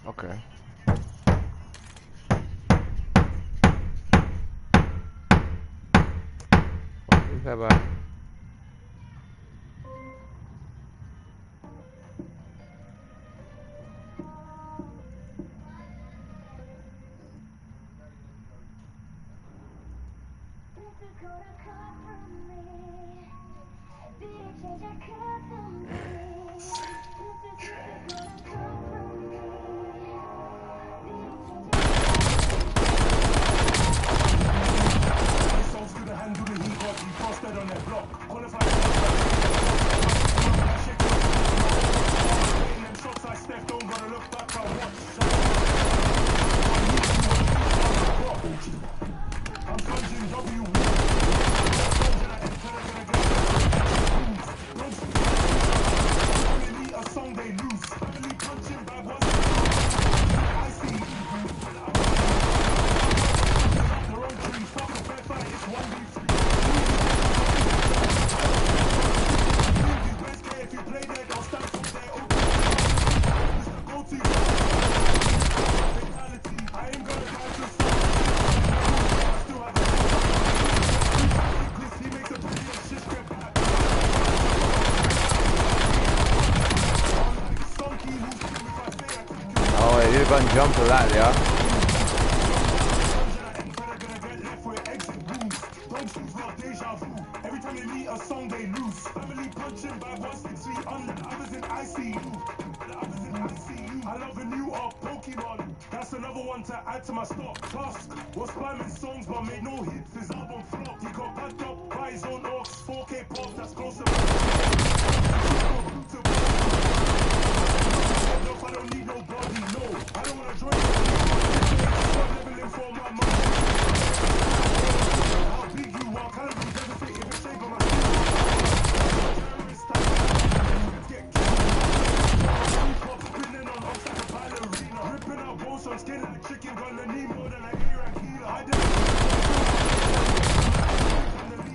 Okay. What is that about? Oh, you're gonna jump to that, yeah? Every time they meet a song they lose. Family punching by 163 on the others in ICU. I love a new art Pokemon. That's another one to add to my stock. Tusk was spamming songs but made no hits. His album flopped. He got packed up by his own orcs. 4K pop, that's close to I don't need nobody, no. I don't wanna join leveling for my money. How big you are, kind of devastated in the shape of my ripping out bones on skin like chicken gun and need more than I hear and healer. I didn't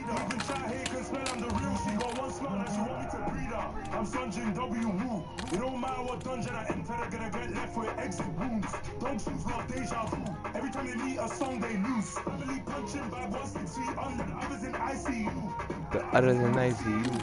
even try here can smell I'm the real. She got one smell and she want me to breed her. I'm Sunjin W Woo. It don't matter what dungeon I enter, they're gonna get left with exit wounds. Don't choose love deja vu. Every time they meet a song they lose. Family punching by 163 on the others in ICU. The others in ICU.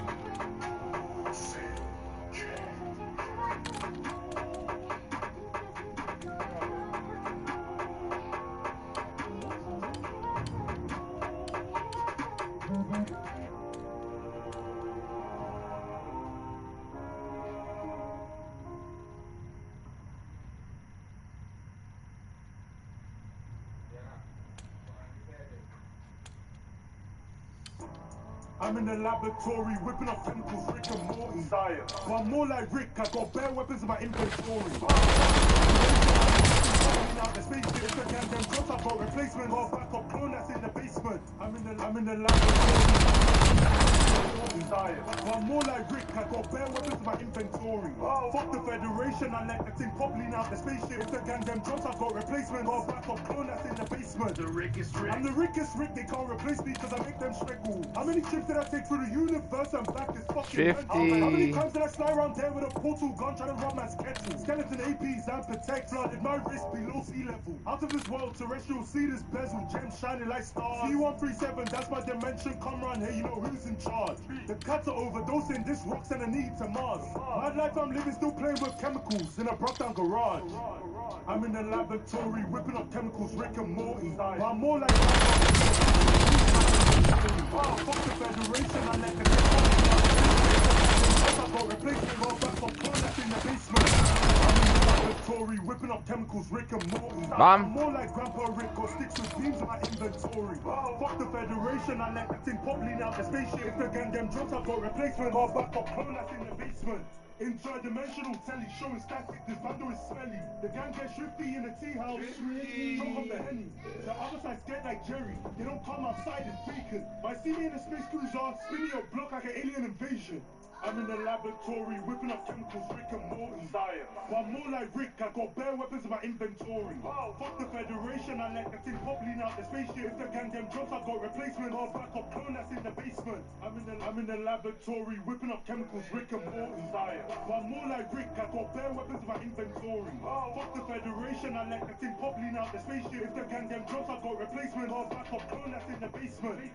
I'm in the laboratory, whipping up chemicals, Rick and Morty. Science. But I'm more like Rick, I got bare weapons in my inventory. Out the space station, them drugs I've got replacement, got a backup clone that's in the basement. I'm in the laboratory. Science. But I'm more like Rick, I got bare weapons in my inventory. Fuck the Federation, I let the thing popping out the spaceship. If the gang them drugs I've got replacement, got a backup clone that's in the basement. The Rickest Rick. I'm the Rickest Rick, they can't replace me because I make them struggle. How many trips did I take through the universe and back is fucking 50. How many times did I fly around there with a portal gun trying to rob man's kettle? Skeleton APs and protect, flooded my wrist below sea level. Out of this world, terrestrial, see this bezel, gems shining like stars. C137, that's my dimension, come round here, you know who's in charge. The cats are overdosing, this rock's and a need to Mars. My life I'm living, still playing with chemicals in a broke down garage. I'm in the laboratory, whipping up chemicals, Rick and Morty. But I'm more like fuck the Federation, I let the I've got replacement, got back up, that's in the basement. I'm in the laboratory, whipping up chemicals, Rick and Morty. I'm more like Grandpa Rick, got sticks with beams in my inventory. Fuck the Federation, I let the thing pop lean out the spaceship. If the gang them drops, I've got replacement, got back up, that's in the basement. Interdimensional telly showing static, this bundle is smelly. The gang gets shifty in the tea house. Drunk on the henny. The other side's scared like Jerry. They don't come outside, it's bacon. But I see me in a space cruiser, spinning your block like an alien invasion. I'm in the laboratory, whipping up chemicals, Rick and Morty. Science. But I'm more like Rick, I got bare weapons in my inventory. Oh. Fuck the Federation, I like the thing popping out the spaceship. If the gang them drops, I got replacement. Got a backup clone that's in the basement. I'm in the laboratory, whipping up chemicals, Rick and Morty. Science. But I'm more like Rick, I got bare weapons in my inventory. Oh. Fuck the Federation, I like the thing popping out the spaceship. If the gang them drops, I got replacement. Got a backup clone that's in the basement.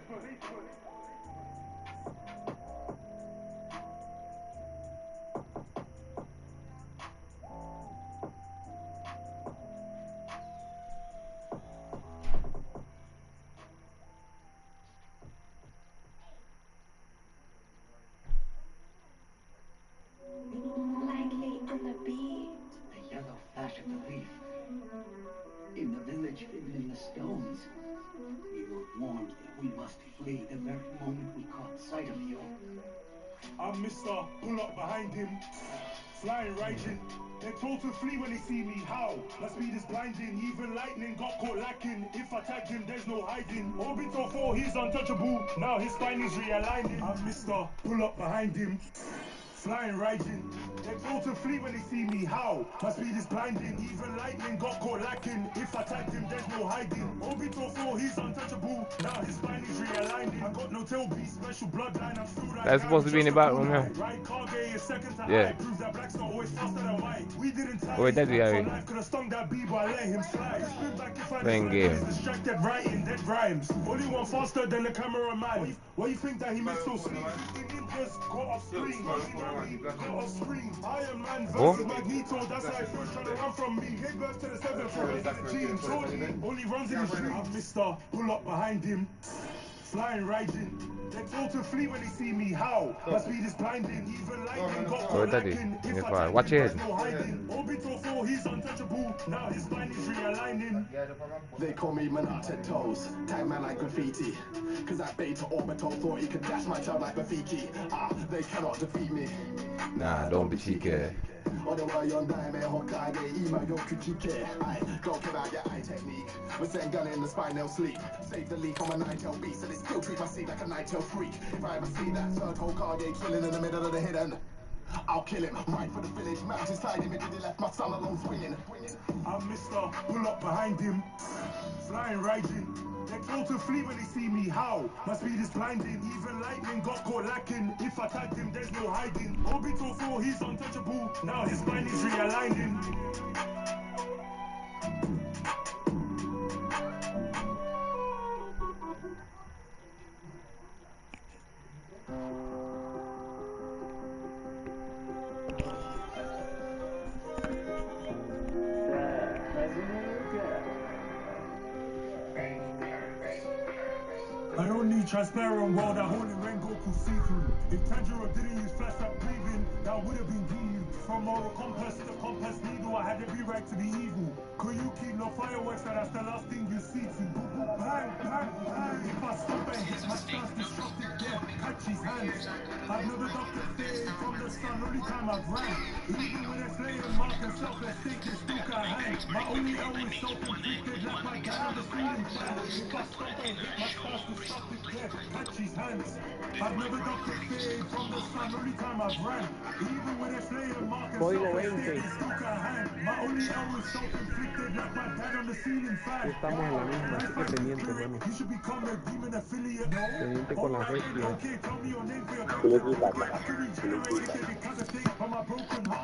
Lightly on the beat. The yellow flash of the leaf. In the village hidden in the stones. We were warned that we must flee the very moment we caught sight of you. I'm Mr. Pull up behind him. Flying raging. They're told to flee when they see me. How? My speed is blinding. Even lightning got caught lacking. If I tag him, there's no hiding. Ps4, he's untouchable. Now his spine is realigning. I'm Mr. Pull up behind him. Flying raging. They're told to flee when they see me. How? My speed is blinding. Even lightning got caught lacking. If I tag him, there's no hiding. Ps4, he's untouchable. Now his spine is realigning. I got no tail beat, special bloodline. I'm still that. That's supposed to be in the background now. Yeah. Wait, that's the area. Playing game. Distracted writing dead rhymes. Only one faster than the cameraman. Why you think that he missed so sweet? Just got off screen. Got off screen. Iron Man versus Magneto. That's how I feel trying to run from me. Gave birth to the 7th from the team. Jordan only runs in the street. I'm Mr. Pull up behind him. Flying raging. They're told to flee when they see me. How? My speed is blinding. Even lightning got caught lacking. If I watch it. No hiding. Ps4, he's untouchable. Now his spine is realigning. They call me Manata Toes. Tag man like graffiti. Cause that beta orbital thought he could dash my tail like Bafiki. They cannot defeat me. Nah, don't be cheeky. Otherwise on dime Hokage, email your critique. I don't care about your eye technique. We're saying gun in the spine, they'll sleep. Save the leaf on my night-tail beast, and it still treat my seed like a night-tail freak. If I ever see that third Hokage chilling in the middle of the hidden, I'll kill him, right for the village, mountain side immediately left my son alone swinging. I'm Mr. Pull up behind him, flying raging. They're told to flee when they see me. How? My speed is blinding. Even lightning got caught lacking. If I tagged him, there's no hiding. Ps4, he's untouchable. Now his spine is realigning. I don't need transparent world, I hold in Rengoku see-through. If Tanjiro didn't use flashback breathing, that would have been Giyu. From moral compass to compass needle, I had every right to be evil. Koyuki, no fireworks, that's the last thing you see to. Bang, bang, bang. If I stop and hit my stance, destructive death, catch his hands. I've never ducked a fade from the sun, only time I've ran. Even when it's laying mark and selfless think they still can't hang. My only L is self-inflicted, like my guy on the ceiling fan. If I stop and hit my stance, destructive death, catch his hands. I've never ducked a fade from the sun, only time I've ran. Even when it's laying mark and selfless think they still can't hang. My only L is self-inflicted, like my dad on the ceiling fan. Estamos en la misma, así que pendiente, hermano. You should become a demon affiliate. Pendiente con la regia. Okay, tell me your name for your Con el feedback.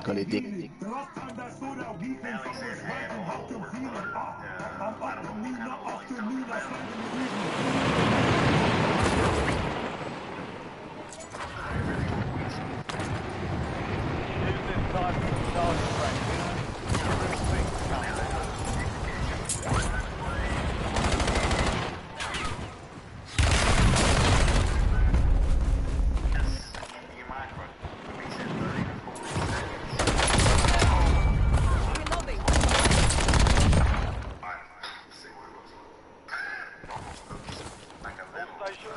Con el feedback. The last time that I saw that weekend, I was riding, how can feel it? I'm up to me, not afternoon, I stand in the evening. Use this time for target practice.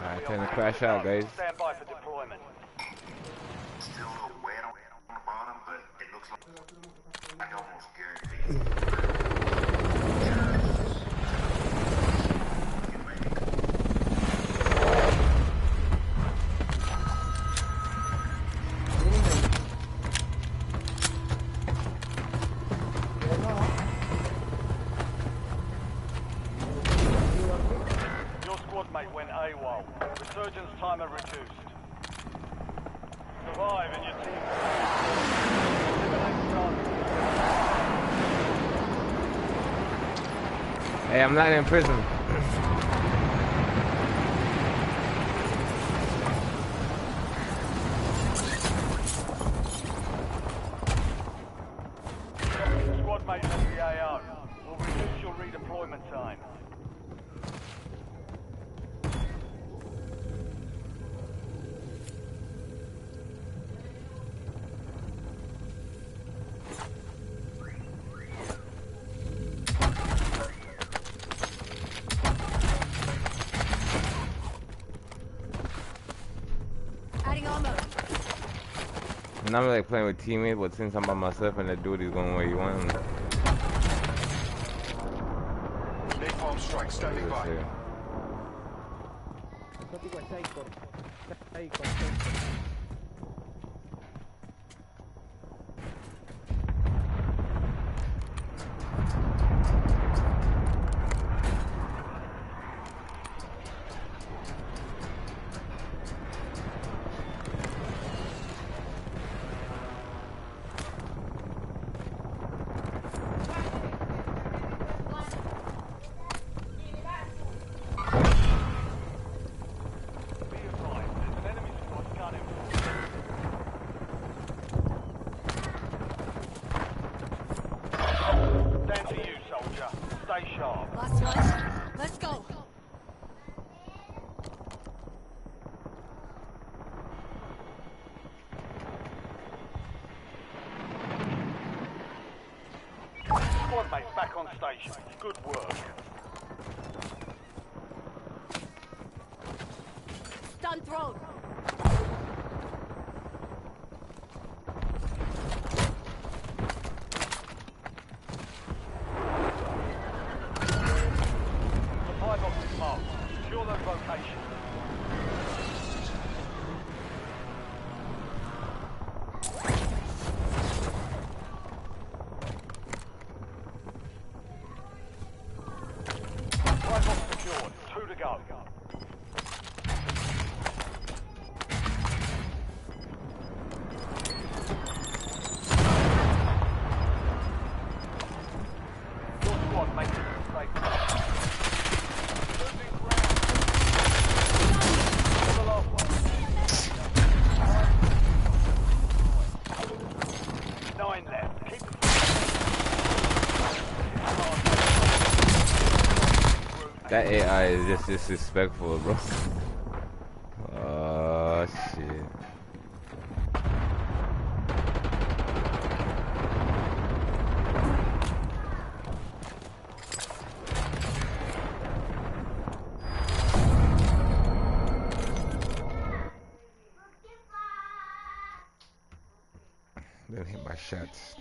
Alright, time to crash out, guys. Stand by for deployment. Still a little wet on the bottom, but it looks like I almost guarantee. Resurgence timer reduced. Survive and your team. Eliminate targets. Hey, I'm not in prison. Squad mates at the AO. Will reduce your redeployment time. Adding armor. And I'm like playing with teammates, but since I'm by myself and the dude is going where you want him. Napalm strike standing by. Exótico está ahí, está ahí, contento. Down to you, soldier. Stay sharp. Last one. Let's go. Squad mates back on station. Good work. Stun thrown. Supply box is marked. Secure those locations. Supply box secured. 2 to go. Your squad makes it to safety. Moving ground. For the last one. 9 left. Keep the That AI is just disrespectful, bro. Oh shit. Didn't hit my shots.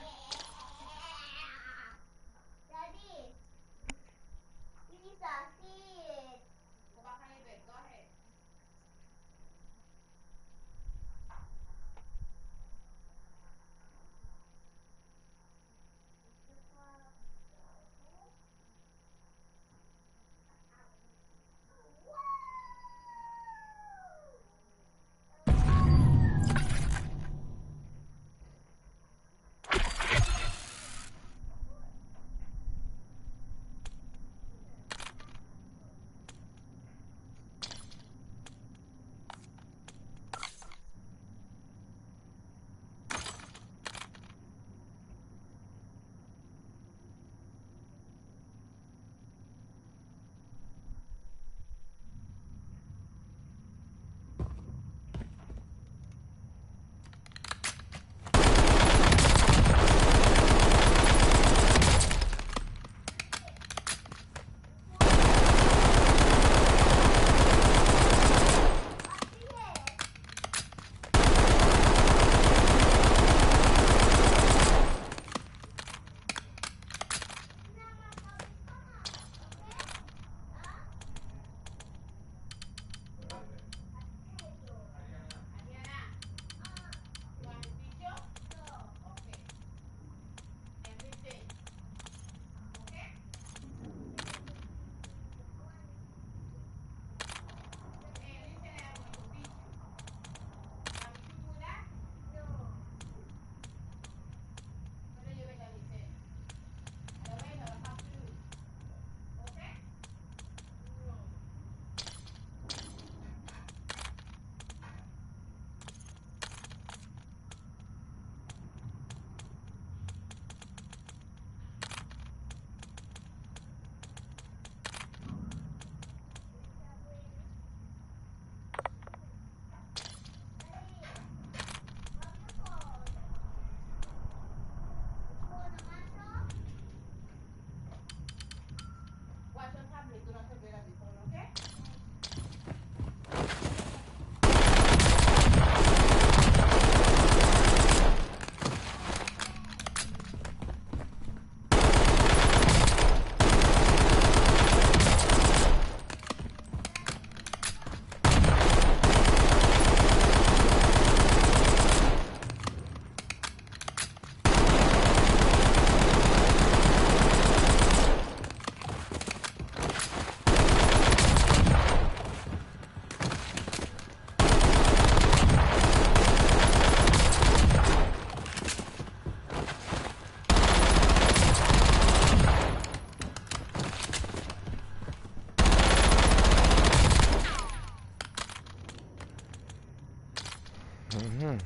Mm-hmm.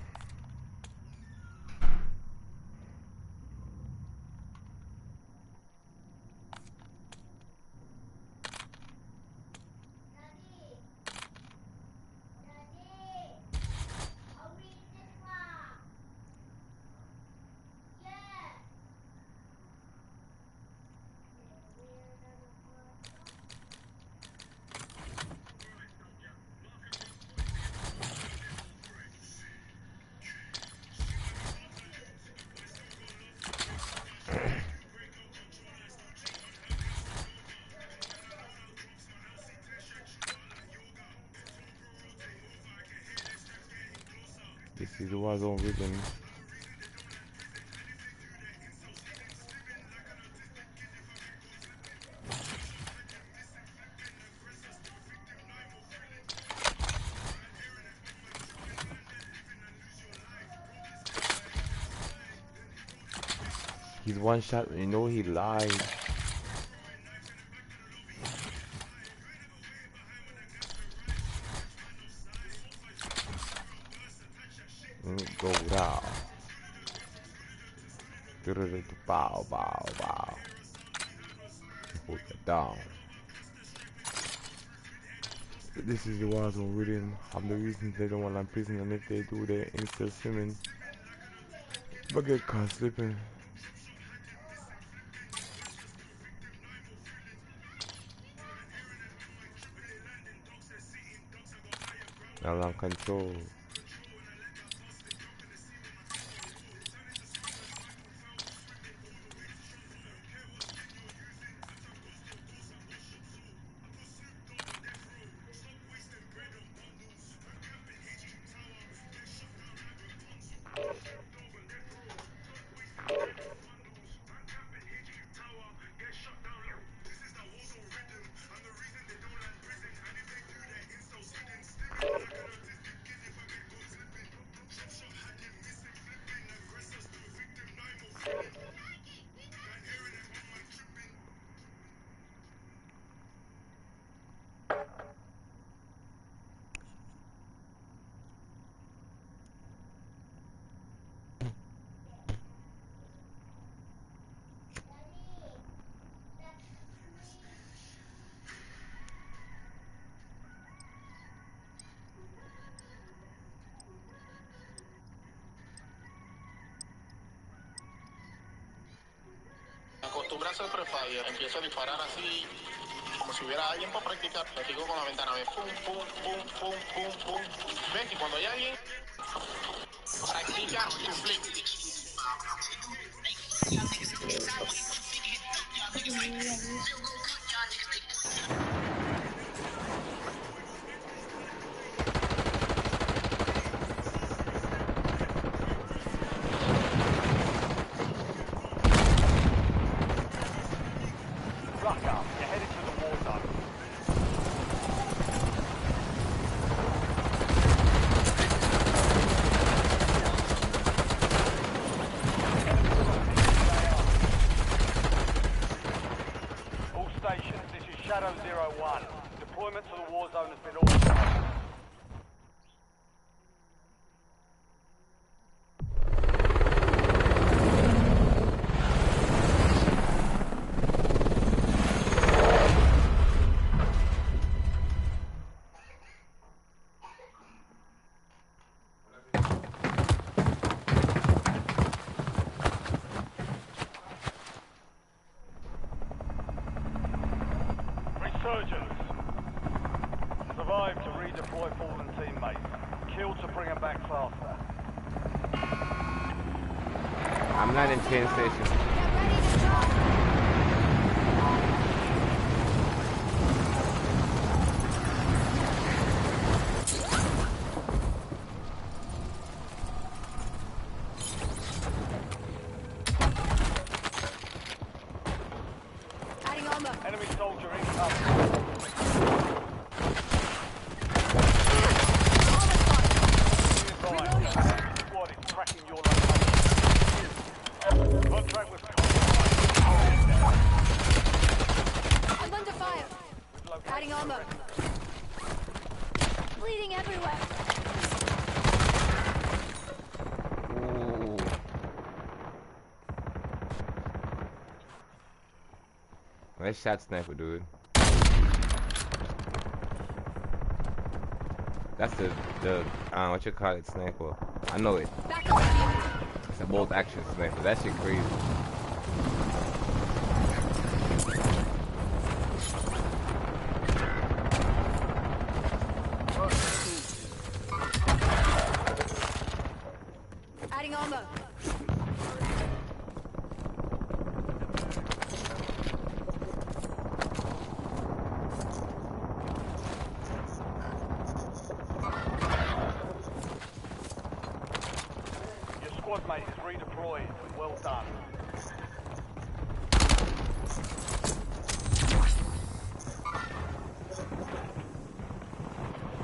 This is the war zone rhythm. He's one shot, you know he lied. Go down. Bow, bow, bow. Hold that down. This is the war zone rhythm. I'm the reason they don't want to prison, and if they do, they're insta swimming. But get caught slipping. Now I'm control. Acostumbrarse al prefire, empiezo a disparar así, como si hubiera alguien para practicar. Me fijo con la ventana, ve, pum, pum, pum, pum, pum, pum. ¿Ves? Y cuando hay alguien, practica tu flip. Shadow 01. Deployment to the war zone has been authorized. Resurgence. Survive to redeploy fallen teammates. Kill to bring them back faster. I'm not in train station. Adding armor. Enemy soldier incoming. Squad is tracking your location. Contract with compromised. Nice shot, sniper, dude. That's the what you call it, sniper. I know it. It's a bolt action sniper. That shit crazy. Adding armor. Squad mate is redeployed. Well done.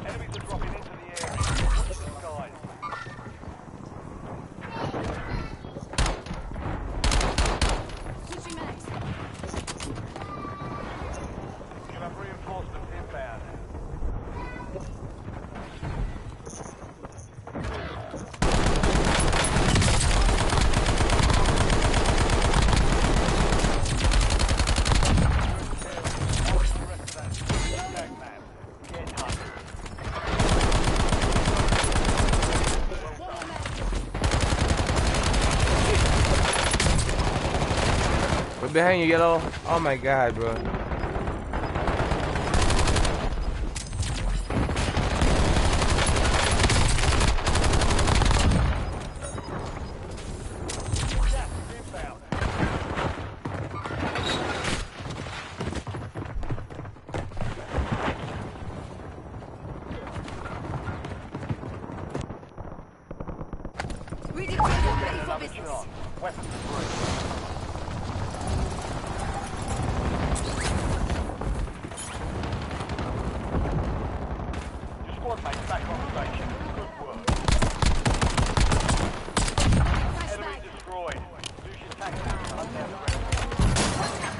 Enemies are dropping into the area. Watch the skies. Switching mags. You have reinforcements inbound. Behind you, yellow. Oh my god, bro. Redeployed, ready for business. Weapons free. Squad mate back on station. Good work. Enemy destroyed. Use your tactics to hunt down the rest.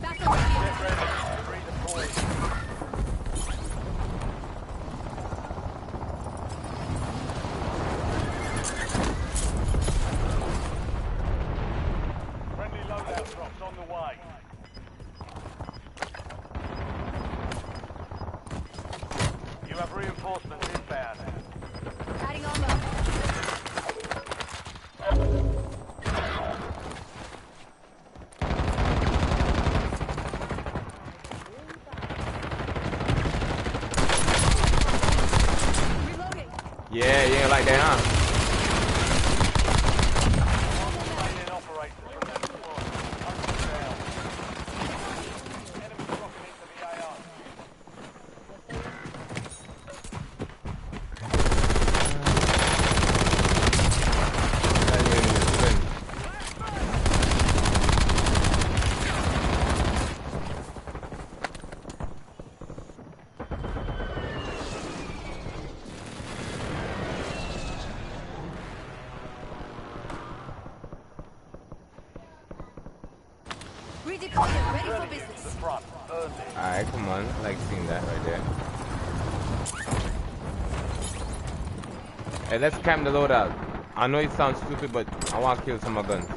Back on the field. Redeployed. Friendly loadout drops on the way. You have reinforcements inbound. Adding armor. Reloading. Yeah, you ain't like that, huh? Remaining operators from that squad. Hunt them down. Enemy dropping into the AR. Redeployed, ready for Turning you to the business. front. Earned it. Alright, come on. I like seeing that right there. Hey, let's camp the loadout. I know it sounds stupid, but I want to kill some of my guns.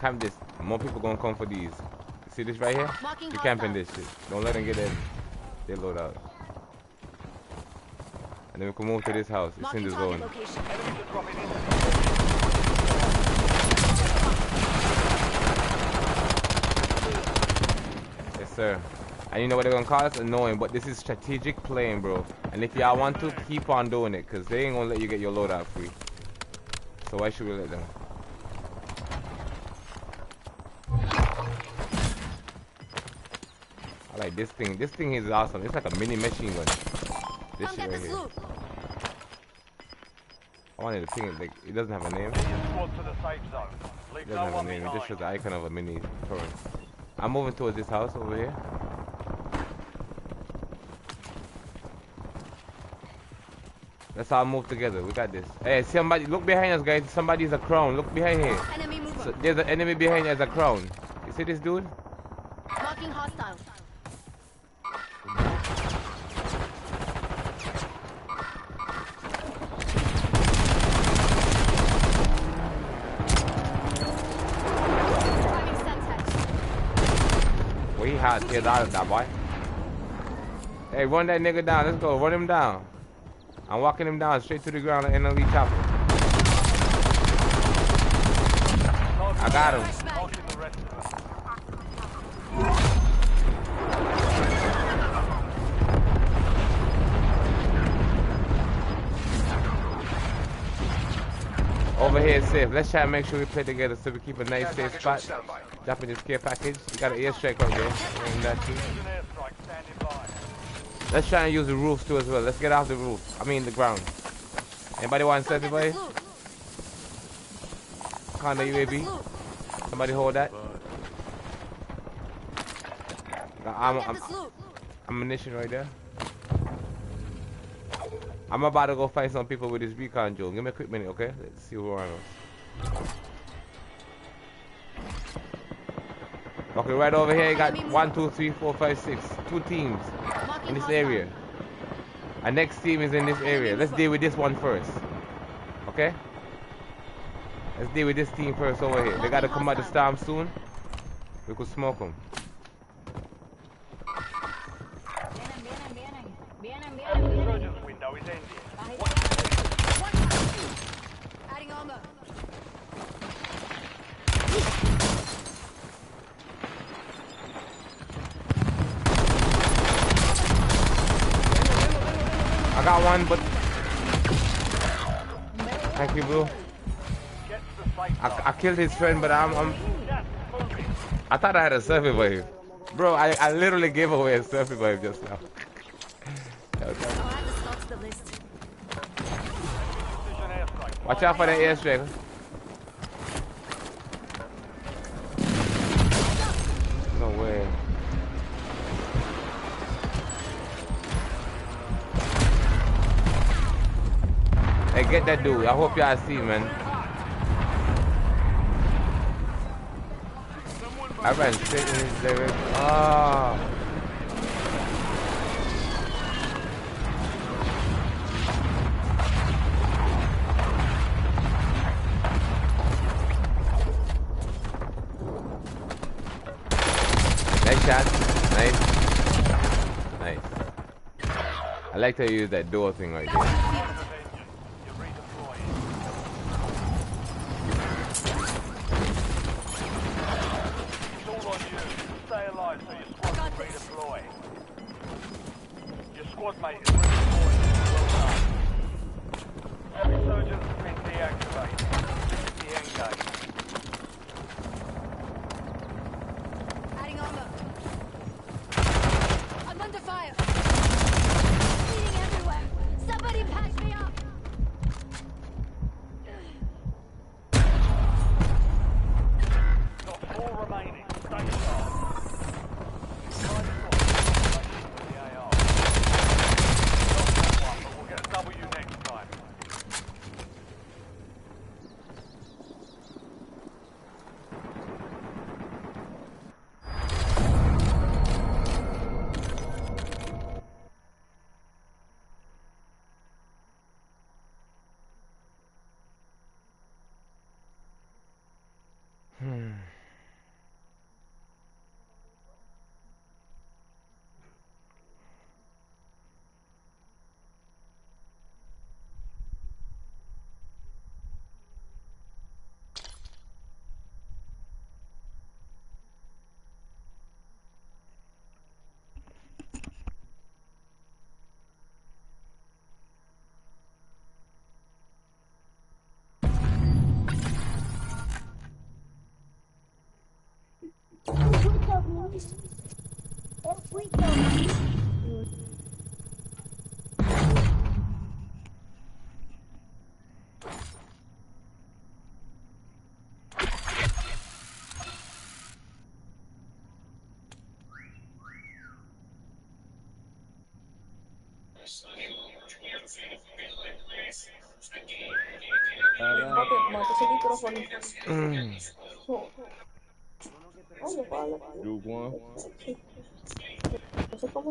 Camp this. More people gonna come for these. See this right here? Marking You camping hostile. this shit. Don't let them get their loadout. And then we can move to this house. It's Marking in the target zone. location. Enemies are dropping into the Yes, sir. And you know what they're gonna call us? Annoying, but this is strategic playing, bro. And if y'all want to, keep on doing it, because they ain't gonna let you get your loadout free. So why should we let them? I like this thing. This thing is awesome. It's like a mini machine gun. This Come shit get right this here. loot. I wanted to ping it. Like, it doesn't have a name. squad to the safe zone. Leave It no doesn't have a one name. It just behind. shows the icon of a mini torrent. I'm moving towards this house over here. Let's all move together. We got this. Hey, somebody, look behind us, guys. Somebody's a crown. Look behind here. Enemy mover. So, there's an enemy behind you as a crown. see this dude? Marking hostile. Driving sunset. Well, he hot tears out of that boy. Hey, run that nigga down. Let's go. Run him down. I'm walking him down straight to the ground at NLE chopper. I got him. Over here is safe. Let's try to make sure we play together so we keep a nice safe spot. Dropping this care package. You got an airstrike up there. Let's try and use the roofs too as well. Let's get off the roof. I mean the ground. Anybody want to selfie, buddy? Conda UAV. Somebody hold that. I'm ammunition right there. I'm about to go fight some people with this recon drone. Give me a quick minute, okay? Let's see who are on us. Okay, right over here, you got 1, 2, 3, 4, 5, 6. 2 teams in this area. Our next team is in this area. Let's deal with this one first. Okay? Let's deal with this team first over here. They gotta come out the storm soon. We could smoke them. Resurgence window is ending. Adding armor. I got one, but thank you, bro. I killed his friend, but I thought I had a survey wave. Bro, I literally gave away a survey wave just now. Watch out for that airstrike. No way. Hey, get that dude. I hope y'all see, man. I ran straight in his direction. Oh. Nice shot. Nice. Nice. I like to use that door thing right there. Mate, is redeployed. Well done. Resurgence has been deactivated. De-engage. Adding armor. I'm under fire. Bleeding everywhere. Somebody patch me up. Got 4 remaining. Stay sharp. W next time. Duke One.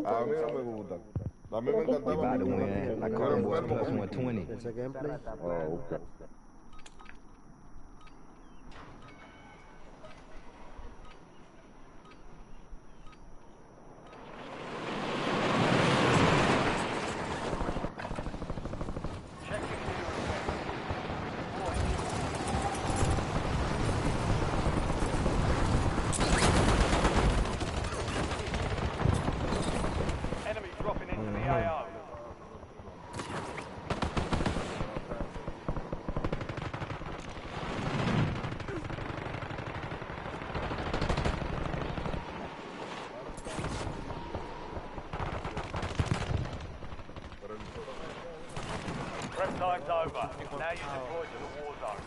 A mí no me gusta. A mí me encantaba. We about to win. I call them boys plus 120. Oh, okay. Enemy dropping into the AO. Prep time's over. Now you deploy to the war zone.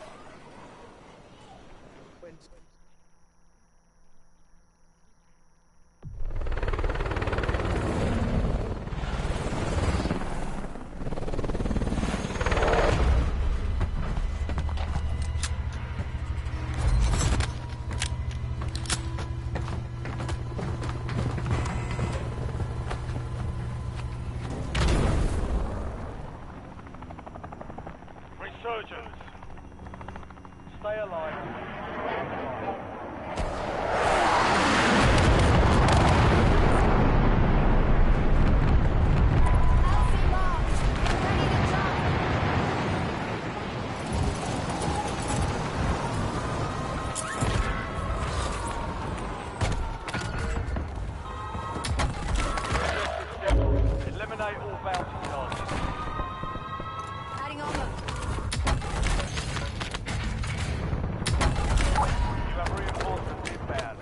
Resurgence. Stay alive. Eliminate all bounty targets. Adding armor. You have reinforcements inbound.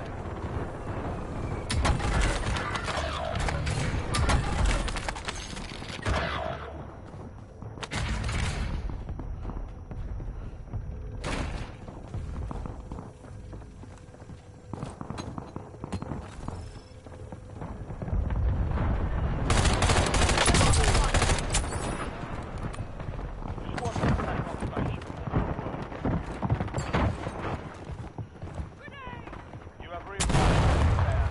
You have reinforcements inbound.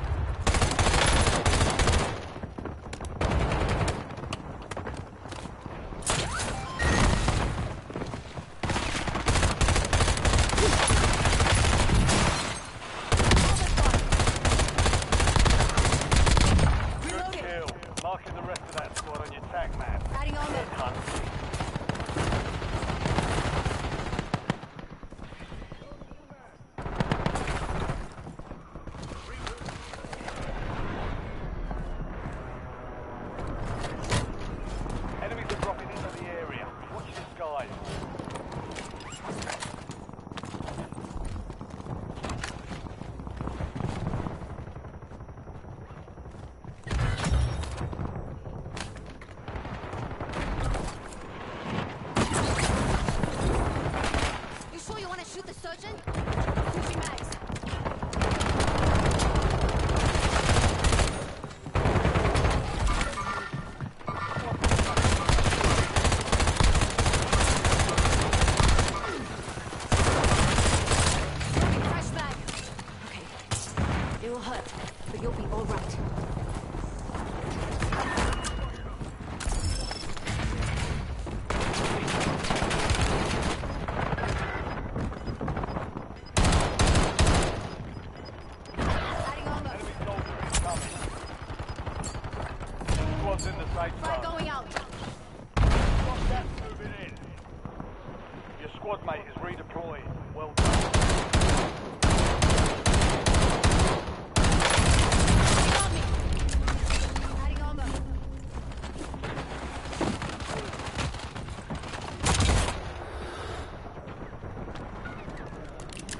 Good kill. Marking the rest of that squad on your tag map. Adding armor. Hunt. Enemies are dropping into the area. Watch the skies. You sure you want to shoot the surgeon? Switching mags. Fresh mag. Okay. It will hurt, but you'll be all right. Adding armor. Enemy soldier incoming. Squad's in the safe Flag zone. going out. Squad gas moving in. Your squad mate is redeploying. Well done. Got me. Adding armor.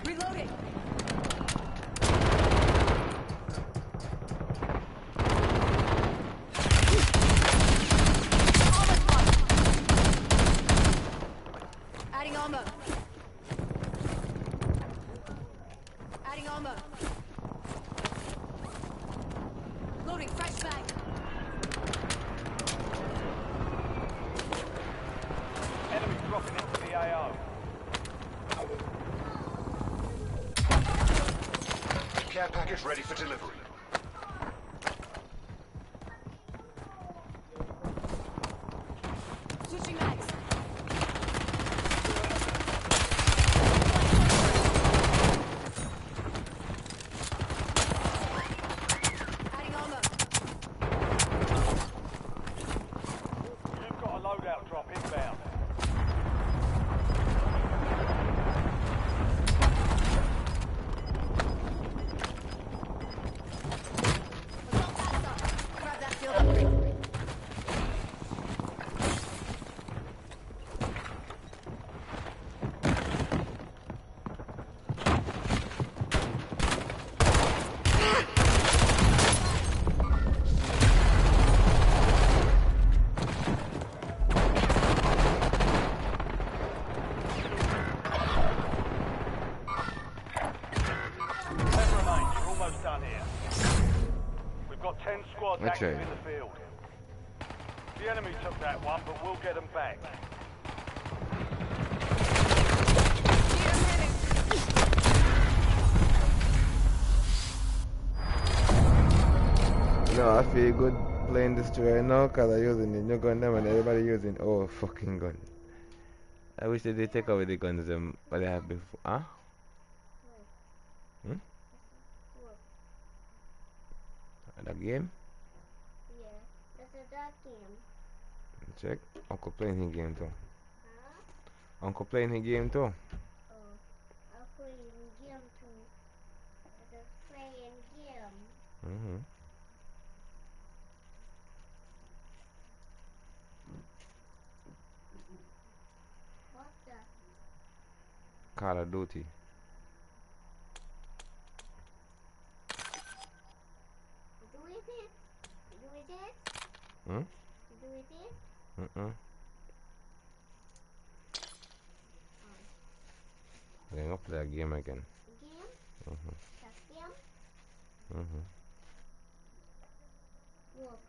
Reloading. Adding armor. Adding armor. Loading fresh mag. Enemy dropping into the AO. Care package ready for delivery. Switching mags. Adding armor. You've got a loadout drop inbound. Grab that field upgrade. We've got 10 squads active in the field. The enemy took that one, but we'll get them back. No, I feel good playing this right now because I'm using the new gun them and everybody using fucking gun. I wish they did take away the guns but they have before. Huh? Hmm? That game? Yeah, that's a dark game. Check. Uncle playing his game too. Huh? Uncle playing his game too. Oh, I'm playing game too. That's a playing game. Mm-hmm. What's that? Call of Duty. Do it it? Do it it? Hmm? Do it it? Mm-mm. We're gonna play a game again. Game? Mm-hmm. That game? Mm-hmm. Look.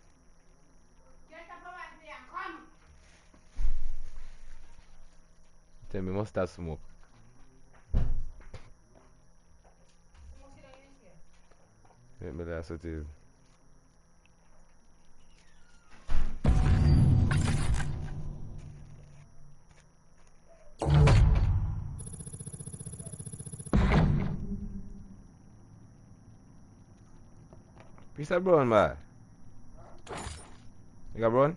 Tell me, must have smoke. Let me last it is. Piece of brown, man. You got brown?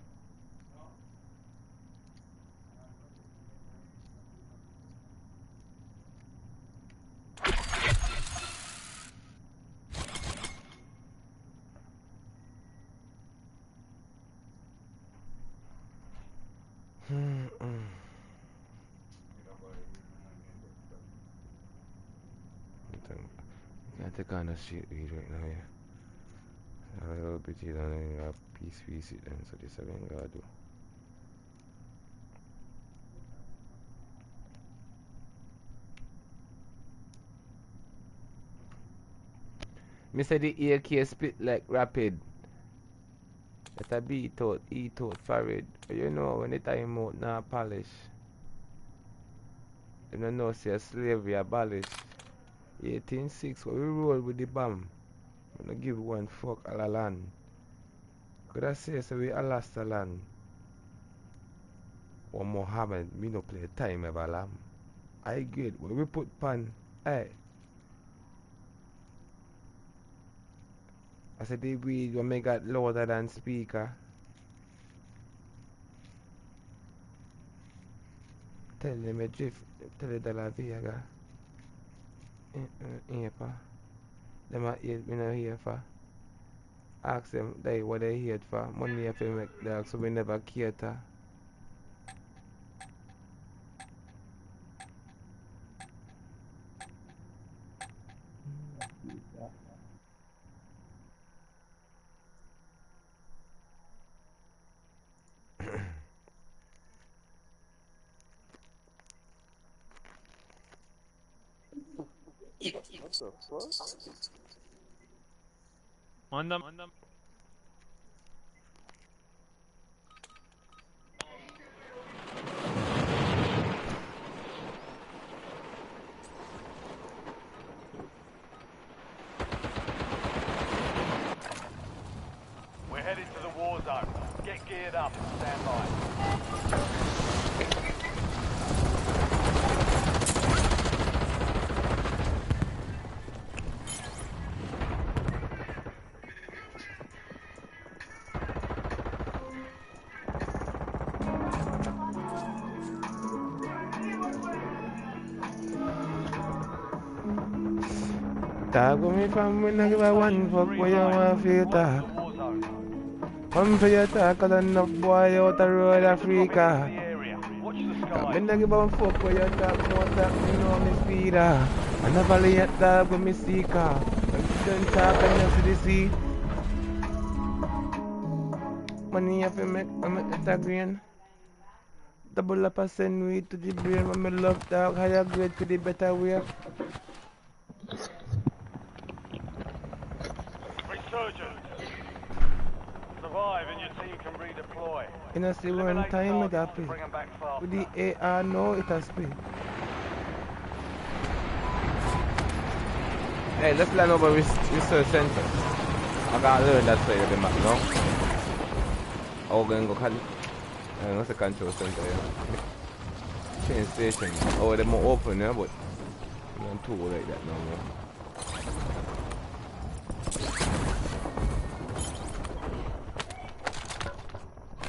Can't take on that shit weed right now, yeah. A little bit here and then got Ps4 it then, so this I ain't gotta do. Me say the AK spit like rapid. That a beat out, eat out, farid. But you know when the time out now polish. You don't know say slavery abolish. 18-6 we roll with the bomb. We don't give one fuck all the land. Could I say so we a lost the land? Or Mohammed, me no play time ever lamb. I get when we put pan, hey. I said the weed when me got louder than speaker. Tell them a drift, tell the dollar Vega. Here for. Them a hate me no here for. Ask them they what they hate for. Money if they make dog so we never cater. What the fuck? On them. geared up and stand by. Talk with me from when I give a one fuck where you want to talk. Come for your talk, cause enough boy out the road Africa. Come in and give a fuck where you talk, more talk, you know me speeder. I never lay a talk with me seeker. When you don't talk, I know see the sea. Money have to make it a green. Double up a send weed to the brain when me love talk, higher grade for the better way. Survive and your team can redeploy. In a see one time it happen. With the AR no it has been. Hey, let's land over research center. I gotta learn that side of the map, no? I'm gonna go what's the control center here? Train station. Oh, they're more open, yeah, but I'm not too like that no more.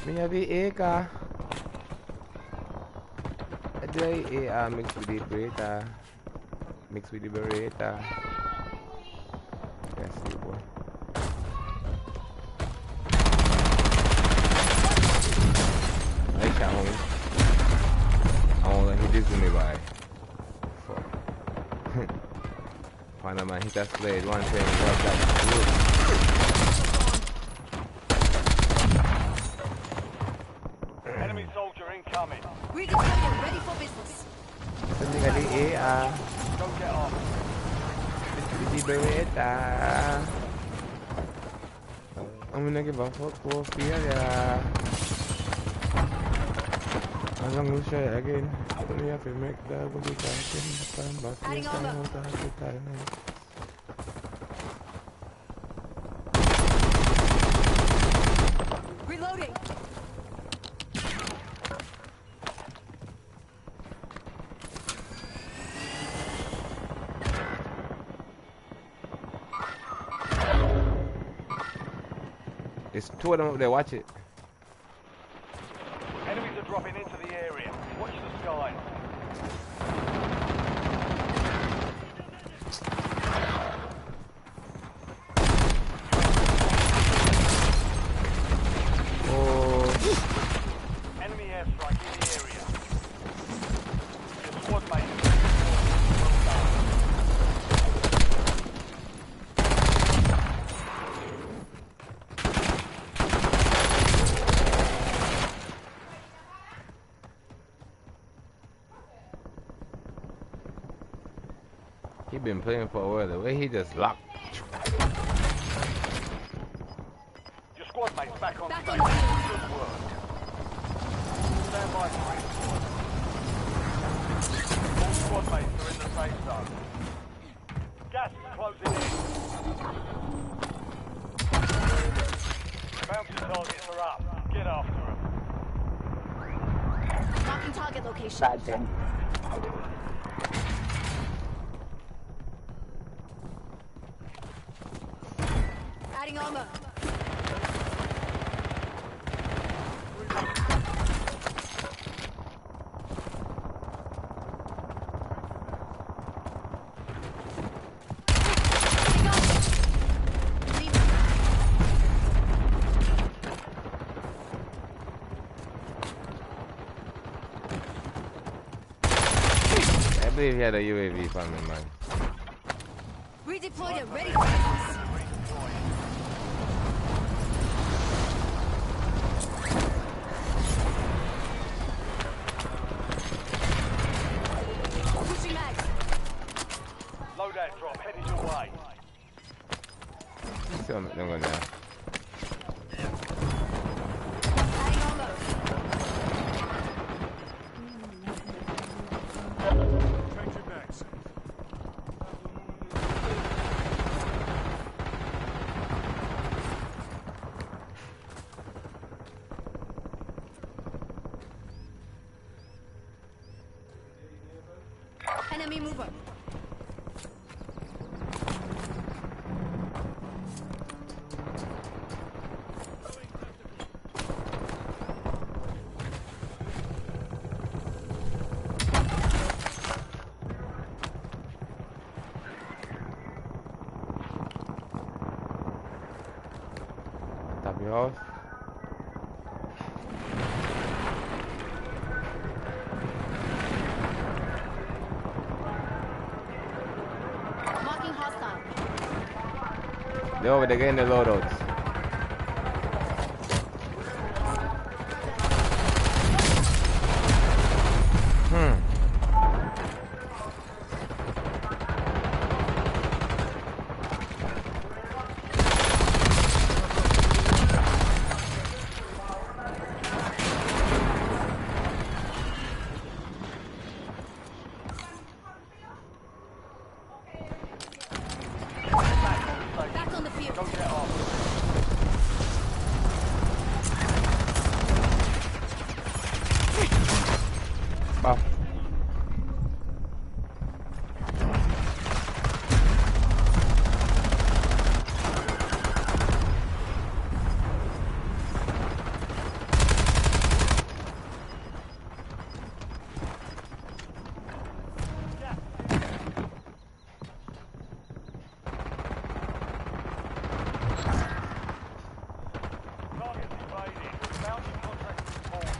Me have the AR. I do AR mixed with the Beretta. Mixed with the Beretta. Yes, you boy. I can't. I won't let him do me by. Fuck. Panama hit that slade one thing. Enemy soldier incoming. Redeploying, ready for business. Something like the AR. Don't get off. The Beretta. I'm gonna give a fuck for failure. I'm gonna try it again. We have to make that when we come back. Adding armor. Reloading. It's two of them up there, watch it. Enemies are dropping into the area. Watch the skies. Oh. Enemy airstrike in the area. Your squad mate. He been playing for a while. The way he just locked. Your squad mate's back on station. Good work. Stand by for it. All squad mates are in the safe zone. Gas is closing in. Bounty targets are up. Get after them. Marking target location. Adding armor. I believe he had a UAV for me, man. Redeployed and ready for business. Pushing mags. Loadout drop headed your way. Still not going there. Adding armor. Enemy mover. Top of your house. Marking hostile. They're over there getting the loadouts. Back on the field. Go get off. Buff. Target evaded. Bounty contract report.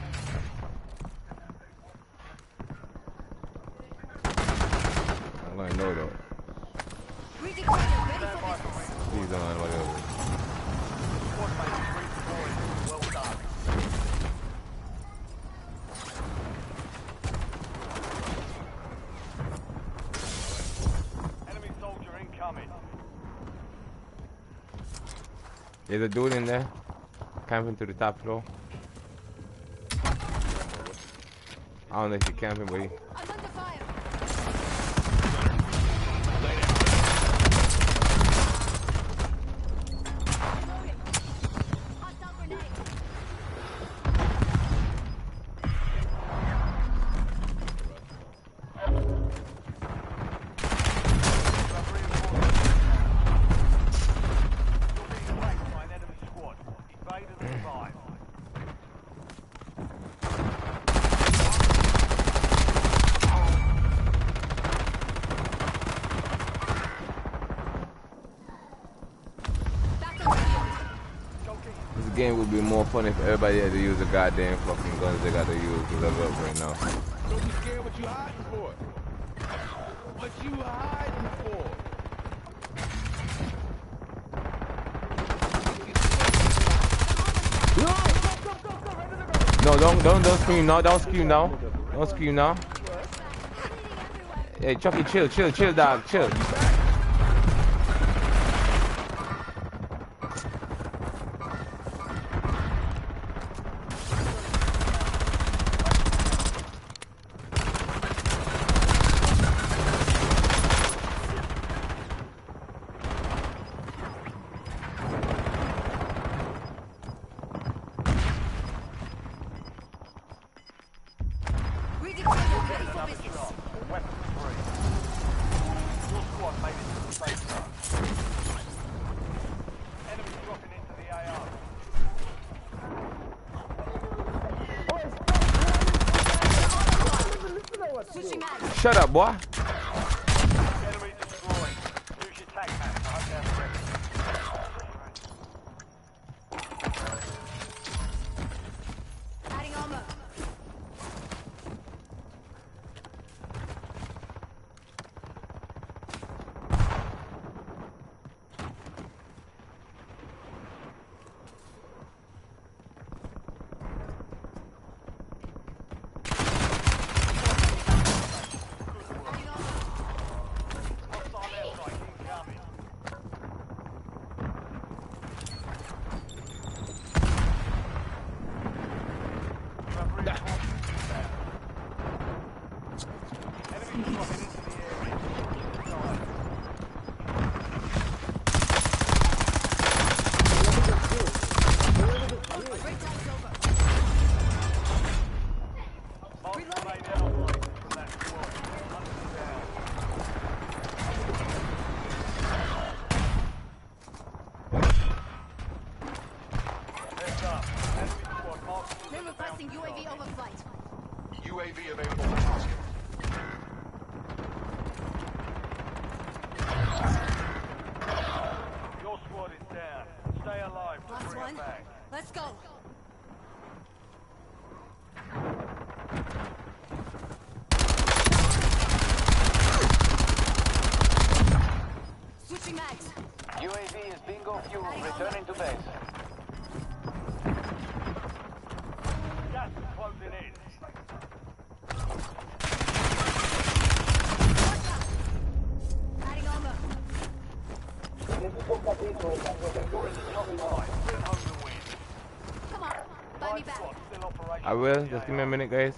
I'm going loadout. Redeployer ready for business. Please don't know whatever. Squad mates redeployed. Well done. Enemy soldier incoming. There's a dude in there. Camping to the top floor. I don't know if he's camping, but he... I'm under fire. Reloading. Hostile grenade. You're being tracked by an enemy squad. Evade and survive. Back on the field. This game would be more fun if everybody had to use the goddamn fucking guns they gotta use to level up right now. Don't be scared what you hiding for. What you hiding for? No, don't scream now, don't scream now. Don't scream now. Hey, Chucky, chill, dog, chill. Redeployer ready for business. Weapons free. Your squad made it to the safe zone. Enemy dropping into the AO. Switching mags. Shut up, boy. Enemy destroyed. Use your tag map to hunt down the rest. Adding armor. Hostile airstrike incoming. You have reinforcements inbound. Enemy dropping into the area. Inside. Break time's over. Multiple main outbreaks from that squad. Hunt them down. UAV available for tasking. Your squad is down. Stay alive to Last bring one. it back. Let's go. Switching mags. UAV is bingo fuel. Returning to base. Gas is closing in. Adding armor. Come on, buy me back. I will. Just give me a minute, guys.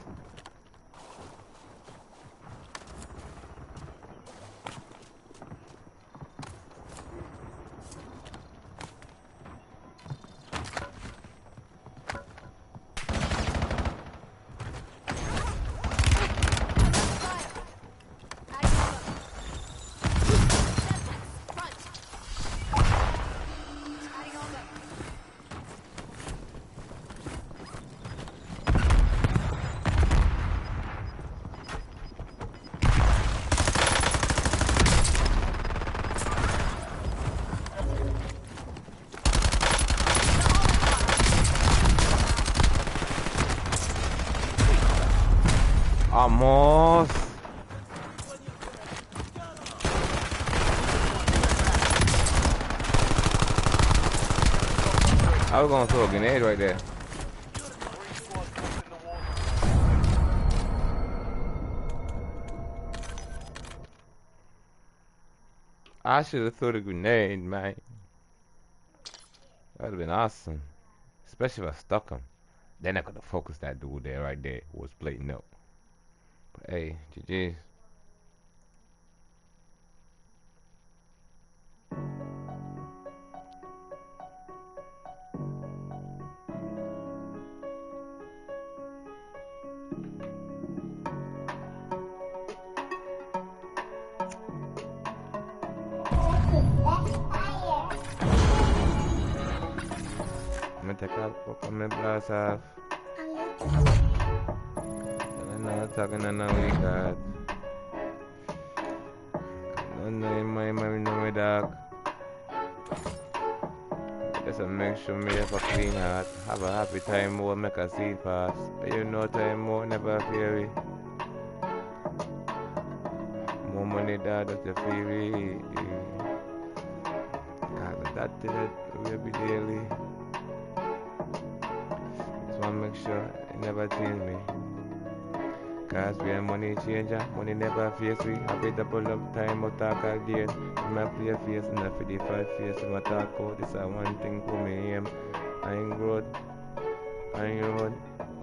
Almost. I was gonna throw a grenade right there. I should have thrown a grenade, man. That would have been awesome. Especially if I stuck him. Then I could have focused that dude there right there who was plating up. But hey, GG's. I'm gonna take out from my blast off. I'm not talking to no we got. Don't know in my mind, know me dog. Just to make sure me have a clean heart. Have a happy time more, make a seed pass. You know time more, never fear we. More money dog, that's the free. Cause that will be daily. Just wanna make sure it never change me. Cause we are money changer, money never face we. I be double up time, but talk all days. I play a face, and I feel the 5 face. I talk out, this is one thing for me aim. I ain't road,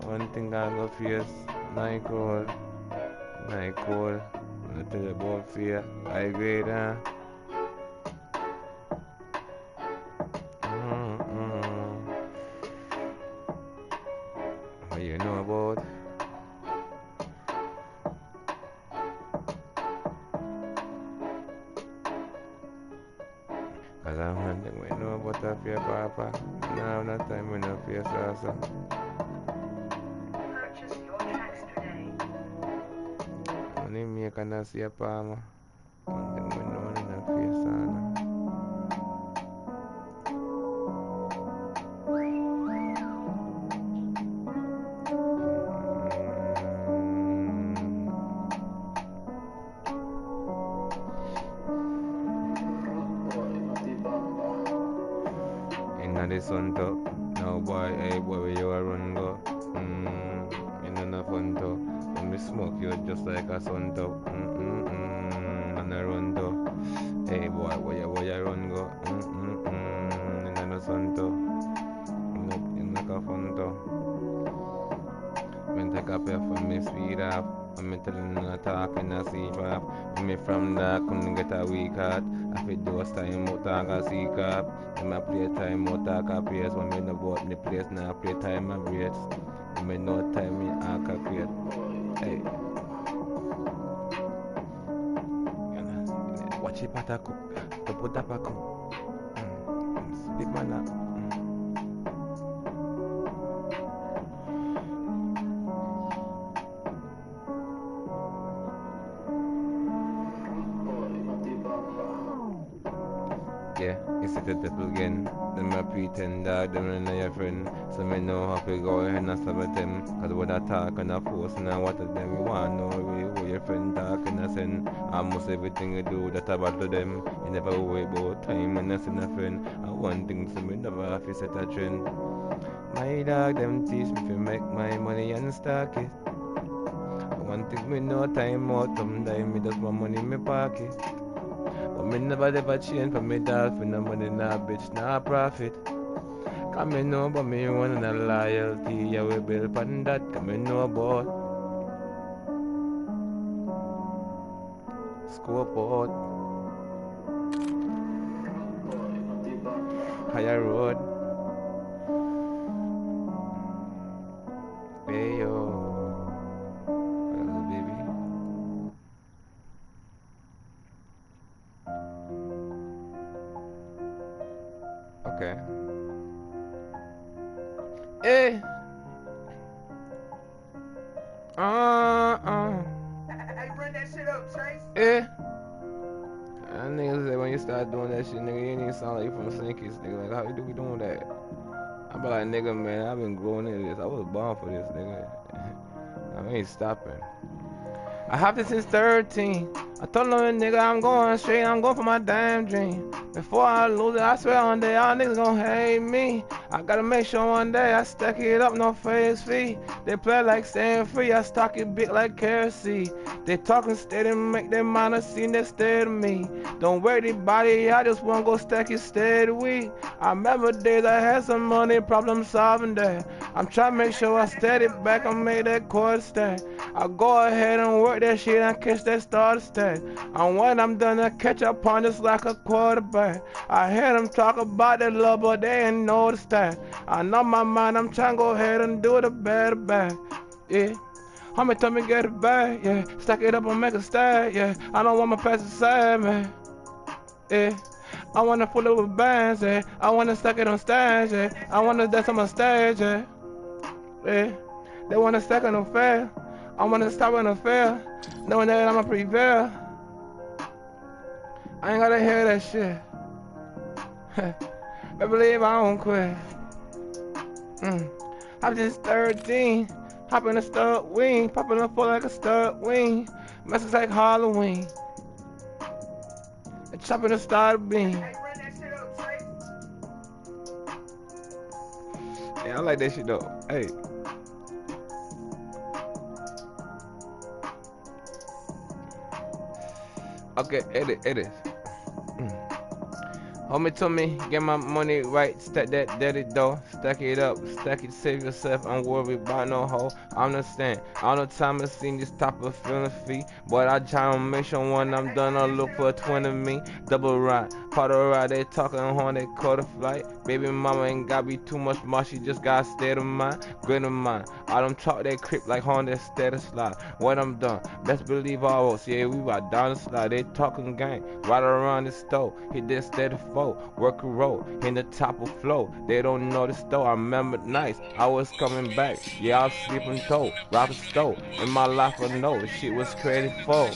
one thing I go face. Night cold, I tell you about fear, I grade, What you know about? Cause I'm hunting, we know about that fear, Papa. Now, no time, we know fear, Sasa. Purchase your tracks today. Only me can see a palm. Hunting, we know, no fear, Sana. Sun to now boy, hey boy, where you a run go? In no fun to. When me smoke you just like a sun to. And a run to. Hey boy, where you run go? In no sun to. In like a fun to. When take up here from me speed up. I'm telling you talk and I see pop. Me from that couldn't get a weak heart. I fit those time out and I see cap. I play time out and I place. When me no go up the place now I play time I breaks. When me no time me I can create. Hey. Watch it pata cook. To put up a cook. Sleep man up. Yeah, it's a good again. Them a pretend that them and your friend. So me know how to go ahead and stop at them. Cause when I talk and I force and I want to them, you want to know really who your friend talk and I send. Almost everything you do that about to them. You never worry about time and I send a friend. And one thing so me never have to set a trend. My dog them teach me to make my money and stack it. One thing me know time out, sometimes me just want money in my pocket. But me never ever change for me dog for no money, nah bitch, nah profit. Cause me know about me one and a loyalty, yeah we build on that. Cause me know about scoreboard, higher road. Hey yo, baby. Okay. Hey. Hey, run that shit up, Trace. Hey. That nigga say when you start doing that shit, nigga, you ain't even sound like you from Sinkies, nigga. Like, how you do we doing that? I be like, nigga, man, I've been growing into this. I was born for this, nigga. I ain't stopping. I have this since 13. I told them, nigga, I'm going straight. I'm going for my damn dream. Before I lose it, I swear one day y'all niggas gon' hate me. I gotta make sure one day I stack it up, no face fee. They play like staying free, I stock it big like KFC. They talking steady, make their mind a scene that stay to me. Don't worry the body, I just wanna go stack it steady weak. I remember days I had some money, problem solving that. I'm trying to make sure I steady back and make that quarter stack. I go ahead and work that shit and catch that starter stack. And when I'm done, I catch up on this like a quarterback. I hear them talk about that love, but they ain't noticed that. I know my mind, I'm trying to go ahead and do the better back. Yeah. Homie told me get it back, yeah. Stack it up and make a stack, yeah. I don't want my past to side, man. Yeah. I wanna pull it with bands, yeah. I wanna stack it on stage, yeah. I wanna dance on my stage, yeah. Yeah. They wanna stack it on fair. I wanna stop on the fair. Knowing that I'ma prevail. I ain't gotta hear that shit. But believe I don't quit. I'm just 13. Hop in a stud wing. Popping up for like a stud wing. Messes like Halloween. And chopping a star beam. Yeah, I like that shit though. Hey. Okay, edit. Homie told me, get my money right, stack that daddy dough, stack it up, stack it, save yourself, I'm worried about no hoe. I understand, I don't time to see this type of feeling fee, but I try to make sure when I'm done, I look for a twin of me. Double ride, part of the ride, they talking on, they caught a flight. Baby mama ain't gotta be too much more, she just got a state of mind, good of mind. I don't talk that creep like Honda instead of slide. When I'm done, best believe I was, yeah, we about down the slide, they talking gang, right around the stove, hit that steady foe. Work a roll in the top of flow. They don't know the store. I remember nights I was coming back. Yeah, I was sleeping though. Robbing stove. In my life I know the shit was created for.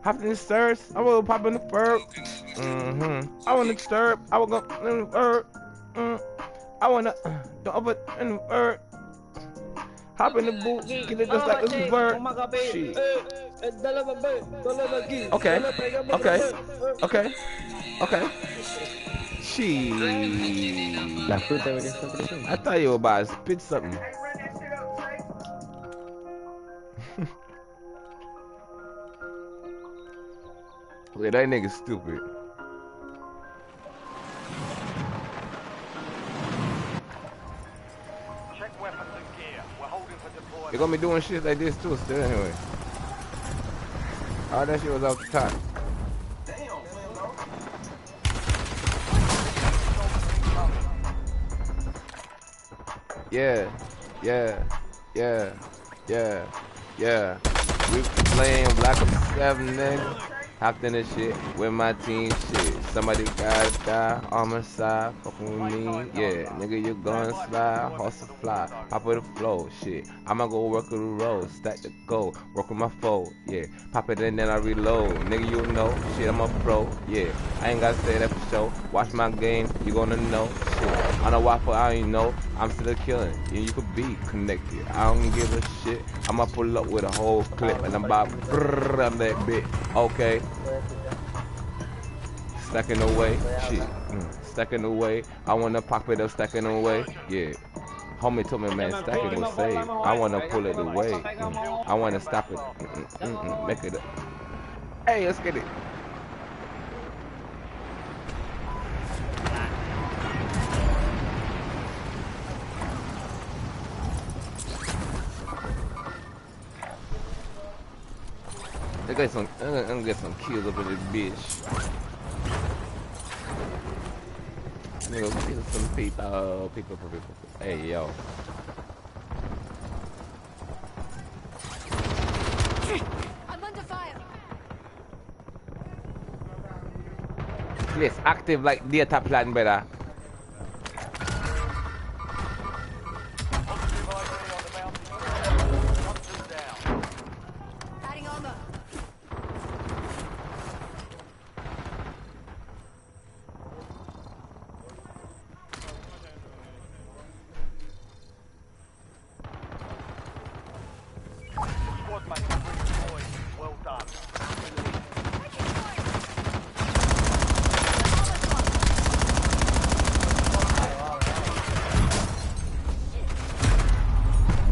Hopped in the stairs. I will pop in the fur. I wanna disturb. I will go in the bird. I wanna don't open in the bird. Hop in the boot, get it just like this is bird. Shit. Okay. Shit. I thought you were about to spit something. Look, that nigga stupid. Check weapons and gear. We're holding for deployment. They're gonna be doing shit like this too still anyway. All that shit was off the top. Yeah. We playing Black Ops 7, nigga. Hopped in this shit with my team shit. Somebody gotta die on my side, fucking with me, yeah. Nigga, you gon' slide, hustle fly, pop with the flow, shit. I'ma go work with the road, stack the gold, work with my foe, yeah. Pop it and then I reload, nigga, you know, shit, I'm a pro, yeah. I ain't gotta say that for sure. Watch my game, you gonna know, shit. On a waffle, I ain't know, I'm still killing, and you could be connected. I don't give a shit. I'ma pull up with a whole clip, and I'm about brrrr on that bit, okay. Stacking away, shit, stacking away. I wanna pop it up, stacking away, yeah. Homie told me, man, stacking will save. I wanna pull it away, I wanna stop it, make it. Hey, let's get it. I'm gonna get some kills up in this bitch. I'm gonna go kill some people. Hey, yo. I'm under fire. Please, active like data plan, brother. Adding armor. Squad mate, redeployed. Well done.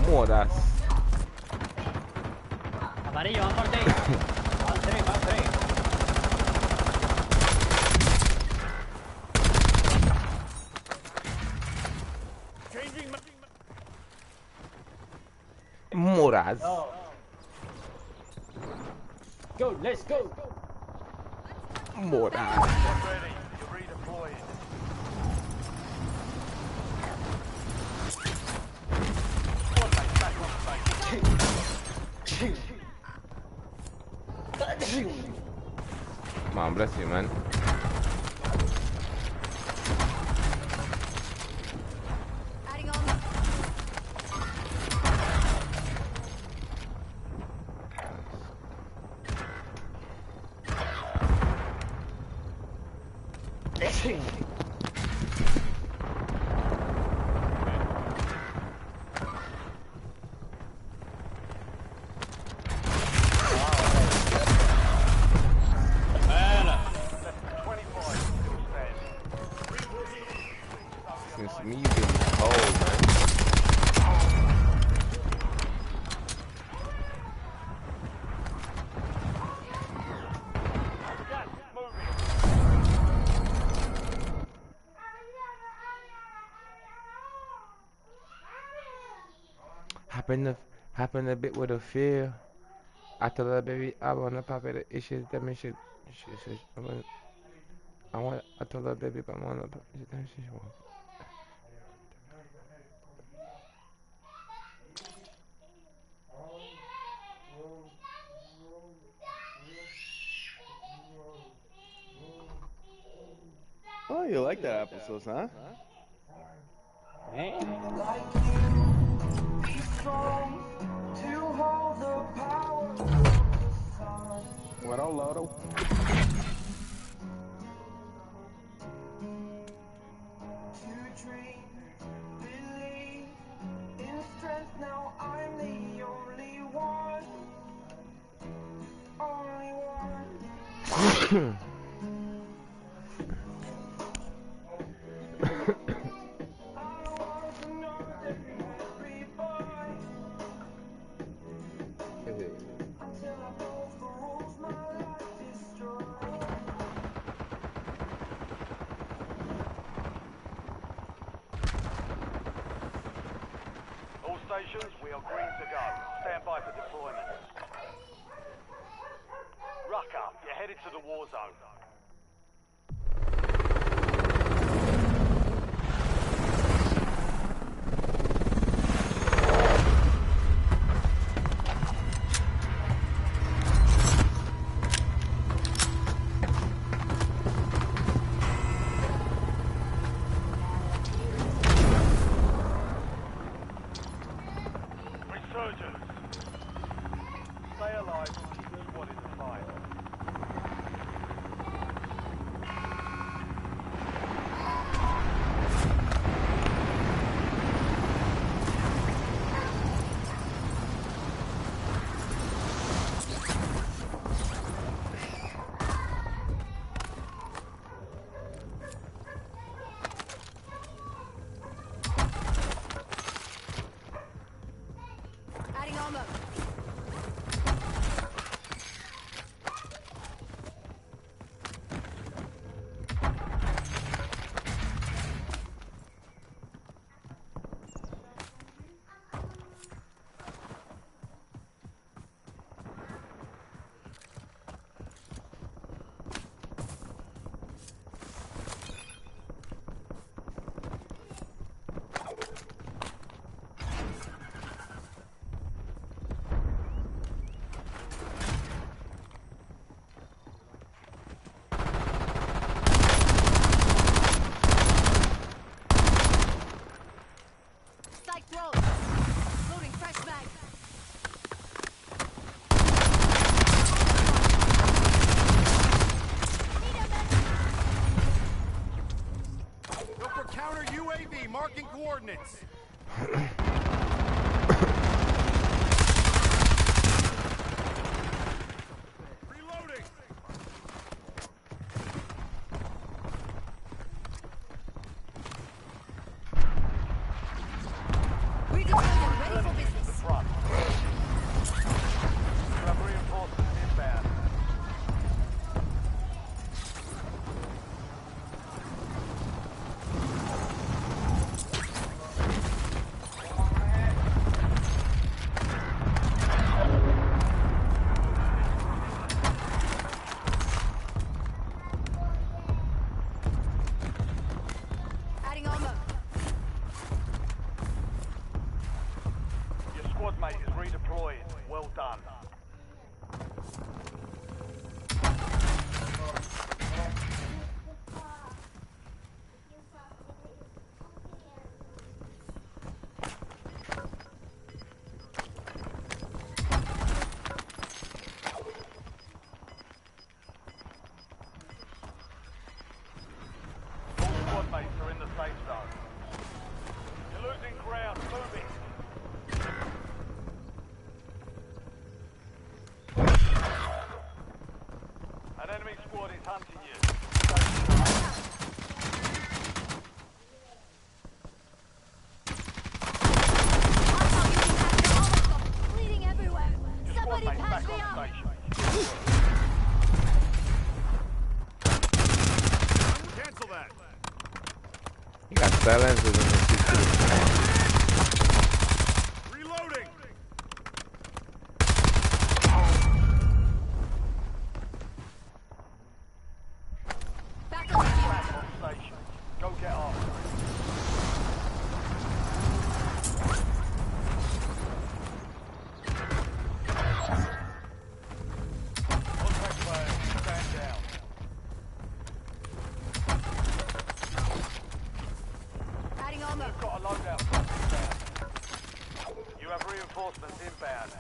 Moras. Amarillo, van por ti. Van tres. Moras. Go, let's go. Moras. Ready. You're redeployed. Squad mate, back on station. Come on, bless you, man. Adding armor. Since me getting cold, man. Happened a bit with a fear. I told her, baby, I wanna pop it. It should, that means she said, I told her, baby, but I wanna pop it. She said, Oh, you like that applesauce, huh? Hey. What up, Lotto? All stations, we are green to go. Stand by for deployment. Rucker, you're headed to the war zone. Stay alive and keep the squad in the fight. Adding armor. Psych throw. Loading fresh mag. Look for counter UAV marking coordinates. Reloading. Redeployed, ready for business. Front. You have reinforcements inbound. Adding armor. Your squad mate is redeployed. Well done. All squad mates are in the safe zone. You're losing ground. Moving. An enemy squad is hunting you. Bleeding everywhere. Your squad Somebody mate's patch back me on up. station. Cancel that. You got silencers in this shit too. Reloading. Back on the field. Back on station. Go get off. Contact failed. Stand down. Adding armor. You've got a loadout drop inbound. You have reinforcements inbound.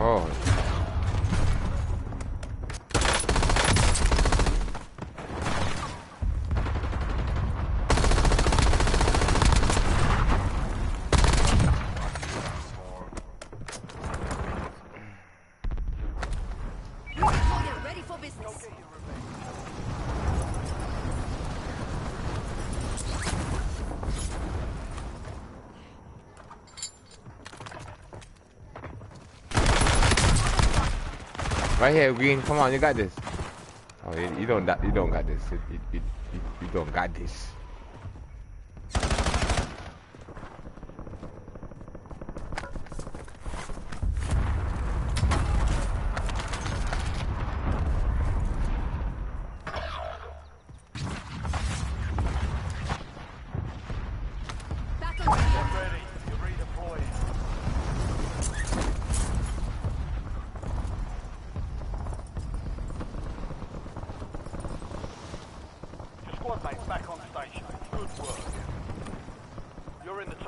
Oh. Redeployed, ready for business. Right here, Green. Come on, you got this. Oh, you don't got this. You don't got this.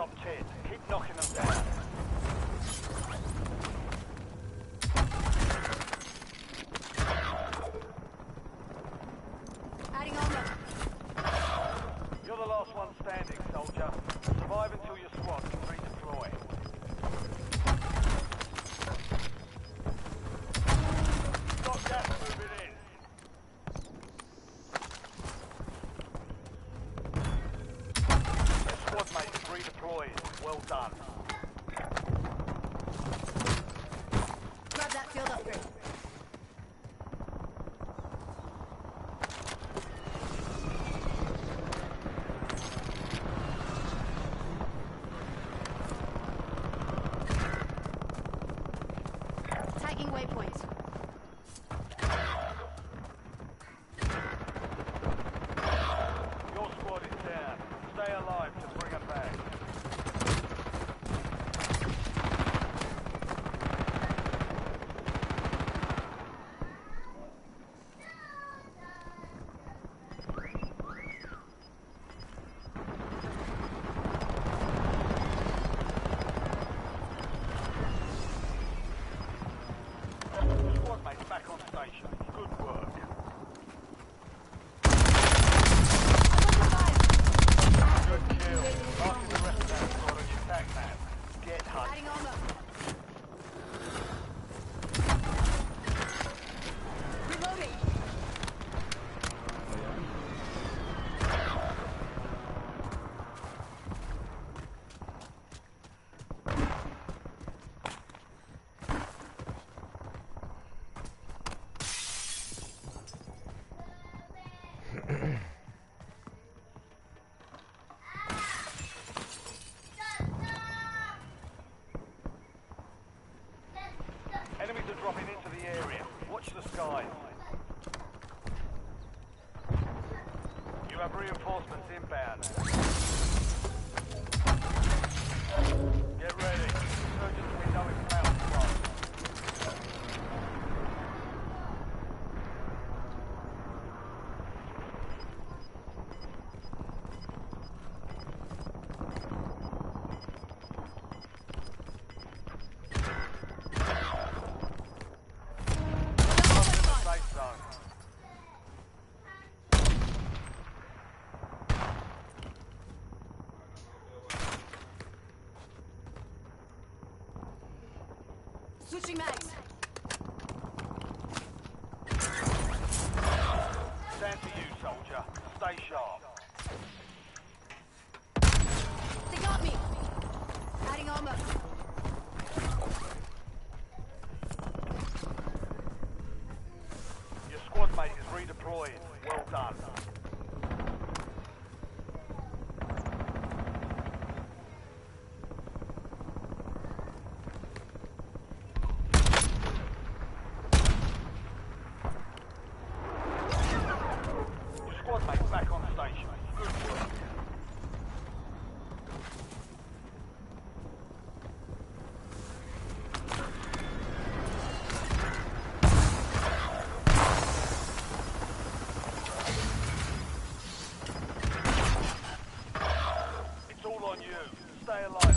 top 10. Keep knocking them down. Adding armor. You're the last one standing, soldier. Survive until your squad can redeploy. Got gas moving in. Your squad mate is redeployed. Well done. Grab that field upgrade. Tagging waypoint. Your squad is down. Stay alive to bring them back. Squad mates back on station. Good work. Good kill. Marking the rest of that squad on your attack map. Get hunted. Adding armor. Reloading. Enemies are dropping into the area. Watch the skies. You have reinforcements inbound. Get ready. Insurgents window is about to close. Safe zone. Switching mags. Stand to you, soldier. Stay sharp. They got me. Adding armor. Your squad mate is redeployed. Well done. Your squad mate's back on station. Good work. It's all on you. Stay alive.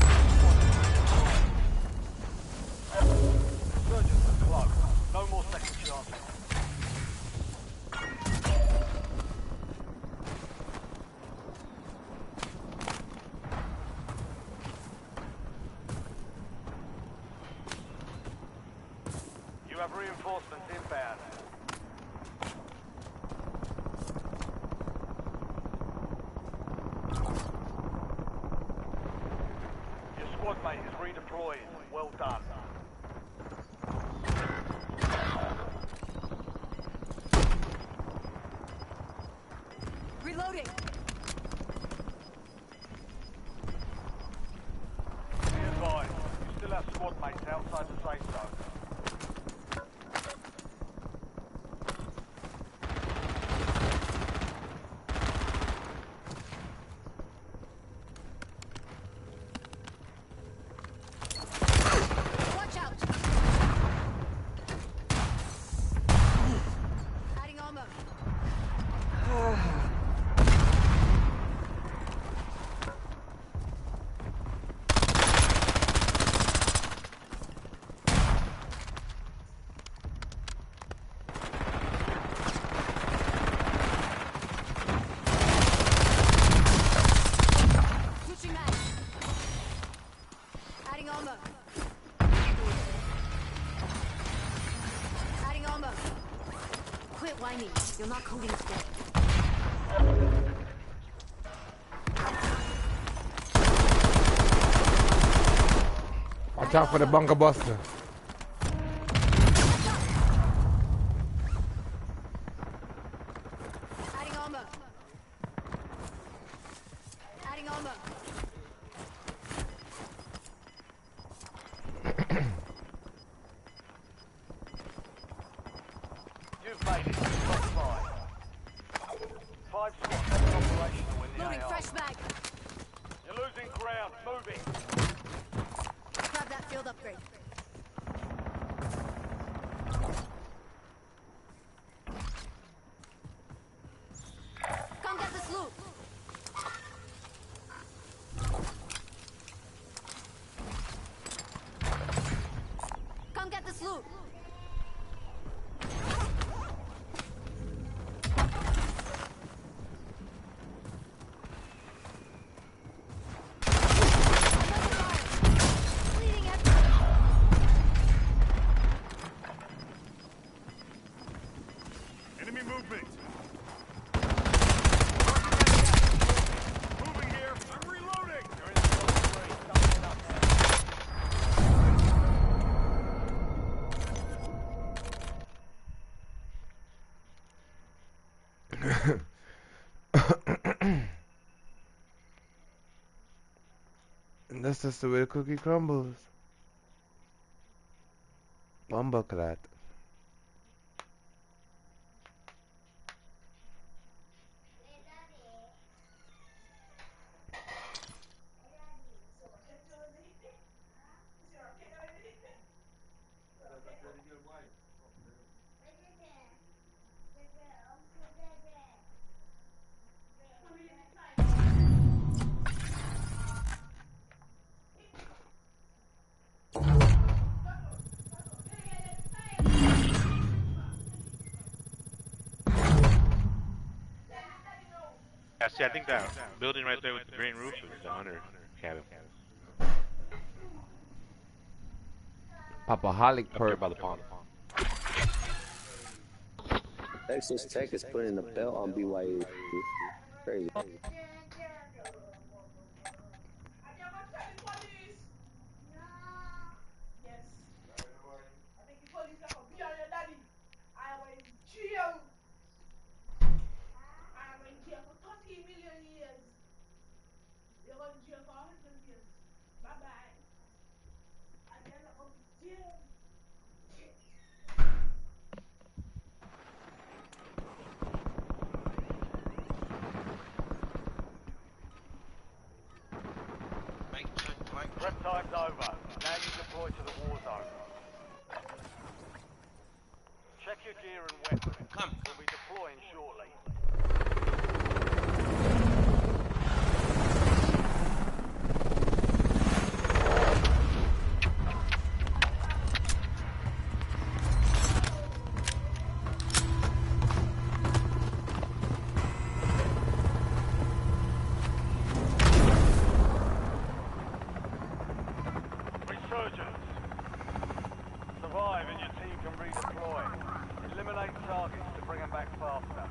Surgeons are close. No more second chances. You have reinforcements inbound. Your squad mate is redeployed. Well done. Reloading. Be advised, you still have squad mates outside the safe zone. Watch me. You're not coding today. Watch out for the bunker buster. Adding armor. Adding armor. You've made it to the top 5. 5 squads operational in the Loading AR. fresh mag. You're losing ground. Moving. Grab that field upgrade. Come get this loot. Come get this loot. Bleeding everywhere. Enemy movement. Moving here. I'm reloading. You're in the top 3. Something up there. And that's just the way the cookie crumbles. Bumbleclad. Yeah, see, I think that building right there with the green roof is the hunter cabin. Papaholic Up there perk. by the pond. Texas Tech is putting the belt on BYU. Crazy. Prep time's over. Now you deploy to the war zone. Check your gear and weapons. We'll be deploying shortly. Resurgence. Survive and your team can redeploy. Eliminate targets to bring them back faster.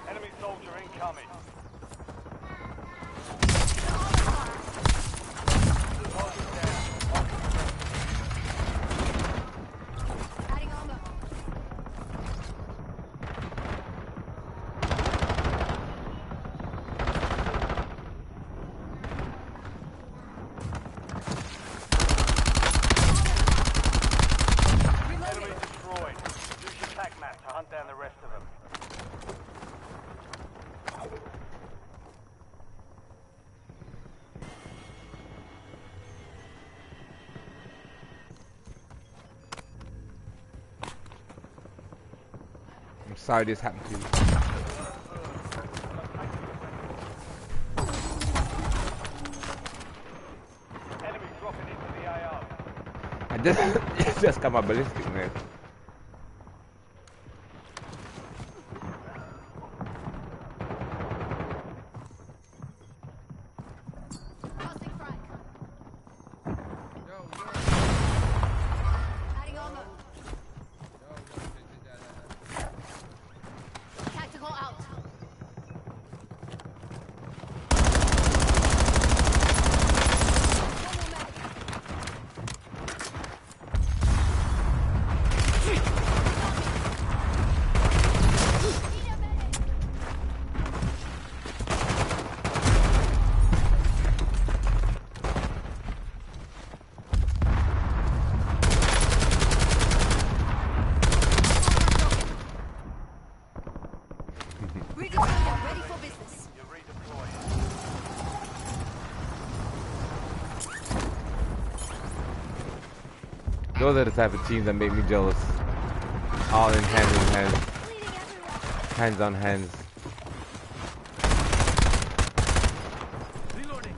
Enemy soldier incoming. Adding armor. Enemy destroyed. Use your tac map to hunt down the rest of them. I'm sorry this happened to you. Enemy dropping into the AO. I Just got my ballistic, man. Tactical out. Redeployed, ready for business. You're redeployed. Those are the type of teams that make me jealous. All in hands. Hands on hands. Reloading.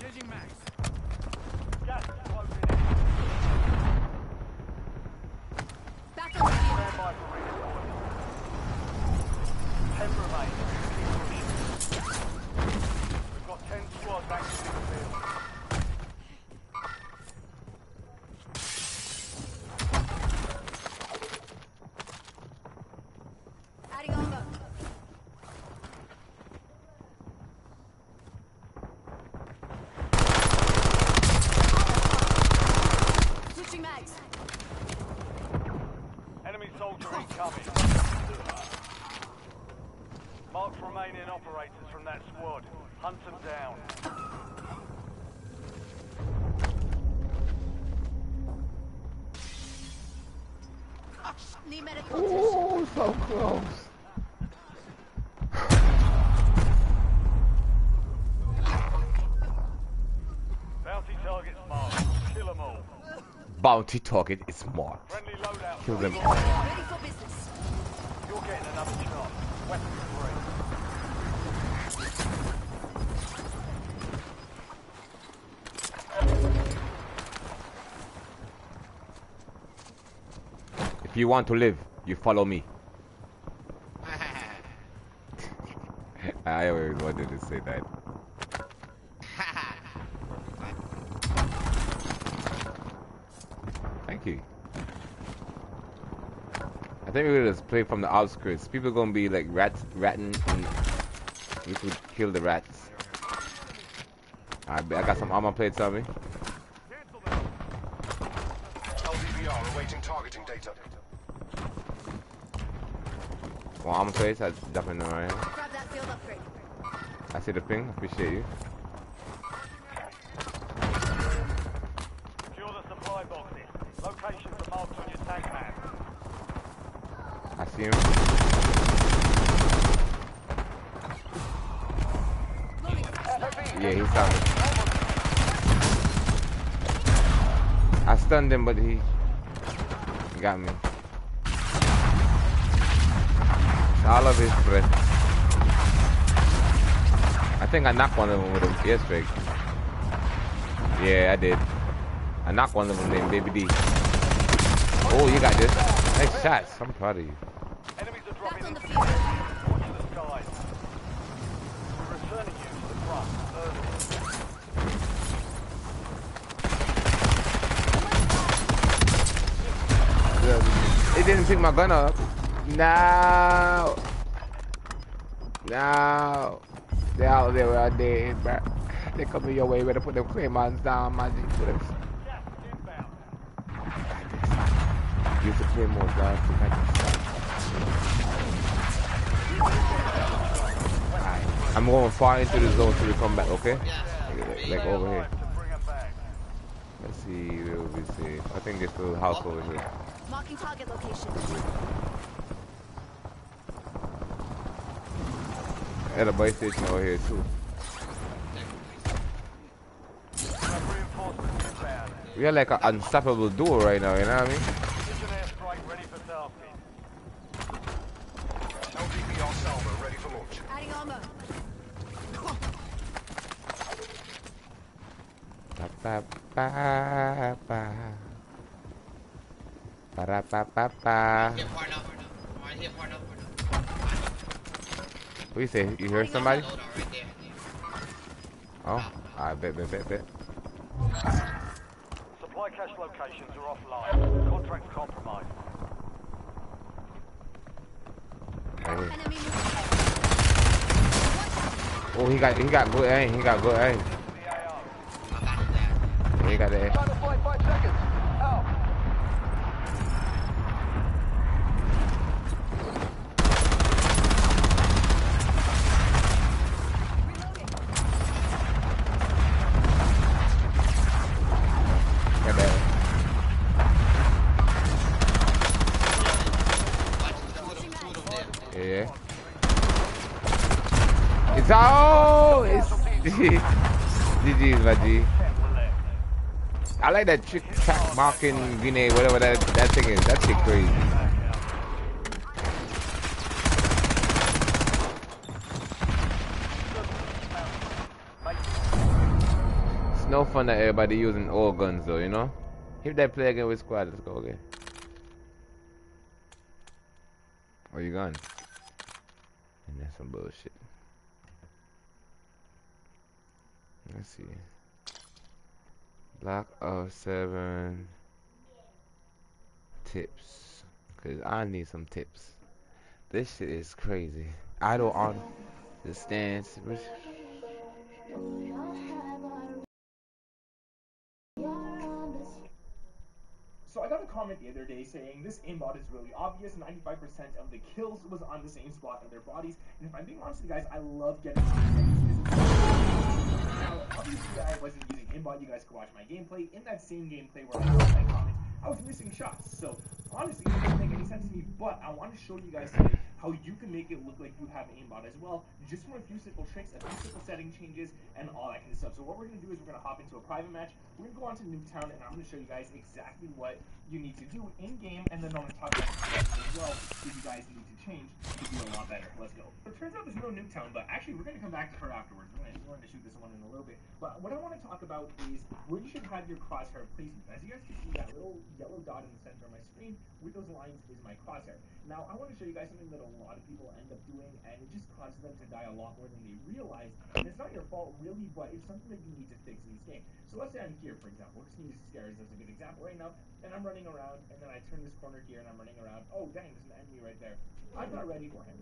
Changing max. Gas is closing in. Back on the field. Stand by for redeployment. 10 remain. We've got 10 squads active in the field. Adding armor. Switching mags. Enemy soldier incoming. Mark remaining operators from that squad. Hunt them down. Need medical Oh, so close. Bounty targets marked. Kill them all. Bounty target is marked. Friendly loadout. Kill them. ready for business. You're getting another shot. Weapons free. If you want to live, you follow me. I always wanted to say that. Thank you. I think we're gonna just play from the outskirts. People gonna be like ratting, and we could kill the rats. I got some armor plates on me. LVBR awaiting targeting data. Well, armor plates, I definitely know right here. Grab that field upgrade. I see the ping. Appreciate you. Secure the supply boxes. Locations are marked on your tank map. I see him. Yeah, he's on me. I stunned him, but he got me. All of his breath. I think I knocked one of them with an airstrike. Yeah, I did. I knocked one of them named Baby D. Oh, you got this. Nice shots. I'm proud of you. Enemies are dropping into the field. Watch the skies. We're returning you to the front early. It didn't pick my gun up. No. No. They out there where I did, bro. They coming your way, better put them claymores down, man. Put them. Use the claymores, guys. Alright. I'm going far into the zone till we come back, okay? Like over here. Let's see where we see. I think there's a little house over here. Marking target location. And a buy station over here too. We are like an unstoppable duo right now, you know what I mean? LVBR salvo ready for launch. Adding armor. Ba ba ba. Ba da ba ba ba. What you say? You heard somebody? Oh, I bet. Supply cache locations are offline. Contracts compromised. Oh, he got good aim. He got good aim. Yeah, he got the aim. Trying to fly 5 seconds. Out. Got that. Yeah. It's all. It's GG's, my G. I like that trick track marking grenade, whatever that thing is. That shit crazy. It's no fun that everybody using all guns though, you know? If they play again with squad, let's go again. Where you going? And that's some bullshit. Let's see. Block of 7 tips. Cause I need some tips. This shit is crazy. I don't understand. So I got a comment the other day saying this aimbot is really obvious. 95% of the kills was on the same spot of their bodies. And if I'm being honest with you guys, I love getting now, obviously I wasn't using aimbot. You guys can watch my gameplay. In that same gameplay where I wrote my comments, I was missing shots. So honestly, it doesn't make any sense to me. But I want to show you guys today how you can make it look like you have aimbot as well, just from a few simple tricks, a few simple setting changes, and all that kind of stuff. So what we're going to do is we're going to hop into a private match. We're going to go on to Nuketown, and I'm going to show you guys exactly what you need to do in-game, and then I'm going to talk about the as well that you guys need to change to do a lot better. Let's go. It turns out there's no Nuketown, but actually we're going to come back to her afterwards. We're going to shoot this one in a little bit. But what I want to talk about is where you should have your crosshair placement. As you guys can see, that little yellow dot in the center of my screen with those lines is my crosshair. Now, I want to show you guys something that a lot of people end up doing, and it just causes them to die a lot more than they realize. And it's not your fault, really, but it's something that you need to fix in this game. So let's say I'm here, for example. We're just going to use Scares as a good example right now, and I'm running around, and then I turn this corner here, and I'm running around. Oh, dang, there's an enemy right there. I'm not ready for him.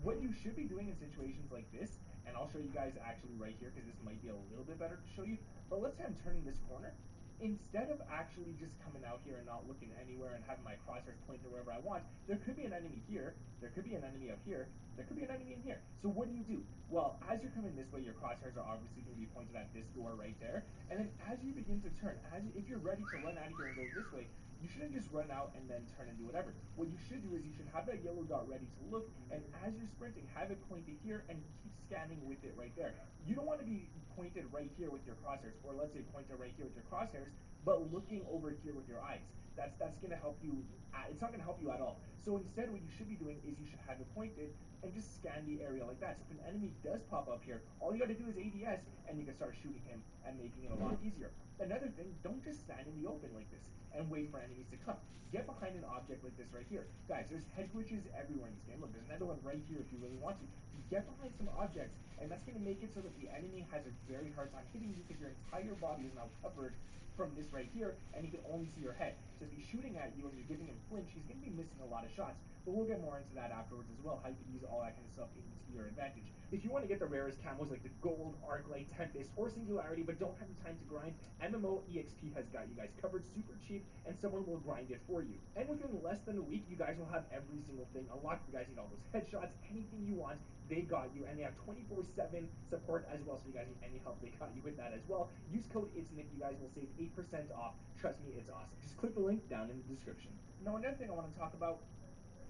What you should be doing in situations like this, and I'll show you guys actually right here, because this might be a little bit better to show you, but let's say I'm turning this corner. Instead of actually just coming out here and not looking anywhere and having my crosshairs point to wherever I want, there could be an enemy here, there could be an enemy up here, there could be an enemy in here. So what do? Well, as you're coming this way, your crosshairs are obviously going to be pointed at this door right there, and then as you begin to turn, if you're ready to run out of here and go this way, you shouldn't just run out and then turn and do whatever. What you should do is you should have that yellow dot ready to look, and as you're sprinting, have it pointed here and keep scanning with it right there. You don't want to be pointed right here with your crosshairs, or let's say pointed right here with your crosshairs, but looking over here with your eyes. That's going to help you. It's not going to help you at all. So instead, what you should be doing is you should have it pointed and just scan the area like that. So if an enemy does pop up here, all you got to do is ADS, and you can start shooting him and making it a lot easier. Another thing, don't just stand in the open like this and wait for enemies to come. Get behind an object like this right here. Guys, there's head glitches everywhere in this game. Look, there's another one right here if you really want to. Get behind some objects, and that's going to make it so that the enemy has a very hard time hitting you because your entire body is now covered from this right here, and he can only see your head. So if he's shooting at you and you're giving him flinch, he's going to be missing a lot of shots. But we'll get more into that afterwards as well, how you can use all that kind of stuff into your advantage. If you want to get the rarest camos like the Gold, Arclight, Tempest, or Singularity, but don't have the time to grind, MMO EXP has got you guys covered super cheap, and someone will grind it for you. And within less than a week, you guys will have every single thing unlocked. You guys need all those headshots, anything you want, they got you, and they have 24/7 support as well, so you guys need any help, they got you with that as well. Use code ITSNIC, you guys will save 8% off. Trust me, it's awesome. Just click the link down in the description. Now, another thing I want to talk about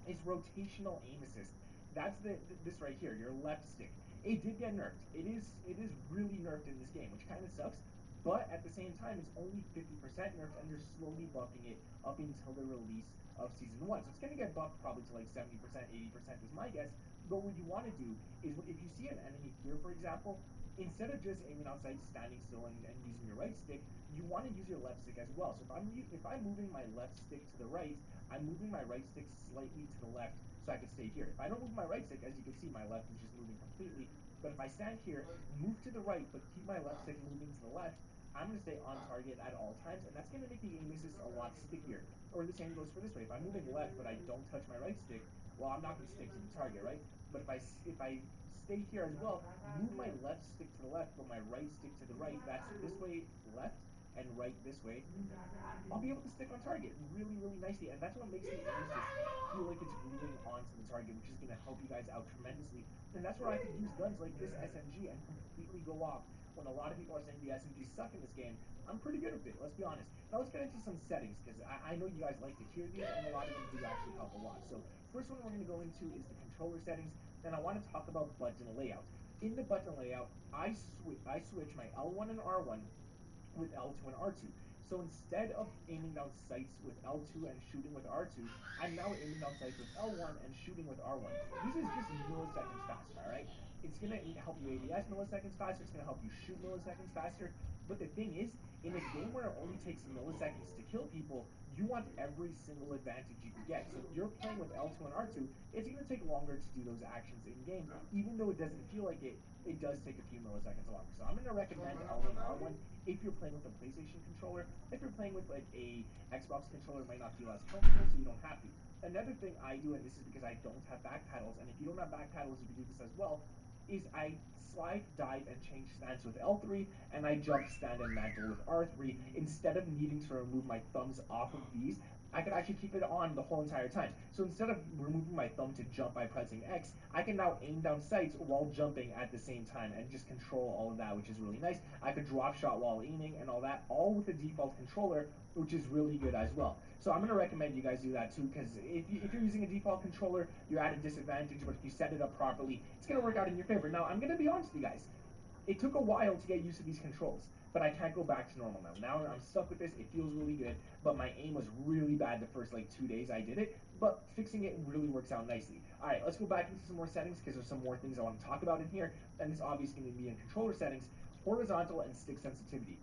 is rotational aim assist. That's this right here, your left stick. It did get nerfed. It is really nerfed in this game, which kind of sucks. But at the same time, it's only 50% nerfed, and they're slowly buffing it up until the release of Season 1. So it's going to get buffed probably to like 70%, 80% is my guess. But what you want to do is, if you see an enemy here, for example, instead of just aiming outside, standing still, and using your right stick, you want to use your left stick as well. So if I'm moving my left stick to the right, I'm moving my right stick slightly to the left so I can stay here. If I don't move my right stick, as you can see, my left is just moving completely. But if I stand here, move to the right, but keep my left stick moving to the left, I'm going to stay on target at all times, and that's going to make the aim assist a lot stickier. Or the same goes for this way. If I'm moving left, but I don't touch my right stick, well, I'm not going to stick to the target, right? But if I stay here as well, move my left stick to the left, but my right stick to the right, that's this way left, and right this way, I'll be able to stick on target really, really nicely, and that's what makes the aim assist feel like it's gluing onto the target, which is going to help you guys out tremendously. And that's where I could use guns like this SMG and completely go off. When a lot of people are saying the SMGs suck in this game, I'm pretty good at it, let's be honest. Now let's get into some settings, because I know you guys like to hear these, and a lot of them do actually help a lot. So first one we're going to go into is the controller settings, and I want to talk about button layout. In the button layout, I switch my L1 and R1 with L2 and R2. So instead of aiming down sights with L2 and shooting with R2, I'm now aiming down sights with L1 and shooting with R1. This is just milliseconds faster, alright? It's going to help you ADS milliseconds faster, it's going to help you shoot milliseconds faster, but the thing is, in a game where it only takes milliseconds to kill people, you want every single advantage you can get. So if you're playing with L2 and R2, it's going to take longer to do those actions in game, even though it doesn't feel like it. It does take a few milliseconds longer. So I'm going to recommend L1 R1 if you're playing with a PlayStation controller. If you're playing with like a Xbox controller, it might not feel as comfortable, so you don't have to. Another thing I do, and this is because I don't have back paddles, and if you don't have back paddles, you can do this as well, is I slide, dive, and change stance with L3, and I jump, stand, and mantle with R3. Instead of needing to remove my thumbs off of these, I can actually keep it on the whole entire time. So instead of removing my thumb to jump by pressing X, I can now aim down sights while jumping at the same time and just control all of that, which is really nice. I could drop shot while aiming and all that, all with the default controller, which is really good as well. So I'm going to recommend you guys do that too, because if you're using a default controller, you're at a disadvantage, but if you set it up properly, it's going to work out in your favor. Now, I'm going to be honest with you guys. It took a while to get used to these controls, but I can't go back to normal now. Now I'm stuck with this. It feels really good, but my aim was really bad the first like 2 days I did it, but fixing it really works out nicely. All right, let's go back into some more settings because there's some more things I want to talk about in here, and this obviously going to be in controller settings, horizontal and stick sensitivity.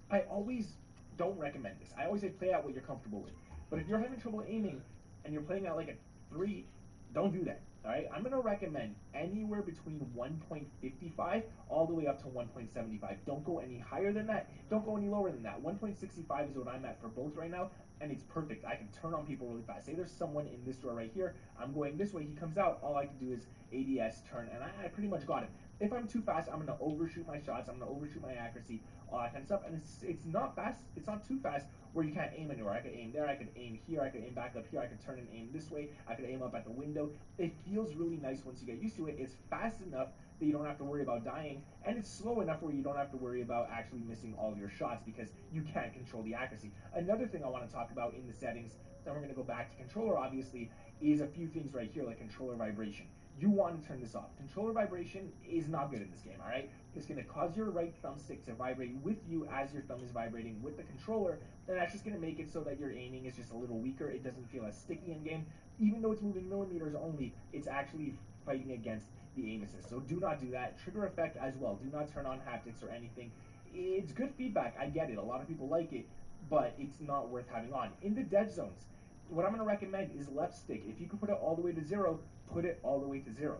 I always don't recommend this. I always say play out what you're comfortable with, but if you're having trouble aiming and you're playing out like a 3, don't do that. Alright, I'm going to recommend anywhere between 1.55 all the way up to 1.75. Don't go any higher than that. Don't go any lower than that. 1.65 is what I'm at for both right now, and it's perfect. I can turn on people really fast. Say there's someone in this door right here. I'm going this way. He comes out. All I can do is ADS, turn, and I pretty much got him. If I'm too fast, I'm going to overshoot my shots. I'm going to overshoot my accuracy, all that kind of stuff. And it's not fast. It's not too fast where you can't aim anywhere. I could aim there. I could aim here. I could aim back up here. I could turn and aim this way. I could aim up at the window. It feels really nice once you get used to it. It's fast enough that you don't have to worry about dying, and it's slow enough where you don't have to worry about actually missing all of your shots because you can't control the accuracy. Another thing I want to talk about in the settings, and we're going to go back to controller obviously, is a few things right here like controller vibration. You want to turn this off. Controller vibration is not good in this game, alright? It's going to cause your right thumbstick to vibrate with you as your thumb is vibrating with the controller, and that's just going to make it so that your aiming is just a little weaker. It doesn't feel as sticky in game. Even though it's moving millimeters only, it's actually fighting against the aim assist. So do not do that. Trigger effect as well. Do not turn on haptics or anything. It's good feedback. I get it. A lot of people like it, but it's not worth having on. In the dead zones, what I'm going to recommend is left stick. If you can put it all the way to 0, put it all the way to 0.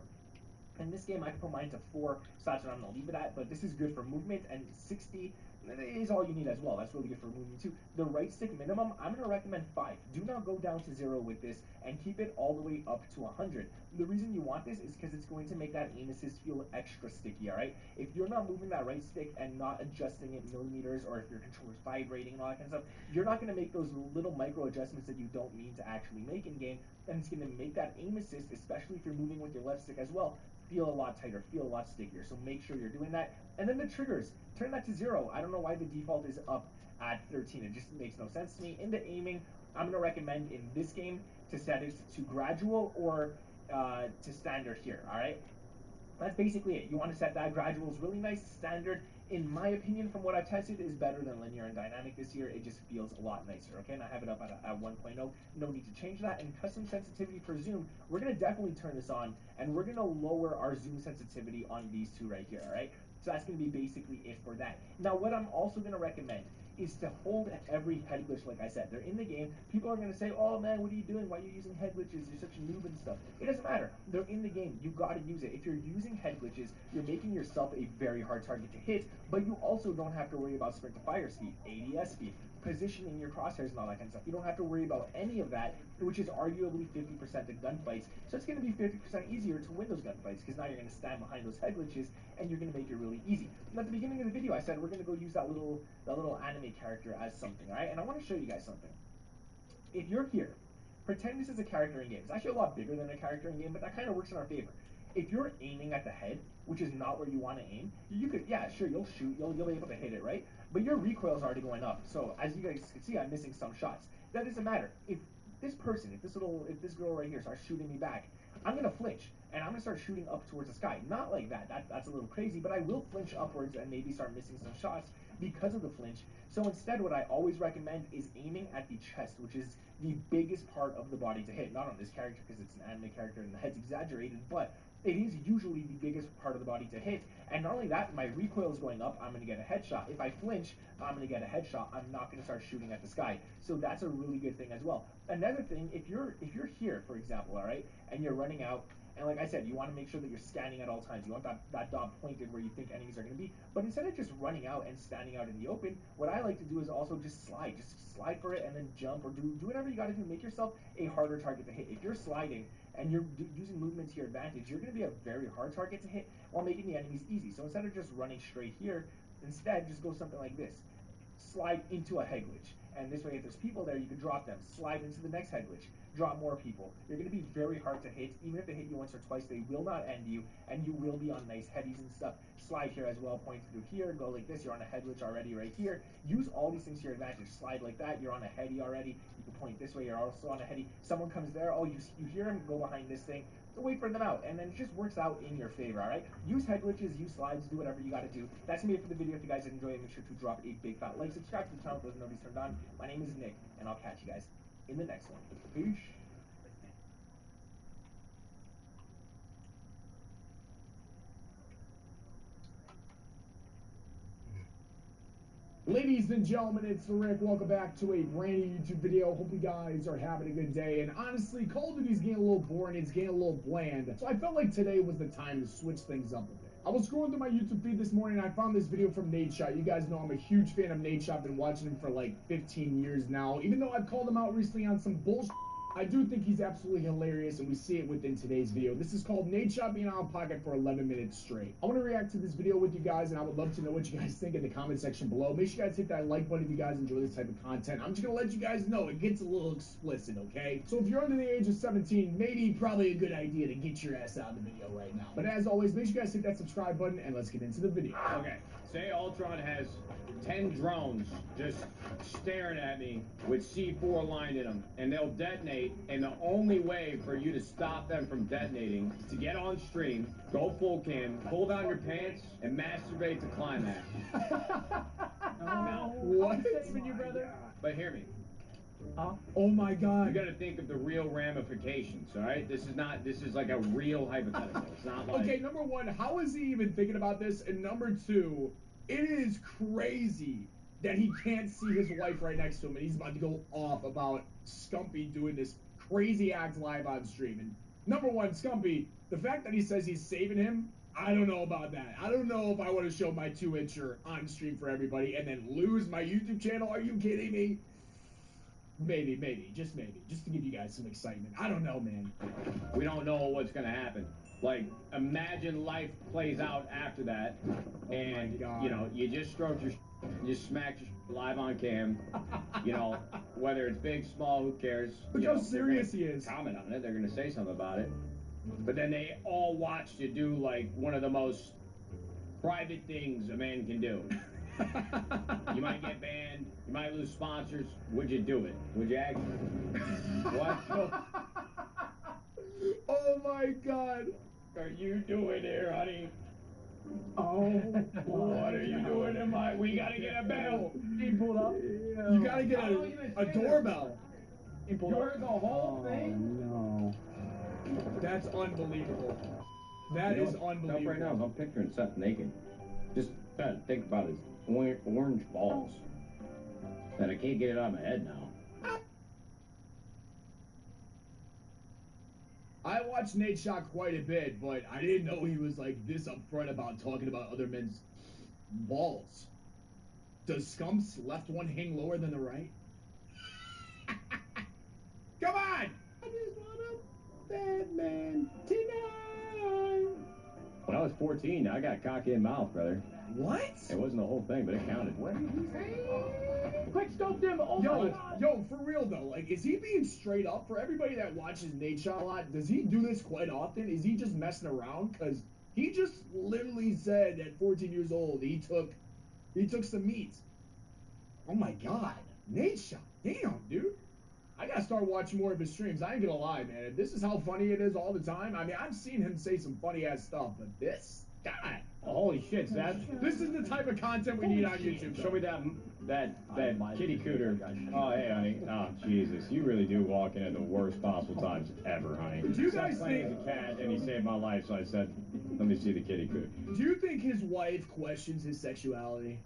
In this game, I can put mine to 4, so that's what I'm going to leave it at, but this is good for movement, and 60 is all you need as well. That's really good for movement too. The right stick minimum, I'm going to recommend 5. Do not go down to 0 with this, and keep it all the way up to 100. The reason you want this is because it's going to make that aim assist feel extra sticky, alright? If you're not moving that right stick and not adjusting it millimeters, or if your controller's vibrating and all that kind of stuff, you're not going to make those little micro adjustments that you don't mean to actually make in game, and it's going to make that aim assist, especially if you're moving with your left stick as well, feel a lot tighter, feel a lot stickier. So make sure you're doing that. And then the triggers, turn that to 0. I don't know why the default is up at 13. It just makes no sense to me. In the aiming, I'm going to recommend in this game to set it to gradual or to standard here, all right? That's basically it. You want to set that. Gradual is really nice. Standard, in my opinion, from what I've tested, is better than linear and dynamic this year. It just feels a lot nicer, okay? And I have it up at 1.0. No need to change that. And custom sensitivity for zoom, we're going to definitely turn this on, and we're going to lower our zoom sensitivity on these two right here, all right? So that's going to be basically it for that. Now, what I'm also going to recommend is to hold every head glitch, like I said. They're in the game. People are going to say, oh man, what are you doing? Why are you using head glitches? You're such a noob and stuff. It doesn't matter. They're in the game. You got to use it. If you're using head glitches, you're making yourself a very hard target to hit, but you also don't have to worry about sprint to fire speed, ADS speed, positioning your crosshairs and all that kind of stuff. You don't have to worry about any of that, which is arguably 50% of gunfights. So it's going to be 50% easier to win those gunfights because now you're going to stand behind those head glitches and you're going to make it really easy. And at the beginning of the video, I said we're going to go use that little anime character as something, right? And I want to show you guys something. If you're here, pretend this is a character in game. It's actually a lot bigger than a character in game, but that kind of works in our favor. If you're aiming at the head, which is not where you want to aim, you could, yeah, sure, you'll shoot, you'll be able to hit it, right? But your recoil's already going up. So as you guys can see, I'm missing some shots. That doesn't matter. If this person, if this girl right here starts shooting me back, I'm gonna flinch and I'm gonna start shooting up towards the sky. Not like that. That's a little crazy, but I will flinch upwards and maybe start missing some shots because of the flinch. So instead, what I always recommend is aiming at the chest, which is the biggest part of the body to hit. Not on this character because it's an anime character and the head's exaggerated, but it is usually the biggest part of the body to hit. And not only that, my recoil is going up, I'm going to get a headshot. If I flinch, I'm going to get a headshot. I'm not going to start shooting at the sky. So that's a really good thing as well. Another thing, if you're here, for example, all right, and you're running out, and like I said, you want to make sure that you're scanning at all times. You want that dot pointed where you think enemies are going to be. But instead of just running out and standing out in the open, what I like to do is also just slide. Just slide for it and then jump or do whatever you got to do. Make yourself a harder target to hit. If you're sliding and you're using movement to your advantage, you're going to be a very hard target to hit while making the enemies easy. So instead of just running straight here, instead just go something like this. Slide into a head glitch. And this way, if there's people there, you can drop them. Slide into the next head glitch. Drop more people. You're going to be very hard to hit. Even if they hit you once or twice, they will not end you, and you will be on nice headies and stuff. Slide here as well. Point through here. Go like this. You're on a head glitch already right here. Use all these things to your advantage. Slide like that. You're on a heady already. You can point this way. You're also on a heady. Someone comes there. Oh, you hear him. Go behind this thing. So wait for them out, and then it just works out in your favor, all right? Use head glitches, use slides, do whatever you got to do. That's going to be it for the video. If you guys enjoy it, make sure to drop a big fat like, subscribe to the channel if those notifications turned on. My name is Nick, and I'll catch you guys in the next one. Peace. Ladies and gentlemen, it's Rick. Welcome back to a brand new YouTube video. Hope you guys are having a good day. And honestly, Call of Duty's getting a little boring. It's getting a little bland. So I felt like today was the time to switch things up a bit. I was scrolling through my YouTube feed this morning and I found this video from Nadeshot. You guys know I'm a huge fan of Nadeshot. I've been watching him for like 15 years now. Even though I've called him out recently on some bullshit, I do think he's absolutely hilarious, and we see it within today's video. This is called Nadeshot being out of pocket for 11 minutes straight. I want to react to this video with you guys, and I would love to know what you guys think in the comment section below. Make sure you guys hit that like button if you guys enjoy this type of content. I'm just going to let you guys know it gets a little explicit, okay? So if you're under the age of 17, maybe probably a good idea to get your ass out of the video right now. But as always, make sure you guys hit that subscribe button, and let's get into the video. Okay, say Ultron has 10 drones just staring at me with C4 lined in them, and they'll detonate, and the only way for you to stop them from detonating is to get on stream, go full cam, pull down your pants, and masturbate to climax. Now, What? I'm saving you, brother. but hear me. Oh my god. You gotta think of the real ramifications, alright? This is like a real hypothetical. It's not like... Okay, number one, how is he even thinking about this? And number two, it is crazy that he can't see his wife right next to him, and he's about to go off about Scumpy doing this crazy act live on stream. And number one, Scumpy, the fact that he says he's saving him, I don't know about that. I don't know if I want to show my 2-incher on stream for everybody and then lose my YouTube channel. Are you kidding me? Maybe, just to give you guys some excitement. I don't know, man. We don't know what's gonna happen. Like, imagine life plays out after that, and, you know, you just stroke your you just smack your live on cam, you know, whether it's big, small, who cares? Look you how know, serious he is. Comment on it, they're gonna say something about it. But then they all watch you do, like, one of the most private things a man can do. You might get banned, you might lose sponsors. Would you do it? Would you actually? What? Oh my god. Are you doing here, honey? Oh, what are you doing in my? We gotta get a bell. He pulled up. You gotta get a doorbell. He pulled up. You're the whole thing? No. That's unbelievable. That is unbelievable. Stop right now. I'm picturing Seth naked. gotta think about his orange balls. And I can't get it out of my head now. I watched Nate Shot quite a bit, but I didn't know he was like this upfront about talking about other men's balls. Does Scump's left one hang lower than the right? Come on! I just want a Batman tonight. When I was 14, I got cocky in mouth, brother. What? It wasn't the whole thing, but it counted. What did he say? Quick, stop them! Oh Yo, for real though, like, is he being straight up? For everybody that watches Nate Shot a lot, does he do this quite often? Is he just messing around? Because he just literally said at 14 years old he took some meat. Oh my God, Nate Shot, damn, dude. I gotta start watching more of his streams. I ain't gonna lie, man. If this is how funny it is all the time, I mean, I've seen him say some funny ass stuff, but this, God, holy shit, Seth. this is the type of content we need on YouTube. Show me that kitty cooter. Oh, hey, honey. Oh, Jesus. You really do walk in at the worst possible times ever, honey. Do you guys playing think... as a cat, and he saved my life, so I said, let me see the kitty cooter. Do you think his wife questions his sexuality?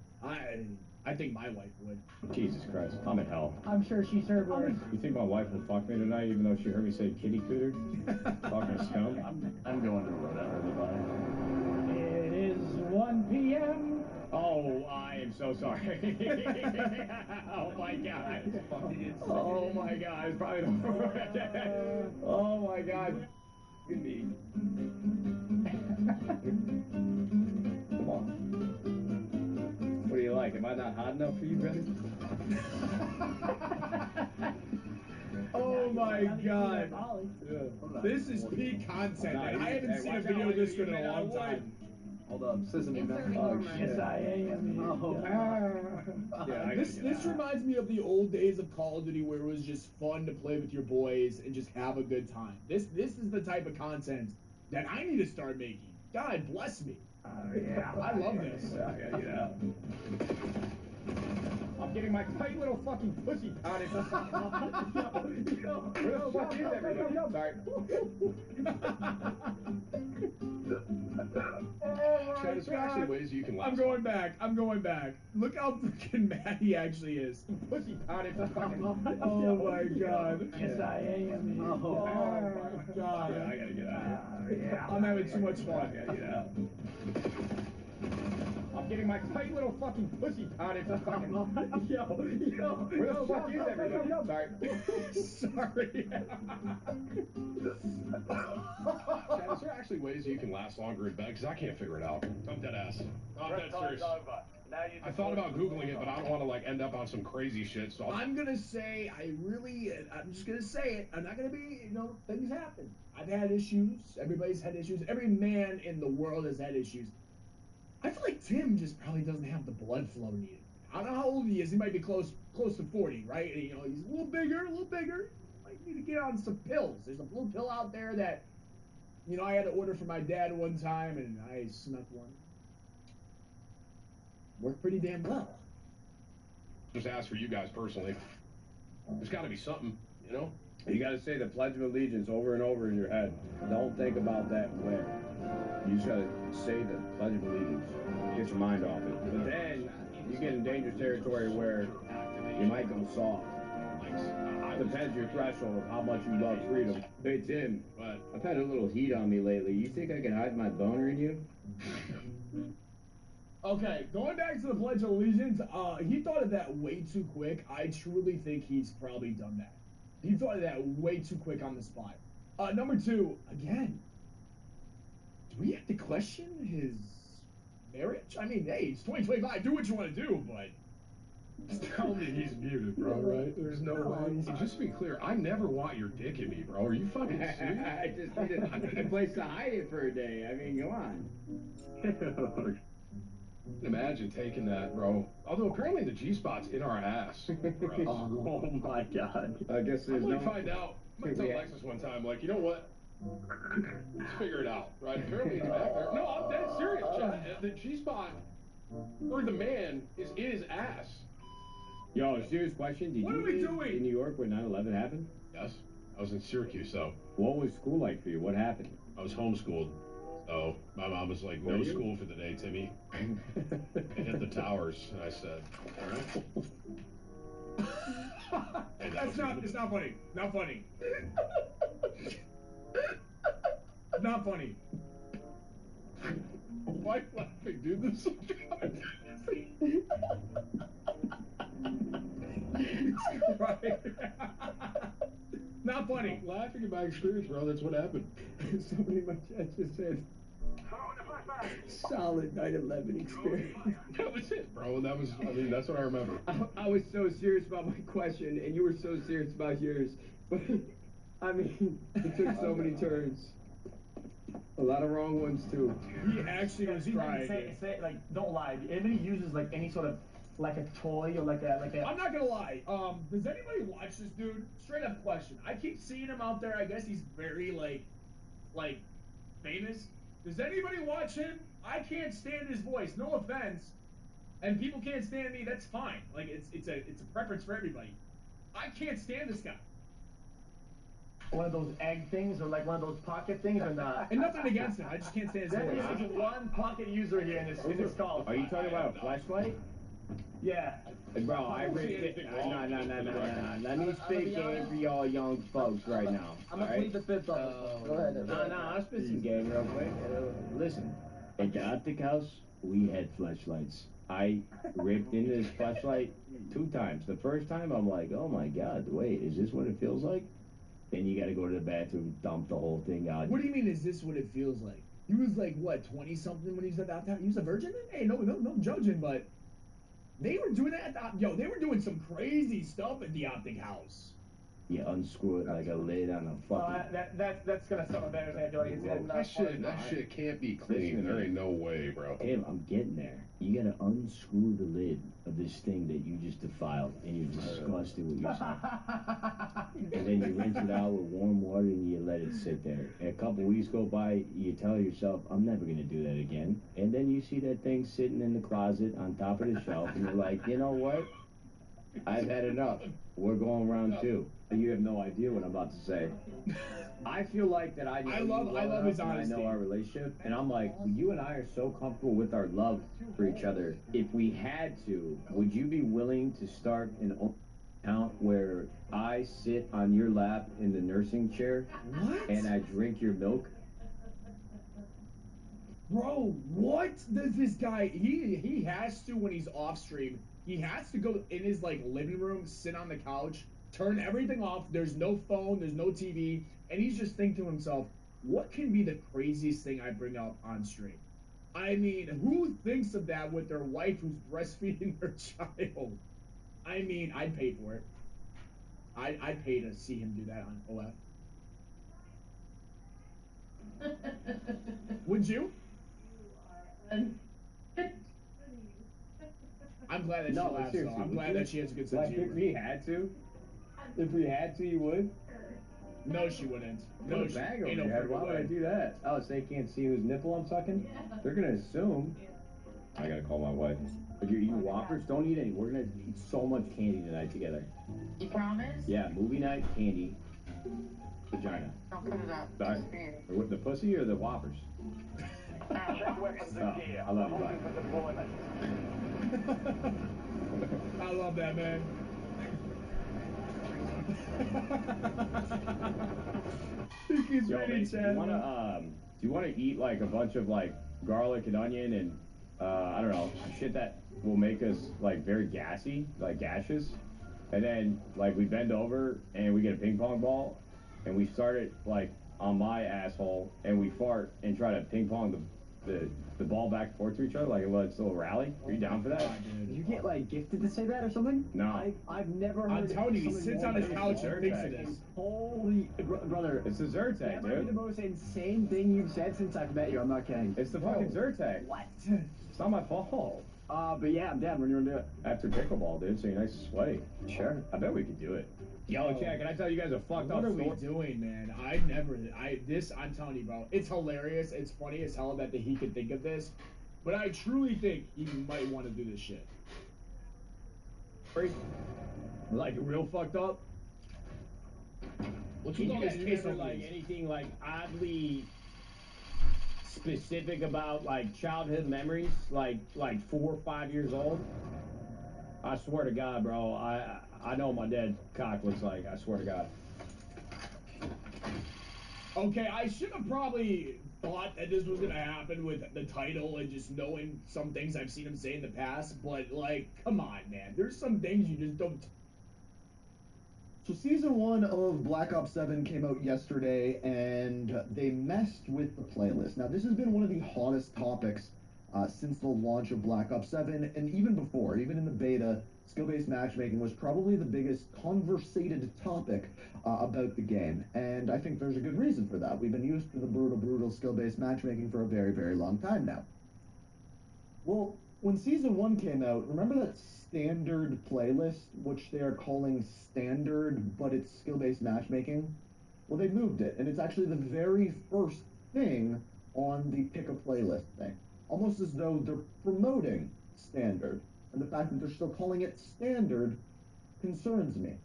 I think my wife would. Jesus Christ. I'm in hell. I'm sure she's heard worse. You think my wife will fuck me tonight, even though she heard me say kitty cooter? Fucking scum. I'm going to roll out everybody. It is 1 p.m. Oh, I am so sorry. Oh my God. Oh my God. It's probably the Oh my God. Could be. Come on. What do you like? Am I not hot enough for you, brother? Oh my God. This is peak content, and I haven't seen a video this good in a long time. Hold up, Sesame Man. Oh, yes, I am. This reminds me of the old days of Call of Duty where it was just fun to play with your boys and just have a good time. This is the type of content that I need to start making. God bless me. Yeah. I love this. I gotta get out. I'm getting my tight little fucking pussy out of Where the fuck is everybody? Sorry. Chad, is there actually ways you can laugh? I'm going back. Look how fucking mad he actually is. Pussy pouted for fucking. Oh my God. Yes, I am. Oh my God. Yeah, I gotta get out of here. I'm having too much fun. I gotta get out. I'm getting my tight little fucking pussy pouted for fucking. Where the fuck is everybody? Sorry. Sorry. Chad, is there actually ways you can last longer in bed? Because I can't figure it out. I'm dead ass. I'm dead serious. I thought about Googling it, but I don't want to like end up on some crazy shit. So I'm gonna say, I'm just gonna say it. I'm not gonna be, things happen. I've had issues. Everybody's had issues. Every man in the world has had issues. I feel like Tim just probably doesn't have the blood flow needed. I don't know how old he is. He might be close to 40, right? And, he's a little bigger. Might need to get on some pills. There's a little pill out there that, I had to order for my dad one time, and I snuck one. Worked pretty damn well. just ask for you guys personally. There's got to be something, You gotta say the Pledge of Allegiance over and over in your head. Don't think about that when. You just gotta say the Pledge of Allegiance. Get your mind off it. But then, you get in dangerous territory where you might go soft. Depends your threshold of how much you love freedom. Hey, Tim, I've had a little heat on me lately. You think I can hide my boner in you? Okay, going back to the Pledge of Allegiance, he thought of that way too quick. I truly think he's probably done that. He thought of that way too quick on the spot. Number two, again, do we have to question his marriage? I mean, hey, it's 2025. Do what you want to do, but tell me he's muted, bro. Right? There's no way. Just to be clear, I never want your dick in me, bro. Are you fucking serious? I just needed a place to hide it for a day. I mean, come on. Imagine taking that, bro. Although apparently the G-spot's in our ass. Oh my God. I guess there's I might find out. I might tell Alexis one time, like, you know what? Let's figure it out, right? Apparently it's back there. No, I'm dead serious, Chad. The G-spot, or the man, is in his ass. Yo, serious question. Did What you are we live doing? in New York when 9/11 happened? Yes. I was in Syracuse, though. What was school like for you? What happened? I was homeschooled. So my mom was like, no school for the day, Timmy. I hit the towers, and I said, all right. It's not funny. Not funny. Not funny. Why are you laughing, dude? This is Right. Not funny. I'm laughing at my experience, bro. That's what happened. Somebody in my chat just said, solid 9/11 experience. That was it, bro. That was, I mean, that's what I remember. I was so serious about my question, and you were so serious about yours. But, I mean, it took so many turns. A lot of wrong ones, too. He actually was trying. Say, like, don't lie. Anybody uses, like, any sort of, like a toy or like a... I'm not gonna lie. Does anybody watch this dude? Straight up question. I keep seeing him out there. I guess he's very, like, famous. Does anybody watch him? I can't stand his voice. No offense. And people can't stand me. That's fine. Like, it's a preference for everybody. I can't stand this guy. One of those egg things or like one of those pocket things or not? And nothing against him. I just can't stand his There voice. is one pocket user here in this call. Are you talking about a flashlight? Yeah. Bro, I ripped it. No. Let me spit game for y'all young folks right now. I'm gonna plead the fifth on this one. Go ahead. No, I'll spit some game real quick. Listen, at the Optic House, we had flashlights. I ripped into this flashlight 2 times. The first time, I'm like, oh my god, wait, is this what it feels like? Then you gotta go to the bathroom, dump the whole thing out. What do you mean, is this what it feels like? He was like, what, 20-something when he was at that time? He was a virgin then? Hey, no judging, but they were doing that at the, they were doing some crazy stuff at the Optic House. You unscrew it like a lid on a fucking... That's gonna sound better than I do. That shit can't be clean. There ain't no way, bro. Hey, I'm getting there. You gotta unscrew the lid of this thing that you just defiled, and you're disgusted with yourself. And then you rinse it out with warm water, and you let it sit there. And a couple weeks go by, you tell yourself, I'm never gonna do that again. And then you see that thing sitting in the closet on top of the shelf, and you're like, you know what? I've had enough. We're going round 2. You have no idea what I'm about to say. I feel like that I love his honesty. I know our relationship, and I'm like, you and I are so comfortable with our love for each other. If we had to, would you be willing to start an account where I sit on your lap in the nursing chair and I drink your milk? Bro, what does this guy? He has to, when he's off stream, he has to go in his like living room, sit on the couch, turn everything off. There's no phone, there's no TV, and he's just thinking to himself, what can be the craziest thing I bring up on stream? I mean, who thinks of that with their wife who's breastfeeding their child? I mean, I'd pay for it. I'd pay to see him do that on OF. Would you? I'm glad that she laughs, though. I'm glad that she has a good sense of humor. If we had to, you would? No, she wouldn't. No, bag over your head. Why would I do that? Oh, so they can't see whose nipple I'm sucking? Yeah. They're gonna assume. I gotta call my wife. If you're eating Whoppers, don't eat any. We're gonna eat so much candy tonight together. You promise? Yeah, movie night, candy, vagina. Don't put it up. With the pussy or the Whoppers? Check weapons and gear. I love you, bye. I love that, man. He keeps reading chat. Do you wanna eat like a bunch of like garlic and onion and I don't know, shit that will make us like very gassy, like gaseous? And then like we bend over and we get a ping pong ball and we start it like on my asshole and we fart and try to ping pong the ball back and forth to each other like it's a little rally. Are you down for that? Did you get like gifted to say that or something? No. I've never heard. I'm telling you, he sits on his couch and thinks of this. Holy brother, it's a Zyrtec, that dude. might be the most insane thing you've said since I've met you. I'm not kidding. It's the fucking Zyrtec. What? It's not my fault. But yeah, I'm down. When you want to do it? After pickleball, dude, so you're nice and sweaty. Sure. I bet we could do it. Yo, Chad, can I tell you guys a fucked up story? story? What are we doing, man? I'm telling you, bro. It's hilarious. It's funny as hell that he could think of this. But I truly think he might want to do this shit. Like, real fucked up? What's You with all guys these queso never like beans? anything like oddly specific about like childhood memories, like 4 or 5 years old, I swear to God, bro, I know what my dad's cock looks like. I swear to God. Okay, I should have probably thought that this was gonna happen with the title and just knowing some things I've seen him say in the past, but like, come on, man. There's some things you just don't. So Season 1 of Black Ops 7 came out yesterday, and they messed with the playlist. Now, this has been one of the hottest topics since the launch of Black Ops 7, and even before, even in the beta, skill-based matchmaking was probably the biggest conversated topic about the game. And I think there's a good reason for that. We've been used to the brutal skill-based matchmaking for a very, very long time now. Well, when Season 1 came out, remember that standard playlist, which they are calling standard, but it's skill-based matchmaking? Well, they moved it, and it's actually the very first thing on the pick a playlist thing. Almost as though they're promoting standard. And the fact that they're still calling it standard concerns me.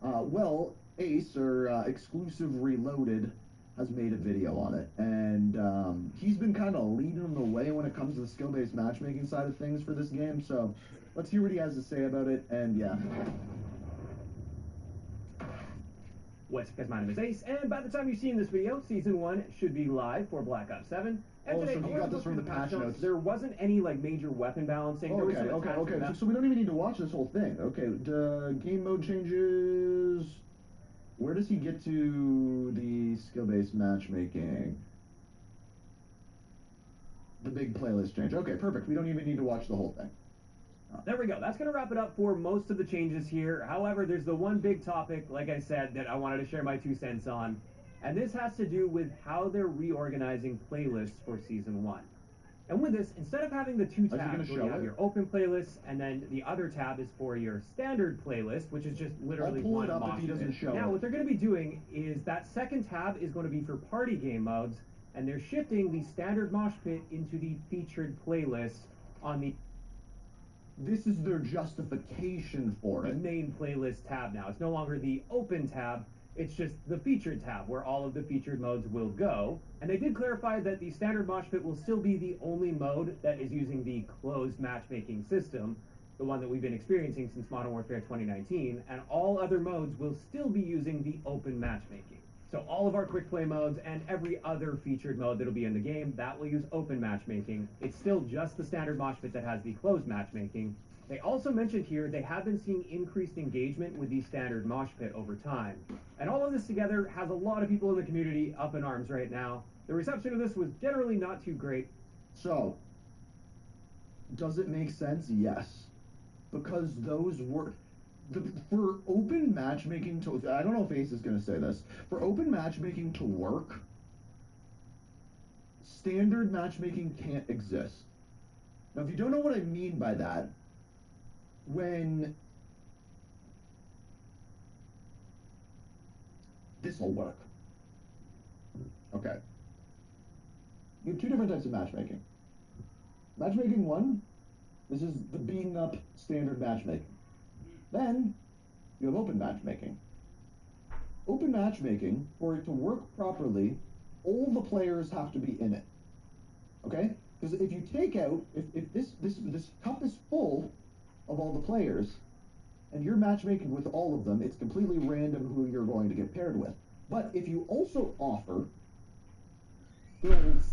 Well, Ace, or Exclusive Reloaded, has made a video on it, and he's been kind of leading the way when it comes to the skill-based matchmaking side of things for this game, so let's hear what he has to say about it, and yeah. What's up, guys? My name is Ace, and by the time you've seen this video, Season 1 should be live for Black Ops 7. And today, so he got this from the patch notes. There wasn't any, like, major weapon balancing. Okay, so we don't even need to watch this whole thing. Okay, the game mode changes. Where does he get to the skill-based matchmaking? The big playlist change. Okay, perfect. We don't even need to watch the whole thing. There we go. That's going to wrap it up for most of the changes here. However, there's the one big topic, like I said, that I wanted to share my 2 cents on. And this has to do with how they're reorganizing playlists for Season 1. And with this, instead of having the 2 tabs where you have your open playlist, and then the other tab is for your standard playlist, which is just literally one mosh pit. Now, what they're going to be doing is that second tab is going to be for party game modes, and they're shifting the standard mosh pit into the featured playlist on the... This is their justification for it. The main playlist tab now. It's no longer the open tab. It's just the featured tab, where all of the featured modes will go. And they did clarify that the standard mosh pit will still be the only mode that is using the closed matchmaking system, the one that we've been experiencing since Modern Warfare 2019, and all other modes will still be using the open matchmaking. So all of our quick play modes and every other featured mode that'll be in the game, that will use open matchmaking. It's still just the standard mosh pit that has the closed matchmaking. They also mentioned here they have been seeing increased engagement with the standard mosh pit over time. And all of this together has a lot of people in the community up in arms right now. The reception of this was generally not too great. So, does it make sense? Yes. Because those were... for open matchmaking to... I don't know if Ace is going to say this. For open matchmaking to work, standard matchmaking can't exist. Now, if you don't know what I mean by that, when... This'll work. Okay. You have 2 different types of matchmaking. Matchmaking 1, this is the beating up standard matchmaking. Then, you have open matchmaking. Open matchmaking, for it to work properly, all the players have to be in it. Okay? Because if you take out, if this cup is full of all the players, and you're matchmaking with all of them, it's completely random who you're going to get paired with. But if you also offer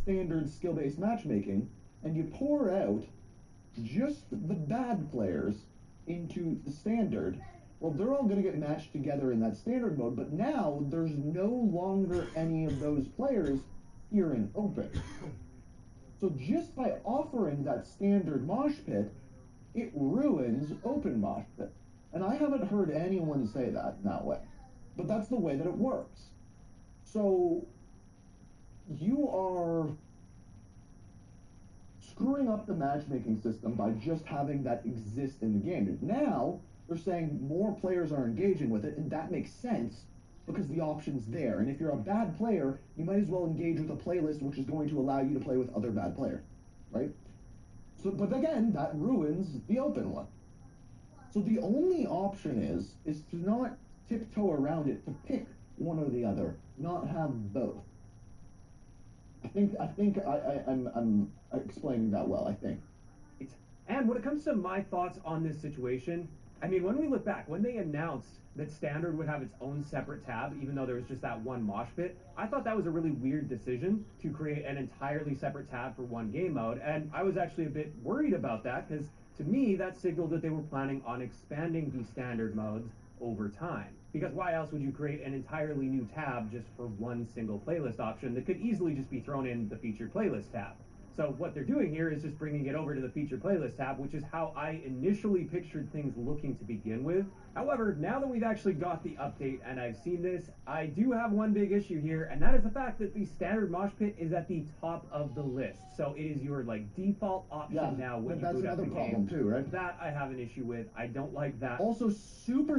standard skill-based matchmaking, and you pour out just the bad players into the standard, well, they're all going to get matched together in that standard mode, but now there's no longer any of those players here in open. So just by offering that standard mosh pit, it ruins open mosh pit. And I haven't heard anyone say that in that way. But that's the way that it works. So you are screwing up the matchmaking system by just having that exist in the game. Now, they're saying more players are engaging with it, and that makes sense because the option's there. And if you're a bad player, you might as well engage with a playlist which is going to allow you to play with other bad players, right? So, but again, that ruins the open one. So the only option is to not tiptoe around it, to pick one or the other, not have both. I'm explaining that well, I think. And when it comes to my thoughts on this situation, I mean, when we look back, when they announced that Standard would have its own separate tab, even though there was just that one mosh pit, I thought that was a really weird decision to create an entirely separate tab for one game mode, and I was actually a bit worried about that, because to me, that signaled that they were planning on expanding the Standard modes over time. Because why else would you create an entirely new tab just for one single playlist option that could easily just be thrown in the featured playlist tab? So what they're doing here is just bringing it over to the featured playlist tab, which is how I initially pictured things looking to begin with. However, now that we've actually got the update and I've seen this, I do have one big issue here, and that is the fact that the standard mosh pit is at the top of the list. So it is your default option now when you boot up the game. That's another problem too, right? That I have an issue with. I don't like that. Also, super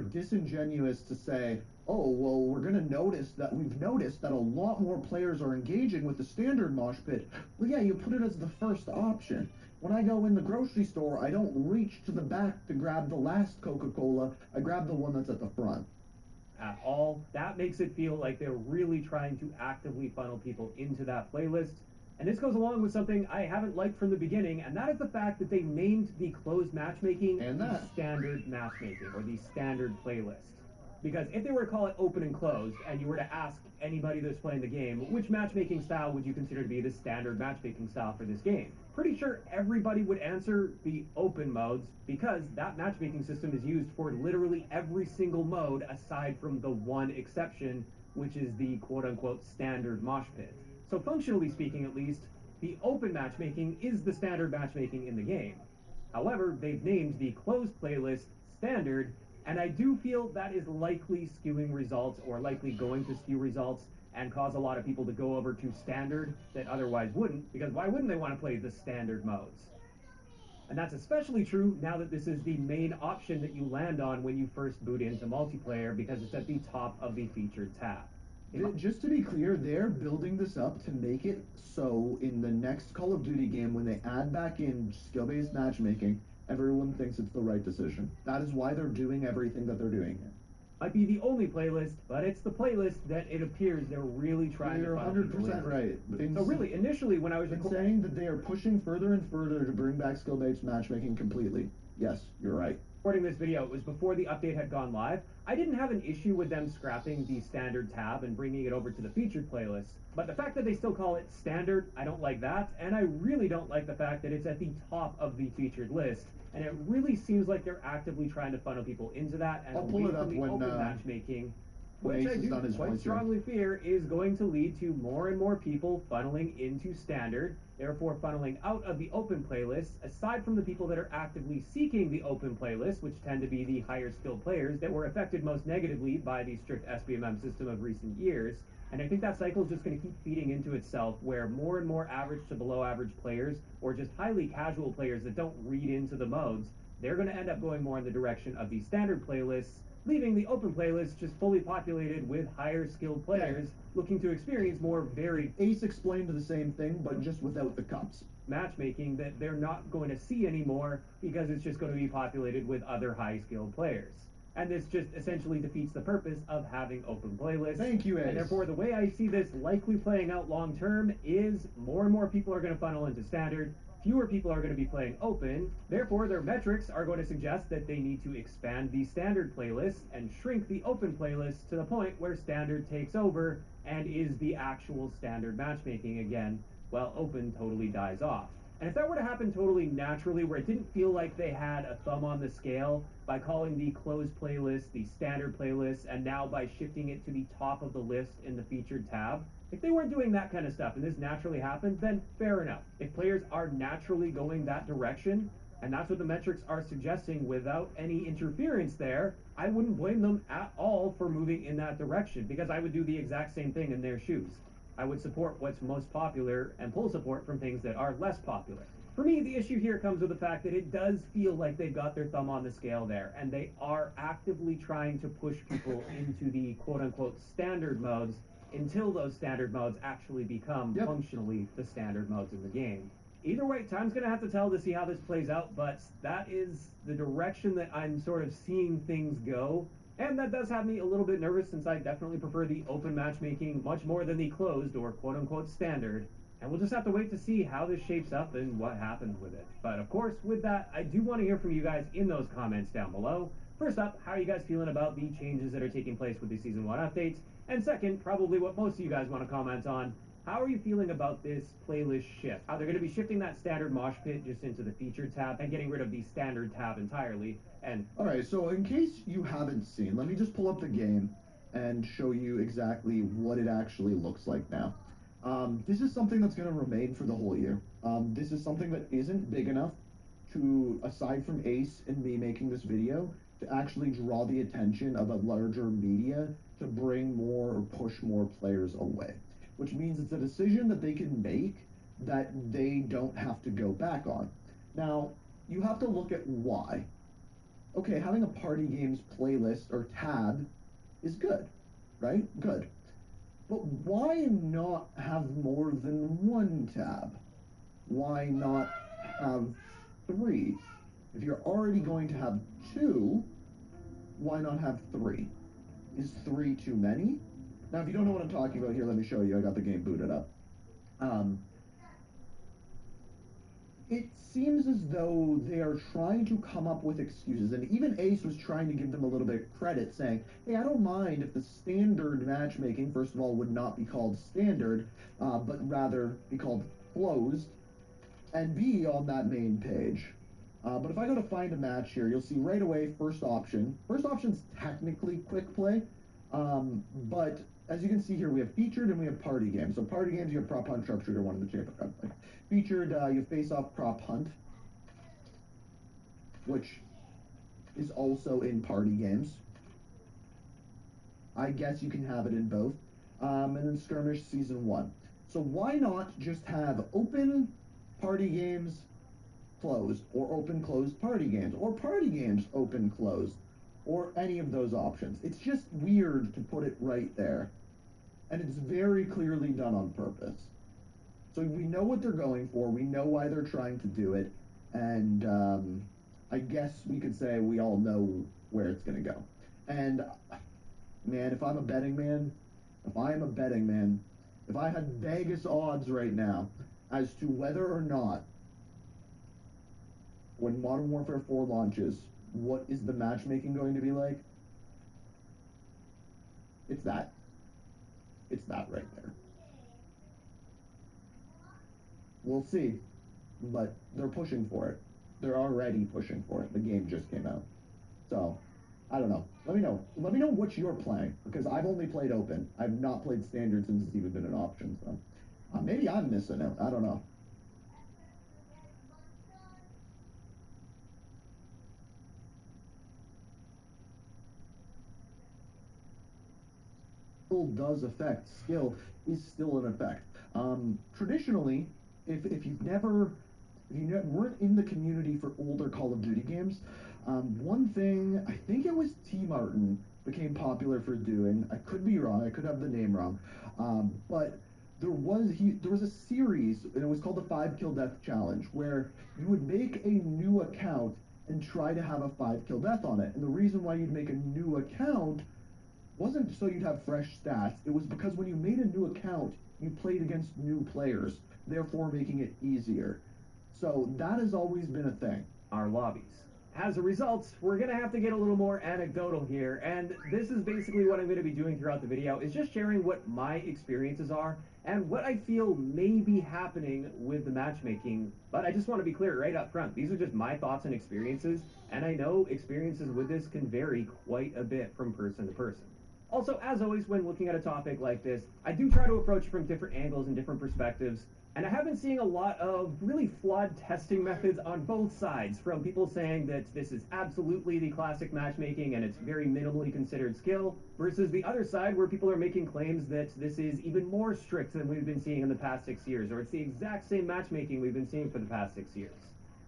disingenuous to say, oh, well, we've noticed that a lot more players are engaging with the standard mosh pit. Well, yeah, you put it as the first option. When I go in the grocery store, I don't reach to the back to grab the last Coca-Cola. I grab the one that's at the front. At all. That makes it feel like they're really trying to actively funnel people into that playlist. And this goes along with something I haven't liked from the beginning, and that is the fact that they named the closed matchmaking the standard matchmaking, or the standard playlist. Because if they were to call it open and closed, and you were to ask anybody that's playing the game, which matchmaking style would you consider to be the standard matchmaking style for this game? Pretty sure everybody would answer the open modes, because that matchmaking system is used for literally every single mode aside from the one exception, which is the quote-unquote standard mosh pit. So functionally speaking, at least, the open matchmaking is the standard matchmaking in the game. However, they've named the closed playlist standard, and I do feel that is likely skewing results, or likely going to skew results, and cause a lot of people to go over to standard that otherwise wouldn't, because why wouldn't they want to play the standard modes? And that's especially true now that this is the main option that you land on when you first boot into multiplayer, because it's at the top of the featured tab. Just to be clear, they're building this up to make it so in the next Call of Duty game, when they add back in skill-based matchmaking, everyone thinks it's the right decision. That is why they're doing everything that they're doing here. Might be the only playlist, but it's the playlist that it appears they're really trying to funnel people in. You're 100% right. So really, initially when I was saying that they are pushing further and further to bring back skill-based matchmaking completely. Yes, you're right. Recording this video, it was before the update had gone live. I didn't have an issue with them scrapping the standard tab and bringing it over to the featured playlist, but the fact that they still call it standard, I don't like that, and I really don't like the fact that it's at the top of the featured list, and it really seems like they're actively trying to funnel people into that and away from the open matchmaking, which I do quite strongly fear is going to lead to more and more people funneling into standard, therefore funneling out of the open playlist, aside from the people that are actively seeking the open playlist, which tend to be the higher skilled players that were affected most negatively by the strict SBMM system of recent years. And I think that cycle is just going to keep feeding into itself, where more and more average to below average players, or just highly casual players that don't read into the modes, they're going to end up going more in the direction of the standard playlists, leaving the open playlist just fully populated with higher skilled players looking to experience more varied. Ace explained the same thing, but just without the cups. Matchmaking that they're not going to see anymore, because it's just going to be populated with other high skilled players. And this just essentially defeats the purpose of having open playlists. Thank you, Ace. And therefore, the way I see this likely playing out long term is more and more people are going to funnel into standard, fewer people are going to be playing open, therefore their metrics are going to suggest that they need to expand the standard playlist and shrink the open playlist to the point where standard takes over and is the actual standard matchmaking again, while open totally dies off. And if that were to happen totally naturally, where it didn't feel like they had a thumb on the scale by calling the closed playlist the standard playlist, and now by shifting it to the top of the list in the featured tab, if they weren't doing that kind of stuff and this naturally happened, then fair enough. If players are naturally going that direction, and that's what the metrics are suggesting without any interference there, I wouldn't blame them at all for moving in that direction, because I would do the exact same thing in their shoes. I would support what's most popular and pull support from things that are less popular. For me, the issue here comes with the fact that it does feel like they've got their thumb on the scale there, and they are actively trying to push people into the quote-unquote standard modes until those standard modes actually become functionally the standard modes in the game. Either way, time's going to have to tell to see how this plays out, but that is the direction that I'm sort of seeing things go And that does have me a little bit nervous, since I definitely prefer the open matchmaking much more than the closed or quote-unquote standard. And we'll just have to wait to see how this shapes up and what happens with it. But of course, with that, I do want to hear from you guys in those comments down below. First up, how are you guys feeling about the changes that are taking place with the Season 1 updates? And second, probably what most of you guys want to comment on, how are you feeling about this playlist shift? How they're going to be shifting that standard mosh pit just into the featured tab and getting rid of the standard tab entirely. And alright, so in case you haven't seen, let me just pull up the game and show you exactly what it actually looks like now. This is something that's going to remain for the whole year. This is something that isn't big enough to, aside from Ace and me making this video, to actually draw the attention of a larger media to bring more or push more players away. Which means it's a decision that they can make that they don't have to go back on. Now, you have to look at why. Okay, having a party games playlist or tab is good, right? Good. But why not have more than one tab? Why not have 3? If you're already going to have 2, why not have 3? Is 3 too many? Now, if you don't know what I'm talking about here, let me show you. I got the game booted up. It seems as though they are trying to come up with excuses, and even Ace was trying to give them a little bit of credit, saying, hey, I don't mind if the standard matchmaking, first of all, would not be called standard, but rather be called closed, and be on that main page. But if I go to find a match here, you'll see right away first option. First option's technically quick play, but as you can see here, we have featured and we have party games. So party games, you have prop hunt, sharpshooter, one of the chamber card play. Featured, you have face off, prop hunt, which is also in party games. I guess you can have it in both. And then skirmish season 1. So why not just have open party games closed, or open closed party games, or party games open closed, or any of those options? It's just weird to put it right there. And it's very clearly done on purpose. So we know what they're going for, we know why they're trying to do it, and I guess we could say we all know where it's going to go. And, man, if I'm a betting man, if I had Vegas odds right now as to whether or not, when Modern Warfare 4 launches, what is the matchmaking going to be like? It's that. It's that right there. We'll see, but they're pushing for it. They're already pushing for it. The game just came out. So, I don't know. Let me know. Let me know what you're playing, because I've only played open. I've not played standard since it's even been an option, so maybe I'm missing out. I don't know. Does affect skill is still an effect. Traditionally, if you weren't in the community for older Call of Duty games, one thing, I think it was T Martin became popular for doing, I could be wrong, I could have the name wrong, but there was a series, and it was called the 5 Kill Death Challenge, where you would make a new account and try to have a 5 kill death on it. And the reason why you'd make a new account wasn't so you'd have fresh stats. It was because when you made a new account, you played against new players, therefore making it easier. So that has always been a thing. Our lobbies. As a result, we're going to have to get a little more anecdotal here, and this is basically what I'm going to be doing throughout the video, is just sharing what my experiences are and what I feel may be happening with the matchmaking. But I just want to be clear right up front, these are just my thoughts and experiences, and I know experiences with this can vary quite a bit from person to person. Also, as always, when looking at a topic like this, I do try to approach from different angles and different perspectives, and I have been seeing a lot of really flawed testing methods on both sides, from people saying that this is absolutely the classic matchmaking and it's very minimally considered skill, versus the other side where people are making claims that this is even more strict than we've been seeing in the past 6 years, or it's the exact same matchmaking we've been seeing for the past 6 years.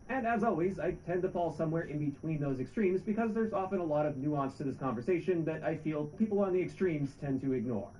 And as always, I tend to fall somewhere in between those extremes because there's often a lot of nuance to this conversation that I feel people on the extremes tend to ignore.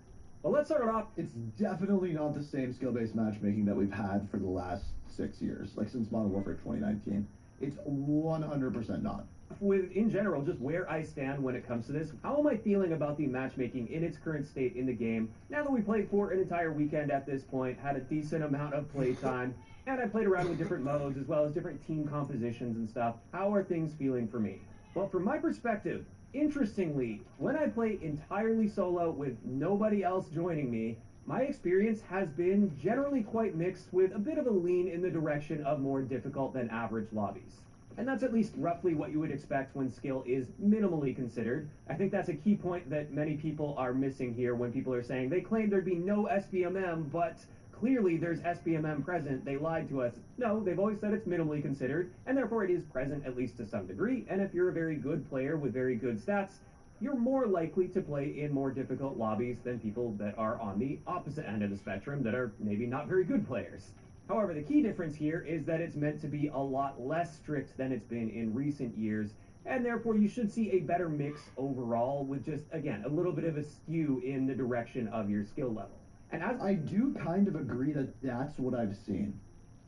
But let's start it off. It's definitely not the same skill-based matchmaking that we've had for the last 6 years, like since Modern Warfare 2019. It's 100% not. with, in general, just where I stand when it comes to this. How am I feeling about the matchmaking in its current state in the game? Now that we played for an entire weekend at this point, had a decent amount of playtime, and I played around with different modes as well as different team compositions and stuff, how are things feeling for me? Well, from my perspective, interestingly, when I play entirely solo with nobody else joining me, my experience has been generally quite mixed, with a bit of a lean in the direction of more difficult than average lobbies. And that's at least roughly what you would expect when skill is minimally considered. I think that's a key point that many people are missing here when people are saying they claim there'd be no SBMM, but clearly there's SBMM present. They lied to us. No, they've always said it's minimally considered, and therefore it is present at least to some degree. And if you're a very good player with very good stats, you're more likely to play in more difficult lobbies than people that are on the opposite end of the spectrum that are maybe not very good players. However, the key difference here is that it's meant to be a lot less strict than it's been in recent years, and therefore you should see a better mix overall with just, again, a little bit of a skew in the direction of your skill level. And as I do kind of agree that that's what I've seen.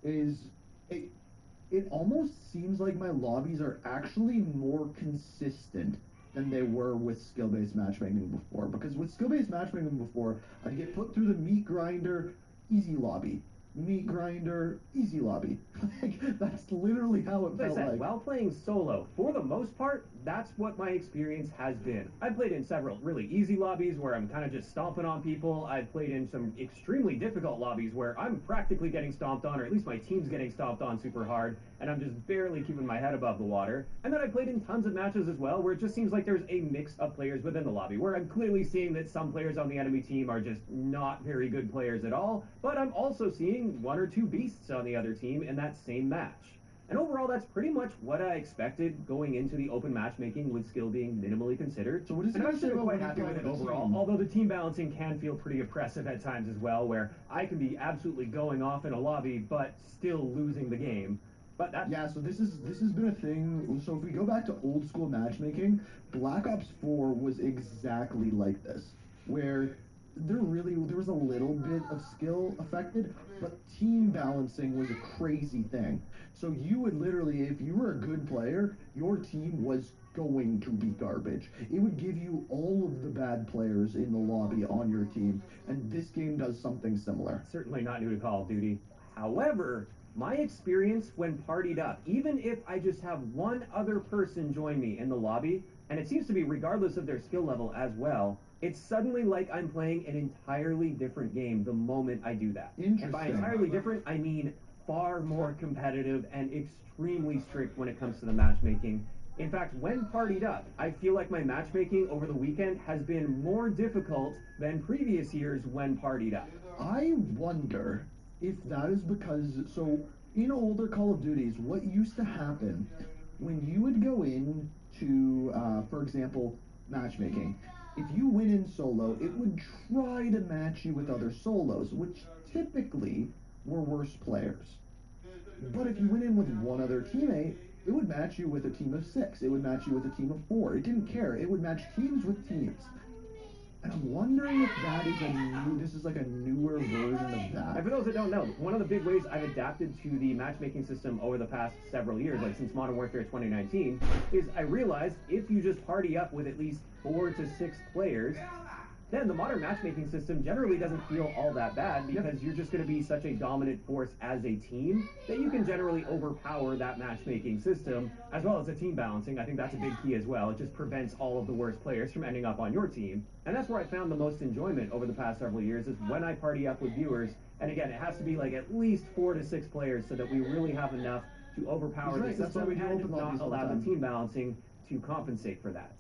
It almost seems like my lobbies are actually more consistent than they were with skill-based matchmaking before. Because with skill-based matchmaking before, I'd get put through the meat grinder, easy lobby. Meat grinder, easy lobby. Like, that's literally how it felt like. While playing solo, for the most part, that's what my experience has been. I've played in several really easy lobbies where I'm kind of just stomping on people. I've played in some extremely difficult lobbies where I'm practically getting stomped on, or at least my team's getting stomped on super hard, and I'm just barely keeping my head above the water. And then I played in tons of matches as well where it just seems like there's a mix of players within the lobby, where I'm clearly seeing that some players on the enemy team are just not very good players at all, but I'm also seeing one or two beasts on the other team in that same match. And overall, that's pretty much what I expected going into the open matchmaking, with skill being minimally considered. So what is and it I'm still about quite when happy you with play it with a overall, team? although the team balancing can feel pretty oppressive at times as well, where I can be absolutely going off in a lobby, but still losing the game. But that... Yeah, so this has been a thing. So if we go back to old school matchmaking, Black Ops 4 was exactly like this, where there was a little bit of skill affected, but team balancing was a crazy thing. So you would literally, if you were a good player, your team was going to be garbage. It would give you all of the bad players in the lobby on your team, and this game does something similar. Certainly not new to Call of Duty. However, my experience when partied up, even if I just have one other person join me in the lobby, and it seems to be regardless of their skill level as well, it's suddenly like I'm playing an entirely different game the moment I do that. And by entirely different, I mean far more competitive and extremely strict when it comes to the matchmaking. In fact, when partied up, I feel like my matchmaking over the weekend has been more difficult than previous years when partied up. I wonder if that is because, so in older Call of Duties, what used to happen when you would go in to, for example, matchmaking, if you went in solo, it would try to match you with other solos, which typically were worse players. But if you went in with one other teammate, it would match you with a team of 6. It would match you with a team of 4. It didn't care. It would match teams with teams. And I'm wondering if that is this is like a newer version of that. And for those that don't know, one of the big ways I've adapted to the matchmaking system over the past several years, like since Modern Warfare 2019, is I realized if you just party up with at least 4 to 6 players, then the modern matchmaking system generally doesn't feel all that bad, because you're just going to be such a dominant force as a team that you can generally overpower that matchmaking system, as well as the team balancing. I think that's a big key as well. It just prevents all of the worst players from ending up on your team. And that's where I found the most enjoyment over the past several years, is when I party up with viewers. And again, it has to be like at least 4 to 6 players so that we really have enough to overpower the system and not allow the team balancing to compensate for that.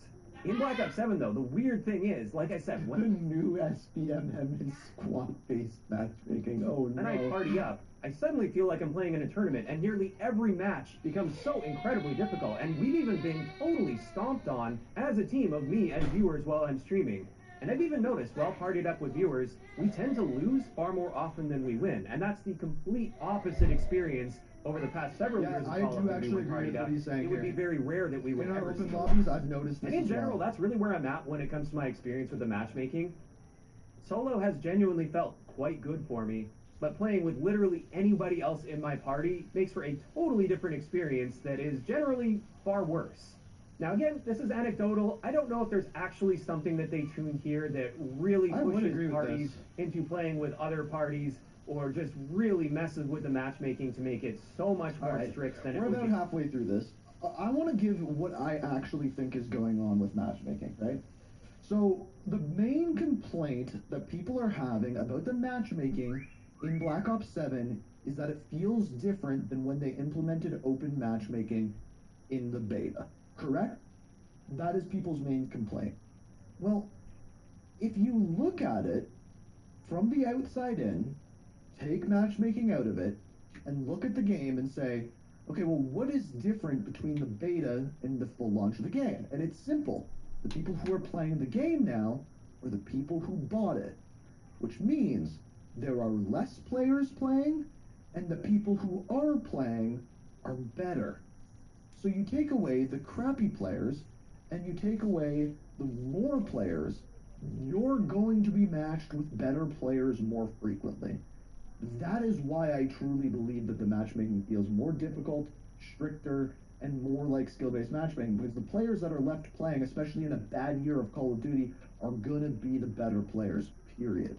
In Black Ops 7, though, the weird thing is, like I said, when the new SBMM is squad-based matchmaking. Oh no! And I party up, I suddenly feel like I'm playing in a tournament, and nearly every match becomes so incredibly difficult. And we've even been totally stomped on as a team of me and viewers while I'm streaming. And I've even noticed, while partied up with viewers, we tend to lose far more often than we win. And that's the complete opposite experience over the past several years of Call of Duty when partied up. It would be very rare that we would ever see. In our open lobbies, I've noticed this. And in general, that's really where I'm at when it comes to my experience with the matchmaking. Solo has genuinely felt quite good for me, but playing with literally anybody else in my party makes for a totally different experience that is generally far worse. Now again, this is anecdotal. I don't know if there's actually something that they tune here that really pushes parties into playing with other parties, or just really messes with the matchmaking to make it so much more strict than it would be. We're about halfway through this. I want to give what I actually think is going on with matchmaking, right? So, the main complaint that people are having about the matchmaking in Black Ops 7 is that it feels different than when they implemented open matchmaking in the beta. Correct? That is people's main complaint. Well, if you look at it from the outside in, take matchmaking out of it, and look at the game and say, okay, well, what is different between the beta and the full launch of the game? And it's simple. The people who are playing the game now are the people who bought it, which means there are less players playing, and the people who are playing are better. So you take away the crappy players, and you take away the more players, you're going to be matched with better players more frequently. That is why I truly believe that the matchmaking feels more difficult, stricter, and more like skill-based matchmaking, because the players that are left playing, especially in a bad year of Call of Duty, are going to be the better players, period.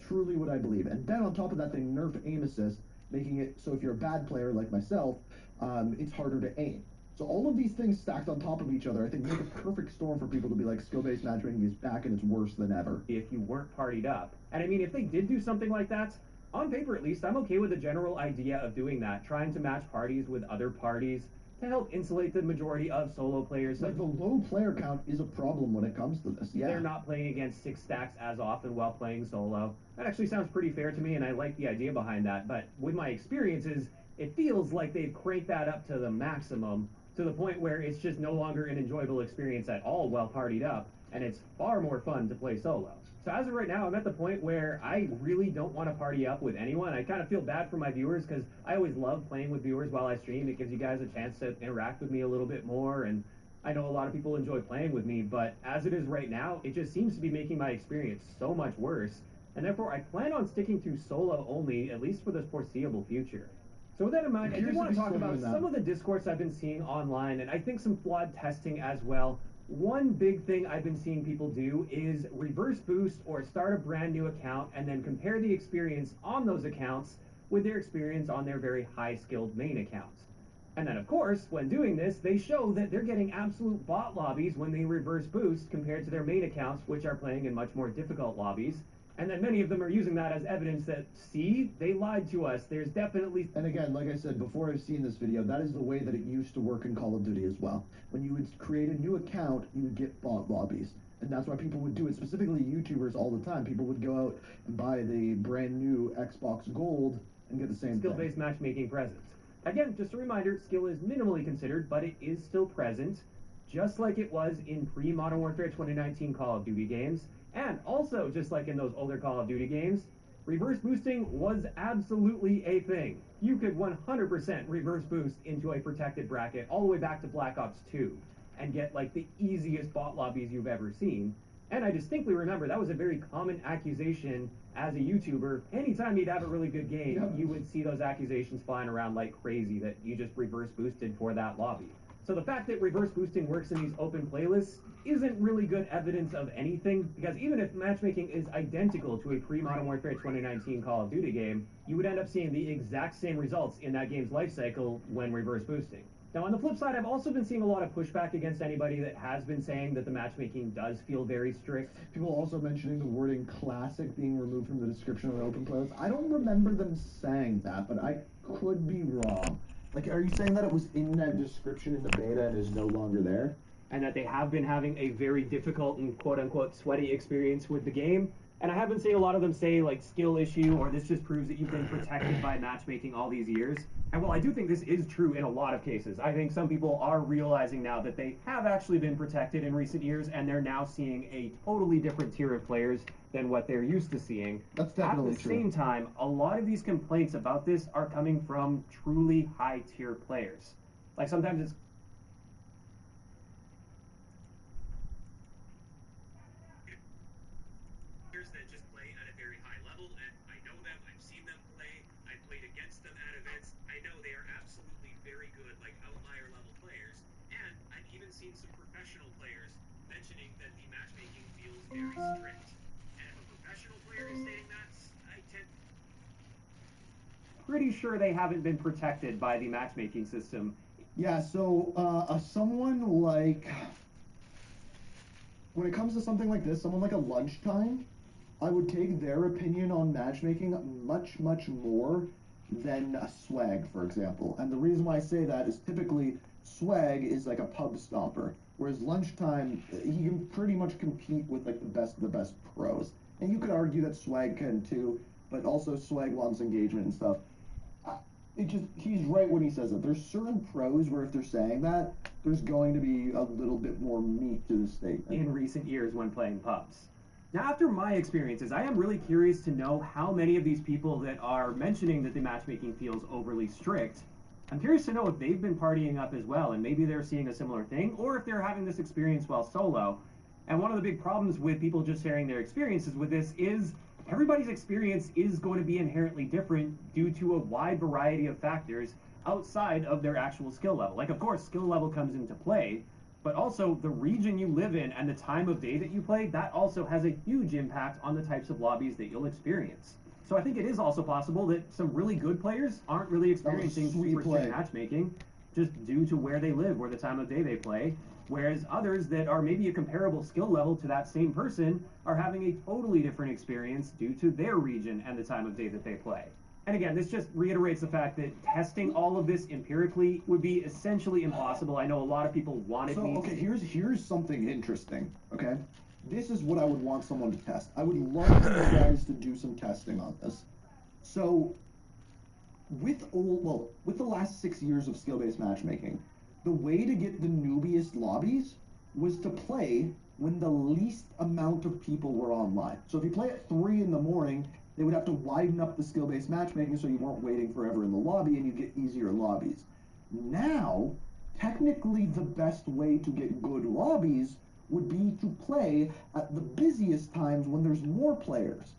Truly what I believe. And then on top of that, they nerf aim assist, making it so if you're a bad player like myself, it's harder to aim. So all of these things stacked on top of each other, I think, make a perfect storm for people to be like, skill-based matchmaking is back and it's worse than ever. If you weren't partied up. And I mean, if they did do something like that, on paper at least, I'm okay with the general idea of doing that, trying to match parties with other parties to help insulate the majority of solo players. Like, the low player count is a problem when it comes to this, yeah. They're not playing against 6 stacks as often while playing solo. That actually sounds pretty fair to me, and I like the idea behind that, but with my experiences, it feels like they've cranked that up to the maximum, to the point where it's just no longer an enjoyable experience at all while partied up, and it's far more fun to play solo. So as of right now, I'm at the point where I really don't want to party up with anyone. I kind of feel bad for my viewers because I always love playing with viewers while I stream. It gives you guys a chance to interact with me a little bit more, and I know a lot of people enjoy playing with me, but as it is right now, it just seems to be making my experience so much worse, and therefore I plan on sticking to solo only, at least for the foreseeable future. So with that in mind, I did want to talk about some of the discourse I've been seeing online, and I think some flawed testing as well. One big thing I've been seeing people do is reverse boost or start a brand new account and then compare the experience on those accounts with their experience on their very high-skilled main accounts. And then, of course, when doing this, they show that they're getting absolute bot lobbies when they reverse boost compared to their main accounts, which are playing in much more difficult lobbies. And then many of them are using that as evidence that, see, they lied to us. There's definitely... And again, like I said, before I've seen this video, that is the way that it used to work in Call of Duty as well. When you would create a new account, you would get bot lobbies. And that's why people would do it, specifically YouTubers all the time. People would go out and buy the brand new Xbox Gold and get the same skill-based matchmaking present. Again, just a reminder, skill is minimally considered, but it is still present, just like it was in pre-Modern Warfare 2019 Call of Duty games. And also, just like in those older Call of Duty games, reverse boosting was absolutely a thing. You could 100% reverse boost into a protected bracket all the way back to Black Ops 2 and get like the easiest bot lobbies you've ever seen. And I distinctly remember that was a very common accusation as a YouTuber. Anytime you'd have a really good game, you would see those accusations flying around like crazy that you just reverse boosted for that lobby. So the fact that reverse boosting works in these open playlists isn't really good evidence of anything, because even if matchmaking is identical to a pre-Modern Warfare 2019 Call of Duty game, you would end up seeing the exact same results in that game's life cycle when reverse boosting. Now on the flip side, I've also been seeing a lot of pushback against anybody that has been saying that the matchmaking does feel very strict. People also mentioning the wording classic being removed from the description of the open playlist. I don't remember them saying that, but I could be wrong. Like, are you saying that it was in that description in the beta and is no longer there? And that they have been having a very difficult and quote-unquote sweaty experience with the game. And I have been seeing a lot of them say, like, skill issue, or this just proves that you've been protected by matchmaking all these years. And while I do think this is true in a lot of cases, I think some people are realizing now that they have actually been protected in recent years, and they're now seeing a totally different tier of players than what they're used to seeing. That's definitely true. At the true. same time, a lot of these complaints about this are coming from truly high-tier players. Like, sometimes it's that just play at a very high level, and I know them, I've seen them play, I've played against them at events, I know they are absolutely very good, like outlier level players, and I've even seen seen some professional players mentioning that the matchmaking feels very strict. And if a professional player is stating that, I tend... Pretty sure they haven't been protected by the matchmaking system. Yeah, so someone like, when it comes to something like this, someone like a Lunchtime, I would take their opinion on matchmaking much, much more than a Swag, for example. And the reason why I say that is typically Swag is like a pub stomper, whereas Lunchtime, he can pretty much compete with like the best of the best pros. And you could argue that Swag can too, but also Swag wants engagement and stuff. He's right when he says it. There's certain pros where if they're saying that, there's going to be a little bit more meat to the statement. In recent years when playing pubs. Now, after my experiences, I am really curious to know how many of these people that are mentioning that the matchmaking feels overly strict, I'm curious to know if they've been partying up as well, and maybe they're seeing a similar thing, or if they're having this experience while solo. And one of the big problems with people just sharing their experiences with this is everybody's experience is going to be inherently different due to a wide variety of factors outside of their actual skill level. Like, of course, skill level comes into play, but also the region you live in and the time of day that you play, that also has a huge impact on the types of lobbies that you'll experience. So I think it is also possible that some really good players aren't really experiencing super strict matchmaking just due to where they live, or the time of day they play, whereas others that are maybe a comparable skill level to that same person are having a totally different experience due to their region and the time of day that they play. And again, this just reiterates the fact that testing all of this empirically would be essentially impossible. I know a lot of people wanted me to... Okay, here's something interesting, okay? This is what I would want someone to test. I would love you guys to do some testing on this. So, with the last 6 years of skill-based matchmaking, the way to get the noobiest lobbies was to play when the least amount of people were online. So if you play at 3 in the morning, they would have to widen up the skill-based matchmaking so you weren't waiting forever in the lobby and you get easier lobbies. Now, technically the best way to get good lobbies would be to play at the busiest times when there's more players.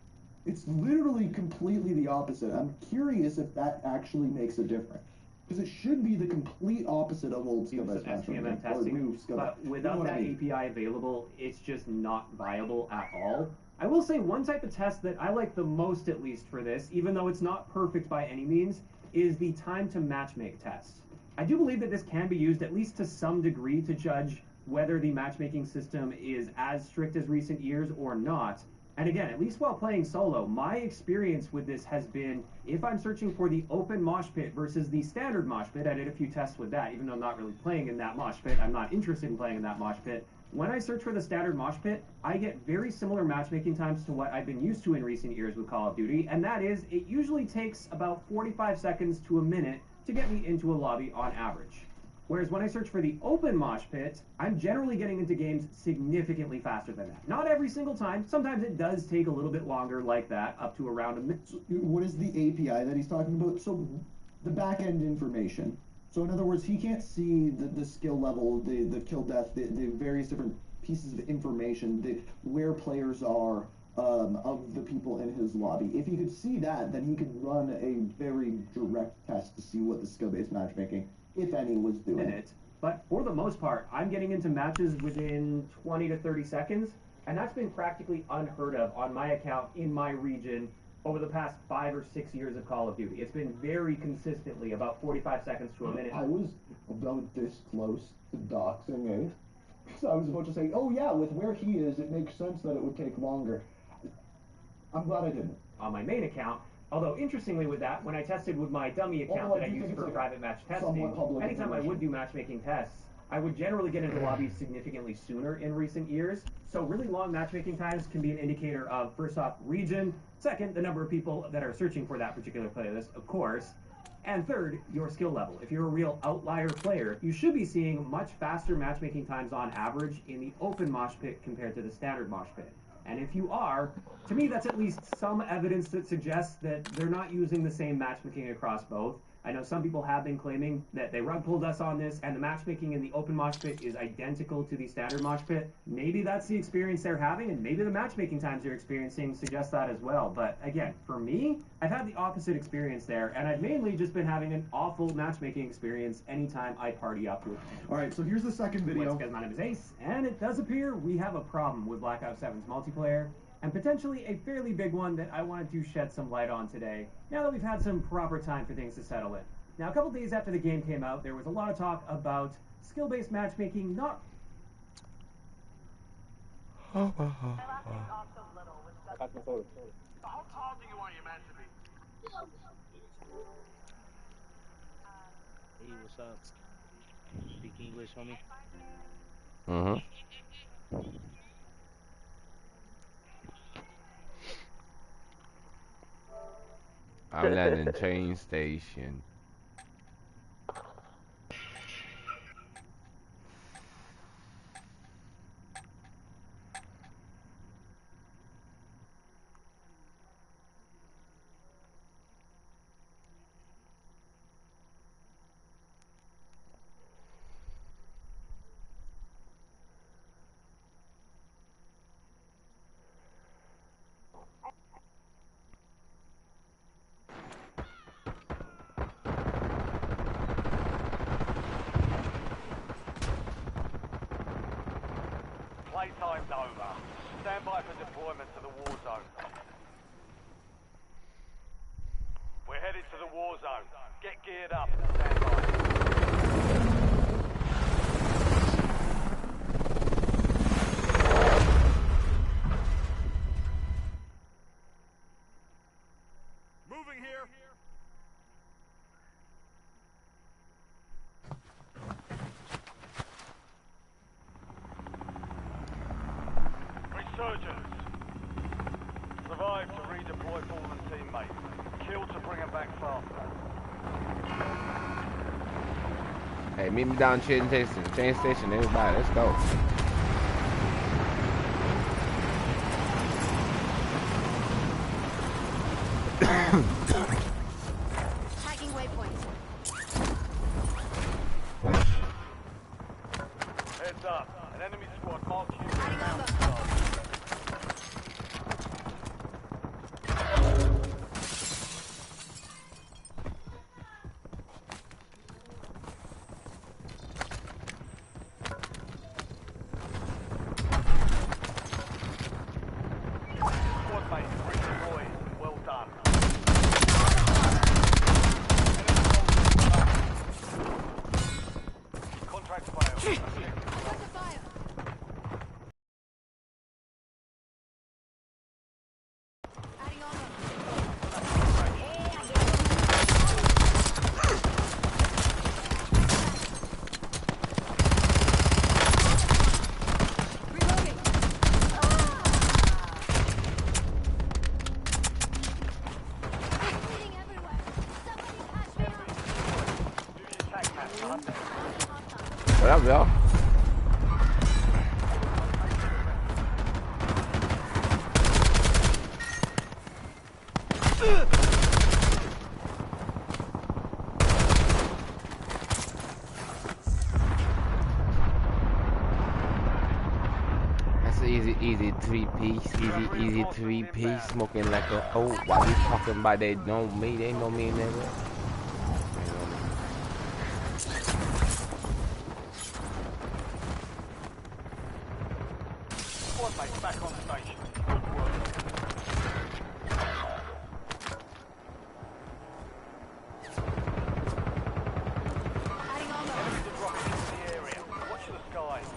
It's literally completely the opposite. I'm curious if that actually makes a difference. Because it should be the complete opposite of old skill-based matchmaking, or new skill. But without that API available, it's just not viable at all. I will say one type of test that I like the most, at least for this, even though it's not perfect by any means, is the time to matchmake test. I do believe that this can be used at least to some degree to judge whether the matchmaking system is as strict as recent years or not. And again, at least while playing solo, my experience with this has been, if I'm searching for the open mosh pit versus the standard mosh pit, I did a few tests with that, even though I'm not really playing in that mosh pit, I'm not interested in playing in that mosh pit. When I search for the standard mosh pit, I get very similar matchmaking times to what I've been used to in recent years with Call of Duty, and that is, it usually takes about 45 seconds to a minute to get me into a lobby on average. Whereas when I search for the open mosh pit, I'm generally getting into games significantly faster than that. Not every single time. Sometimes it does take a little bit longer like that, up to around a minute. So what is the API that he's talking about? So the back-end information. So in other words, he can't see the skill level, the kill death, the various different pieces of information, where players are of the people in his lobby. If he could see that, then he could run a very direct test to see what the skill-based matchmaking, if any, was doing. But for the most part, I'm getting into matches within 20 to 30 seconds, and that's been practically unheard of on my account in my region over the past 5 or 6 years of Call of Duty. It's been very consistently about 45 seconds to a minute. I was about this close to doxing, So I was about to say, oh yeah, with where he is, it makes sense that it would take longer. I'm glad I didn't. On my main account, although interestingly with that, when I tested with my dummy account that I used for private match testing, anytime I would do matchmaking tests, I would generally get into lobbies significantly sooner in recent years. So really long matchmaking times can be an indicator of, first off, region, second, the number of people that are searching for that particular playlist, of course, and third, your skill level. If you're a real outlier player, you should be seeing much faster matchmaking times on average in the open mosh pit compared to the standard mosh pit. And if you are, to me that's at least some evidence that suggests that they're not using the same matchmaking across both. I know some people have been claiming that they rug pulled us on this, and the matchmaking in the open mosh pit is identical to the standard mosh pit. Maybe that's the experience they're having, and maybe the matchmaking times you're experiencing suggest that as well. But again, for me, I've had the opposite experience there, and I've mainly just been having an awful matchmaking experience anytime I party up with. All right, so here's the second video. Once again, my name is Ace, and it does appear we have a problem with Black Ops 7's multiplayer, and potentially a fairly big one that I wanted to shed some light on today, now that we've had some proper time for things to settle in. Now, a couple days after the game came out, there was a lot of talk about skill-based matchmaking not... How tall do you want your man to be? Hey, what's up? Speak English, homie? Mm-hmm. I'm landing train station. Playtime's over. Stand by for deployment to the war zone. We're headed to the war zone. Get geared up and stand by. Moving here. Resurgence. Survive to redeploy fallen teammates. Kill to bring them back faster. Hey, meet me down train station, everybody. Let's go. Tagging waypoint. Heads up. An enemy squad marked you. Squad mate, redeployed. Well done. Contract failed. What up, y'all? That's an easy three-piece, easy three-piece, smoking like a, oh, why you talking about they know me, they know me never. Squad mate back on station. Good work. Enemies are dropping into the area. Watch the skies.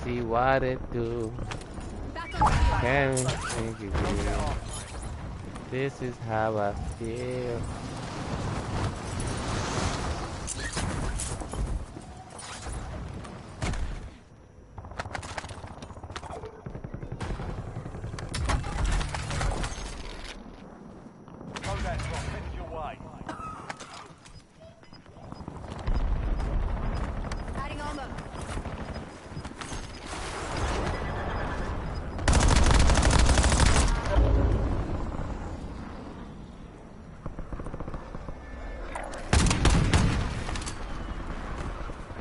see what it do. Can we think it is? This is how I feel.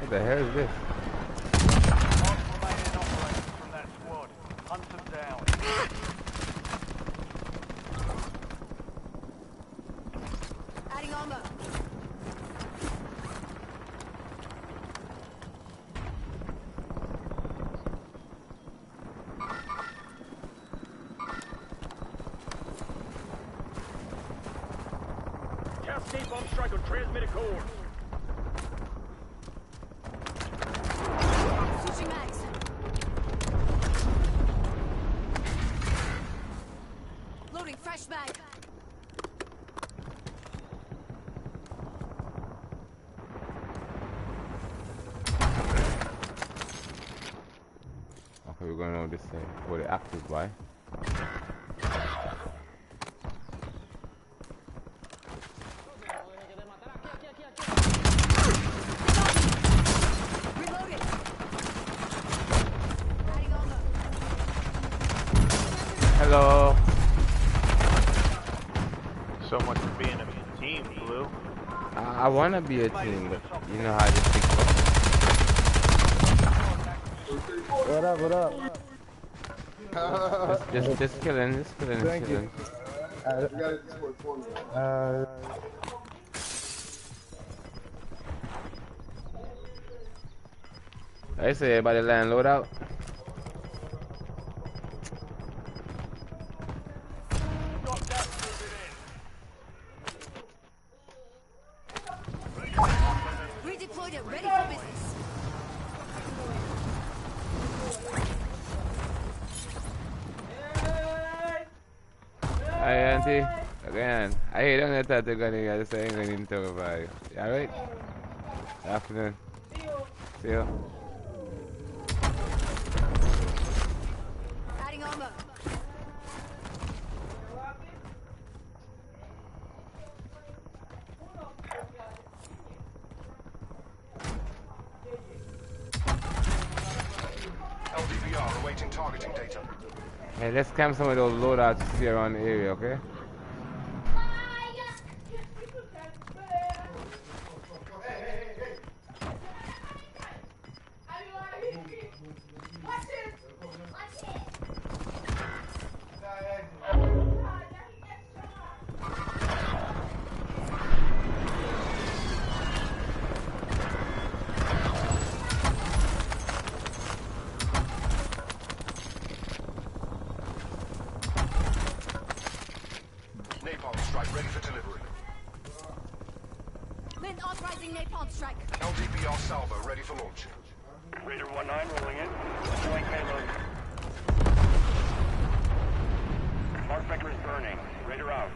What the hell is this? Adding armor. Cascade bomb strike on transmitted core. Switching mags. Loading fresh mag. Okay, we're going on this side. Where the active by. Reloading. Hello. So much for being a team, Blue. I wanna be a team, but you know how this thing goes. What up, what up? Just killing, Thank killing. you. I say everybody land load out. Redeployed it, ready for business. Hi auntie. Again. I hate on that they're gonna get saying they need to talk about you. Alright? Afternoon. See you. Adding armor. LDVR awaiting targeting data. Hey, let's camp some of those loadouts here around the area, okay? Napalm strike ready for delivery. Lynn authorizing napalm strike. LDVR salvo ready for launch. Raider 1-9 rolling in. Joint payload. Mark vector is burning. Raider out.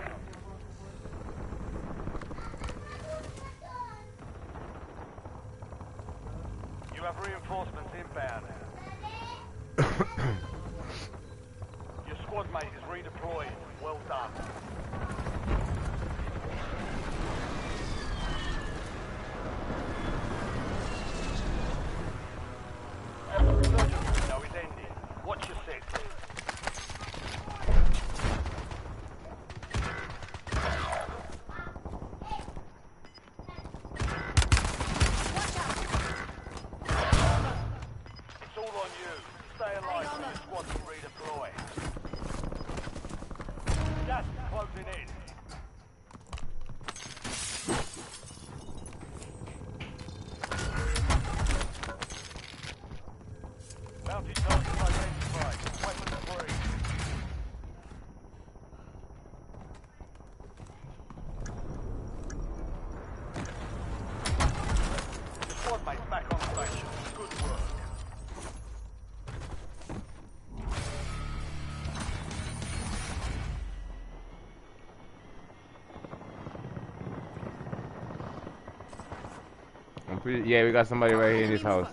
You have reinforcements inbound. Your squad mate is redeployed. Well done. Resurgence window is ending. Watch your six. It's all on you. Stay alive till your squad can redeploy. Gas is closing in. Bounty targets identified. Weapons free. Your squad mate's back on station. Good work. Yeah, we got somebody right here in this house.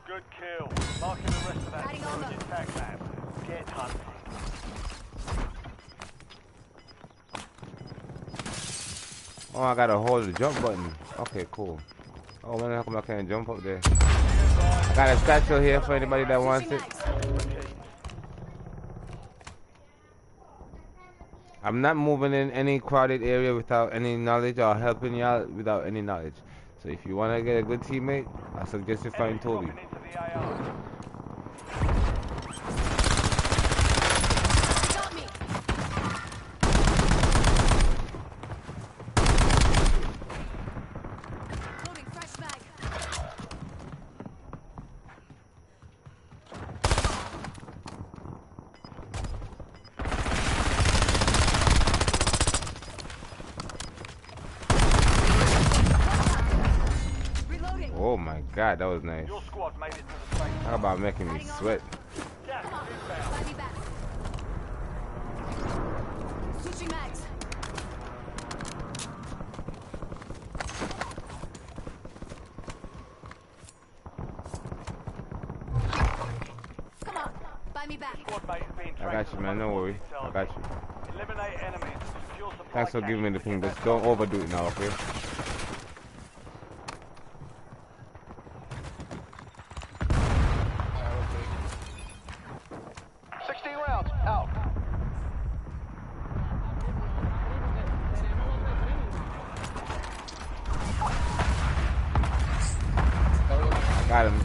Good kill. Marking the rest of that team on your tag map. Get hunting. Oh, I gotta hold the jump button. Okay, cool. Oh man, how come I can't jump up there? I got a statue here for anybody that wants it. I'm not moving in any crowded area without any knowledge or helping y'all without any knowledge. So if you want to get a good teammate, I suggest you find Toby. Oh my god, that was nice. How about making me sweat? Switching mags. Come on, buy me back. I got you, man. No worry. I got you. Eliminate enemies. Secure supply Thanks for giving me the ping. Just don't overdo it now, okay? Got him.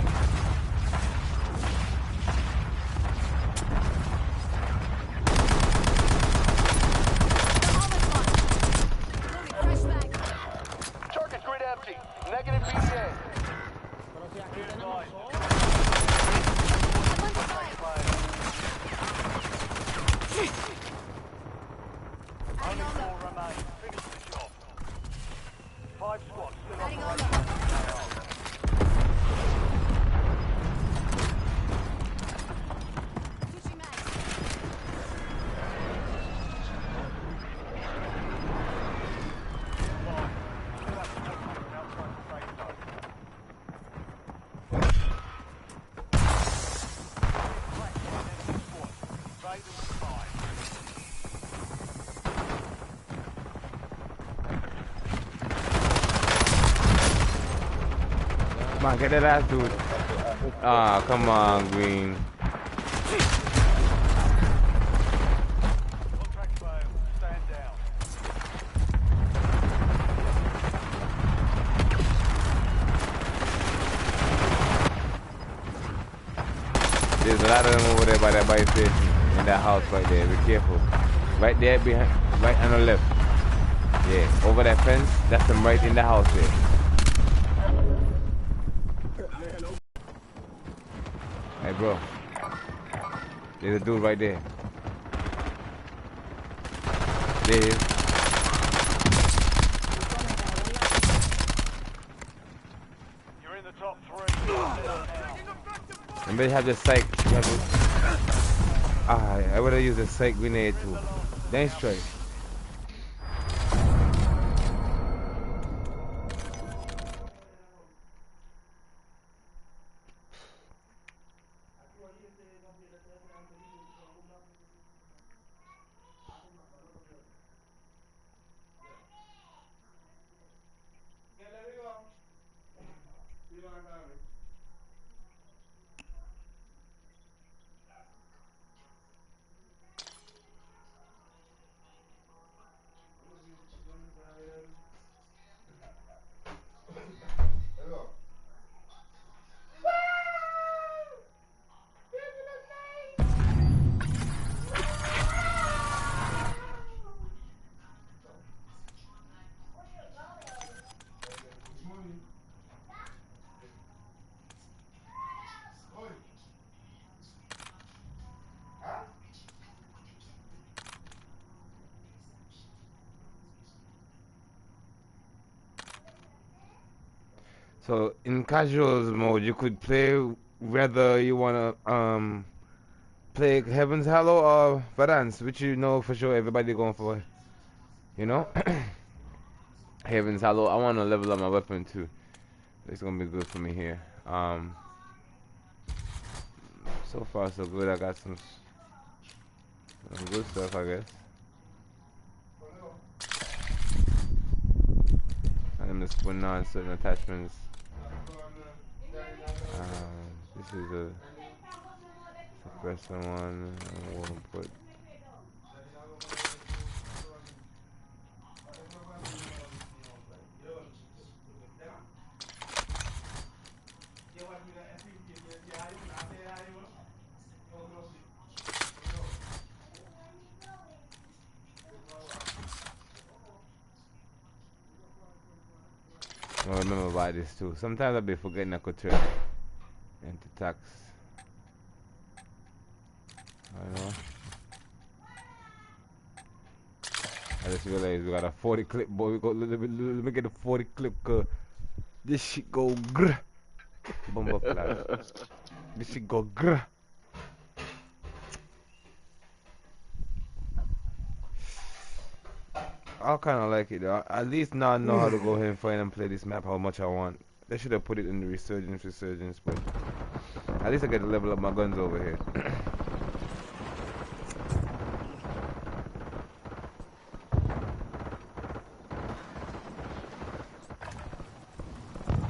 Target grid empty. Negative PDA. Only 4 remain. Finish the job. 5 squads still operating. Come on, get that ass dude. Ah, come on, Green. There's a lot of them over there by that bike station in that house right there. Be careful. Right there behind, right on the left. Yeah, over that fence. That's them right in the house there. Hey, bro. There's a dude right there. There he is. You're in the top 3. And they have the psych. I would have used a psych grenade too. Dang straight. So in casuals mode, you could play whether you wanna play Heaven's Hallow or Verdance, which you know for sure everybody going for. You know, Heaven's Hallow. I wanna level up my weapon too. It's gonna be good for me here. So far so good. I got some good stuff, I guess. I'm just putting on certain attachments. This is a suppressor one. We'll put. I remember about this too. Sometimes I'll be forgetting I could turn into tax. I know. I just realized we got a 40 clip, boy. We got let me get a 40 clip. This shit go grr. Bumper flash. This shit go grr. I kind of like it though. At least now I know how to go ahead and find and play this map how much I want. They should have put it in the resurgence, but at least I get to level up my guns over here.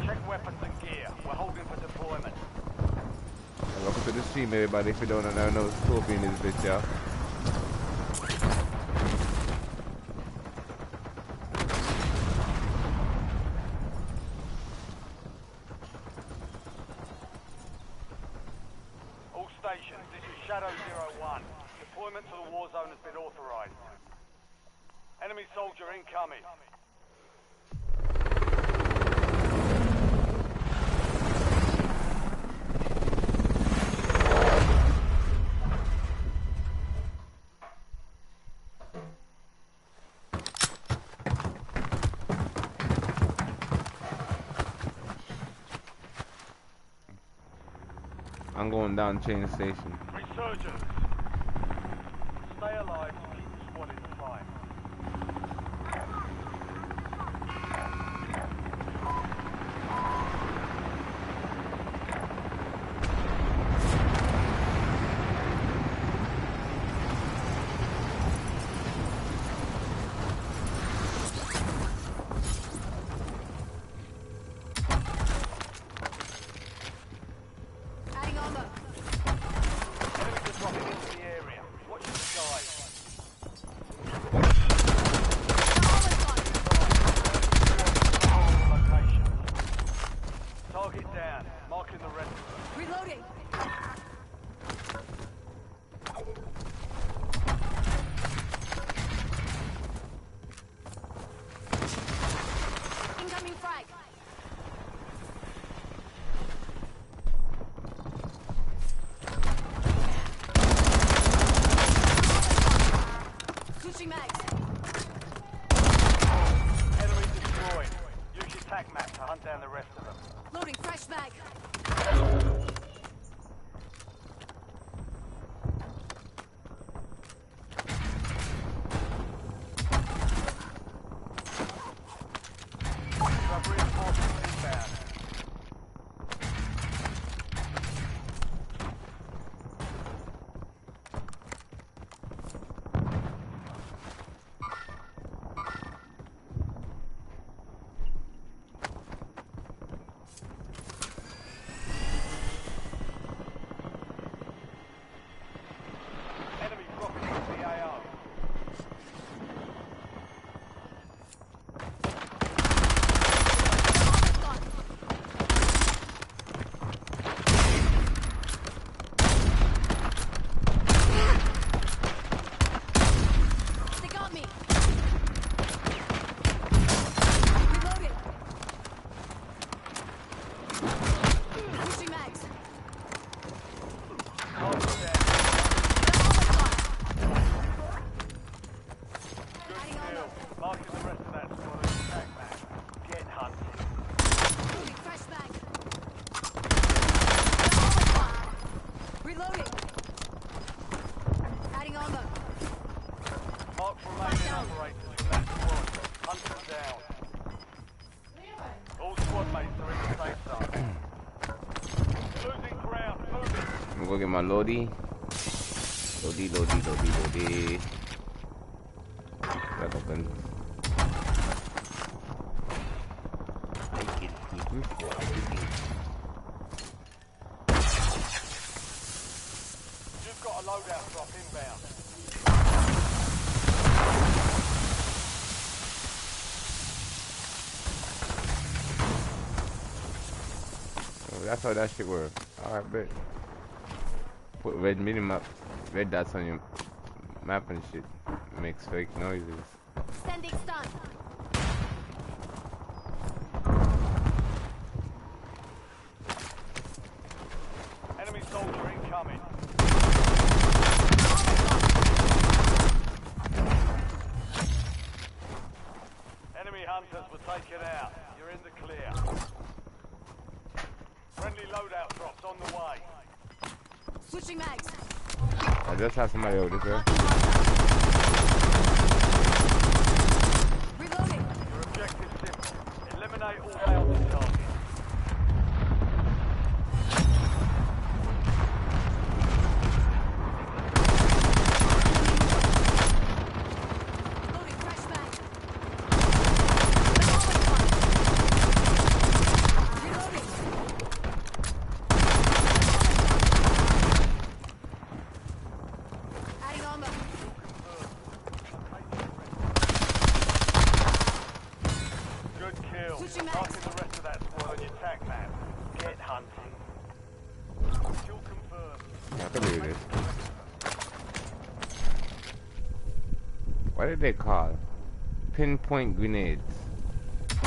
Check weapons and gear. We're holding for deployment. Welcome to the stream, everybody. If you don't know, Scorpion is this, y'all. Enemy soldier incoming. I'm going down train station. Resurgence. Stay alive to keep the squad in time. Go get my Lodi. Lodi. That open. You've got a loadout drop inbound. That's how that shit works. Alright, bet. Put red minimap, red dots on your map and shit. Makes fake noises. Sending stun. Enemy soldier incoming. Enemy hunters were taken out. You're in the clear. Friendly loadout drops on the way. Switching mags. I just have somebody over there. Reloading. Your objective simple. Eliminate all bounty targets. Loading fresh mag. Reloading. Adding armor. Good kill. Switching mags. Marking the rest of that squad on your tac map. Get hunting. Kill confirmed. I can do this. What did they call? Pinpoint grenades.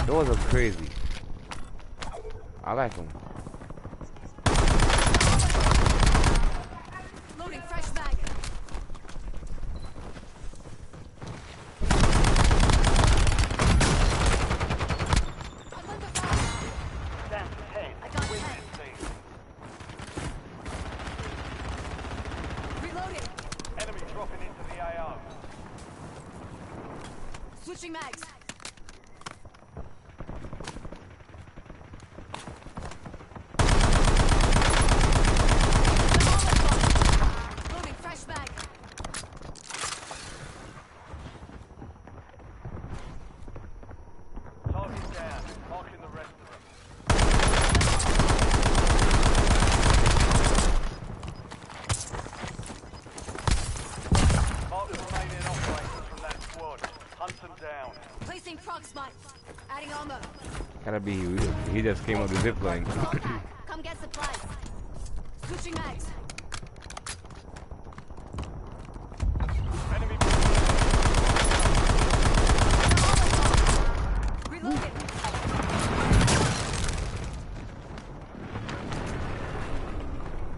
Those are crazy. I like them. Loading fresh mag. I'm under fire. Down to 10. I got Win 10. this thing. Reloading. Enemy dropping into the AO. Switching mags. Loading fresh mag. Target down. Marking the rest of them. Mark the remaining operators from that squad. Hunt them down. Placing prox mine. Adding armor. Gotta be he just came up the zip line. Come get supplies. Switching mags. Enemy Reloading.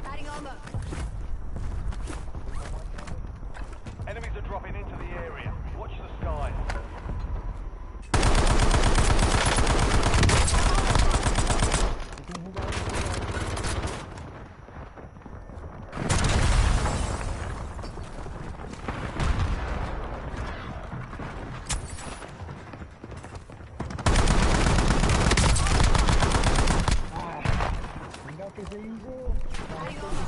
Adding armor. Enemies are dropping into the area. Watch the skies. Adding armor.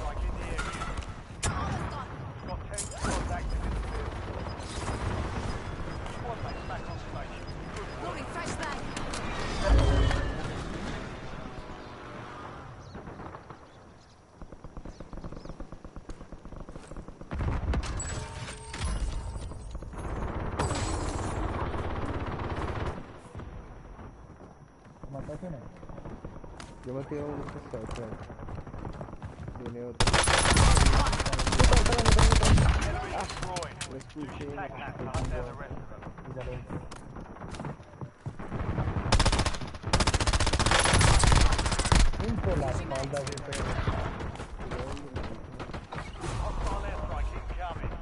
Like in the area. Got 10 squads active in the field. Squad mates back on station. Good work. Loading fresh mag. Mataste, ¿no? Yo me tiro un cerca. Viene otro. Enemy destroyed. Lo escuché. Tac map to hunt down the rest of them. Y ya lo- Por la espalda, güey, pero- Hostile airstrike incoming.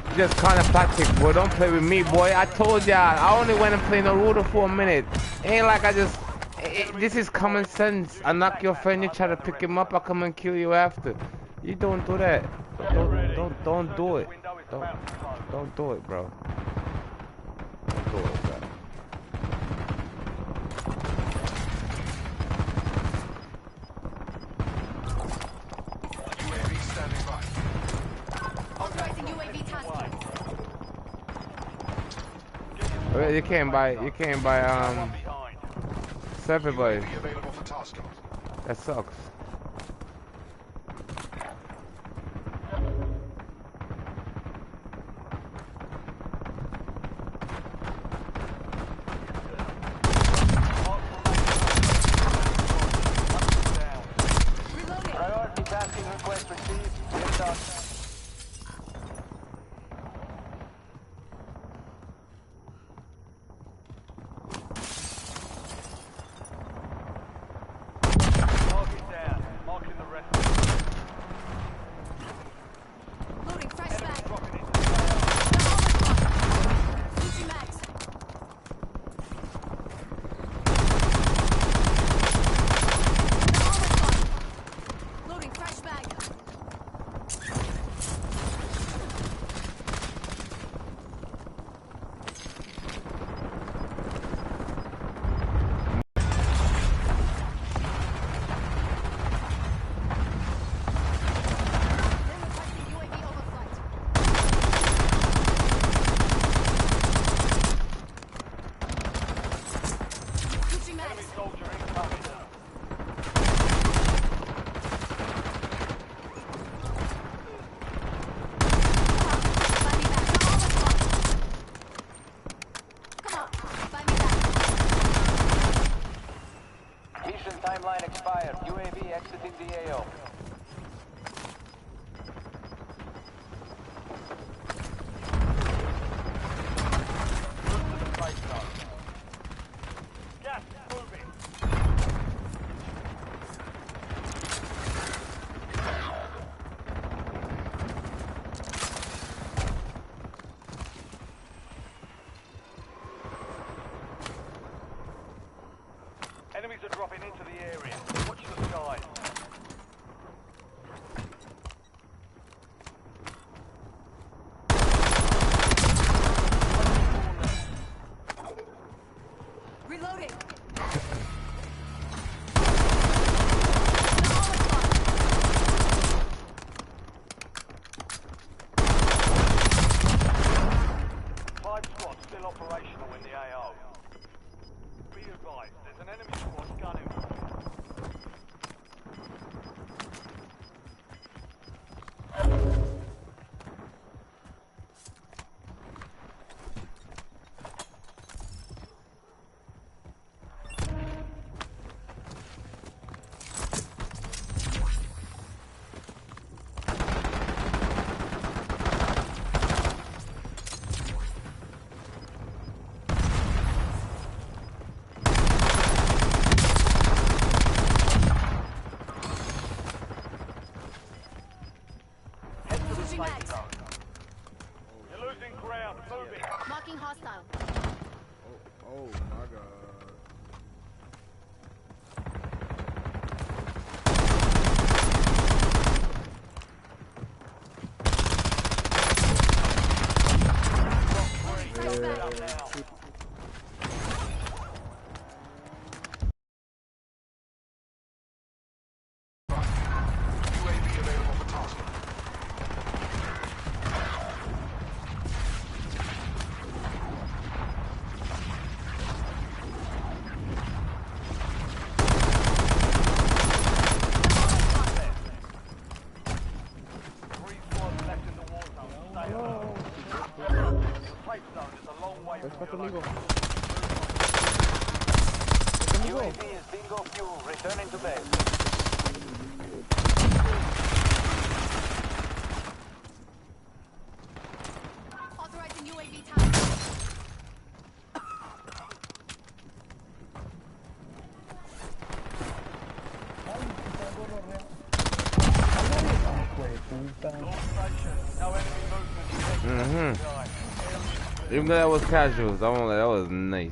You just kind of tactic, boy. Don't play with me, boy. I told y'all, I only went and played Naruto for a minute. Ain't like I just... this is common sense. I knock your friend, you try to pick him up, I come and kill you after. You don't do that. Don't do it. Don't do it, bro. Don't do it, bro. you can't buy surfer boy. UAV available for tasking. That sucks. Priority tasking request received. Get done. Target down. Marking the rest. Loading fresh mag. Dropping into the AO. Switching mags. Loading fresh mag. Switching Enemy mags. soldier incoming. Mission timeline expired. UAV exiting the AO. Gas is moving. Enemies are dropping into the area. Watch the skies. Reloading. Five squads still operational in the AO. Be advised, there's an enemy squad gunning for you. Head to the Switching safe mags. zone. You're losing ground. Moving. Marking hostile. Oh my god. Fresh mag. Up now. UAV available for tasking. Three squads left in the war zone. Stay alert. The safe zone is a long way from your location. UAV is bingo fuel. Returning to base. Authorizing UAV time. No enemy movement. Even though that was casuals, I won't lie, that was nice.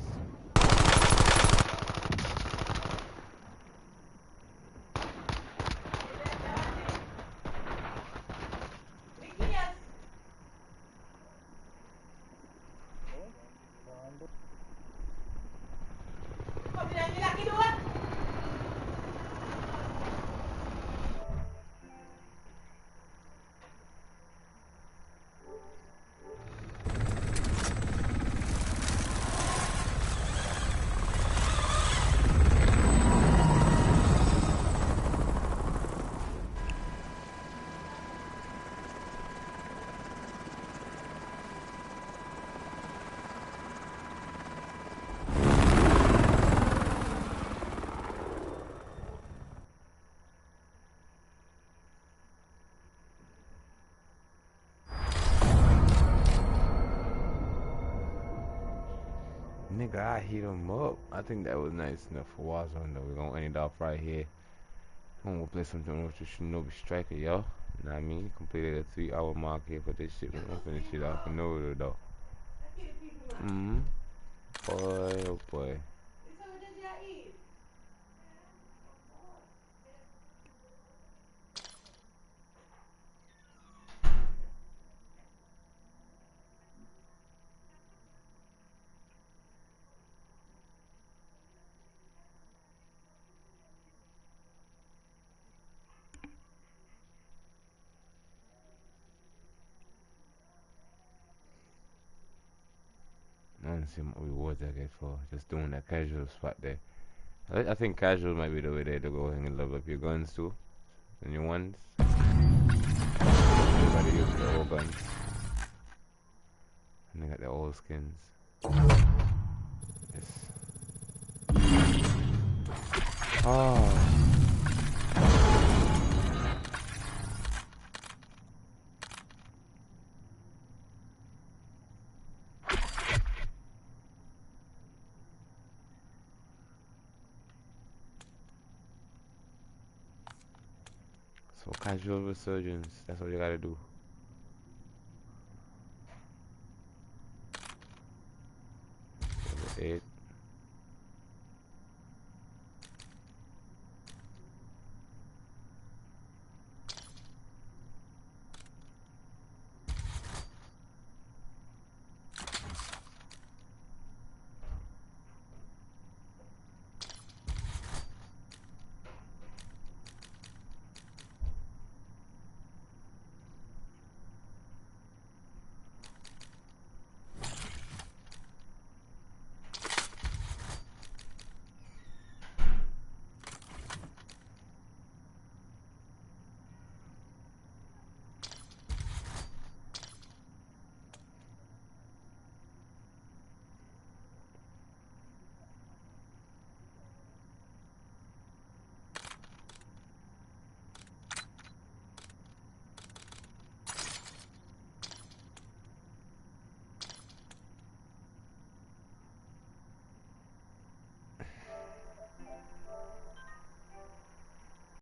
Nigga, I heat him up. I think that was nice enough for Warzone though. We're gonna end it off right here. I'm gonna play something with the Shinobi Striker, yo. You know what I mean? Completed a 3-hour mark here for this shit. We're gonna finish it off in order though. Boy, oh boy. I don't see what rewards I get for just doing that casual spot there. I think casual might be the way there to go ahead and level up your guns too. And your ones. Everybody uses their old guns. And they got their old skins. Yes. Oh. So casual resurgence, that's what you gotta do. Level 8.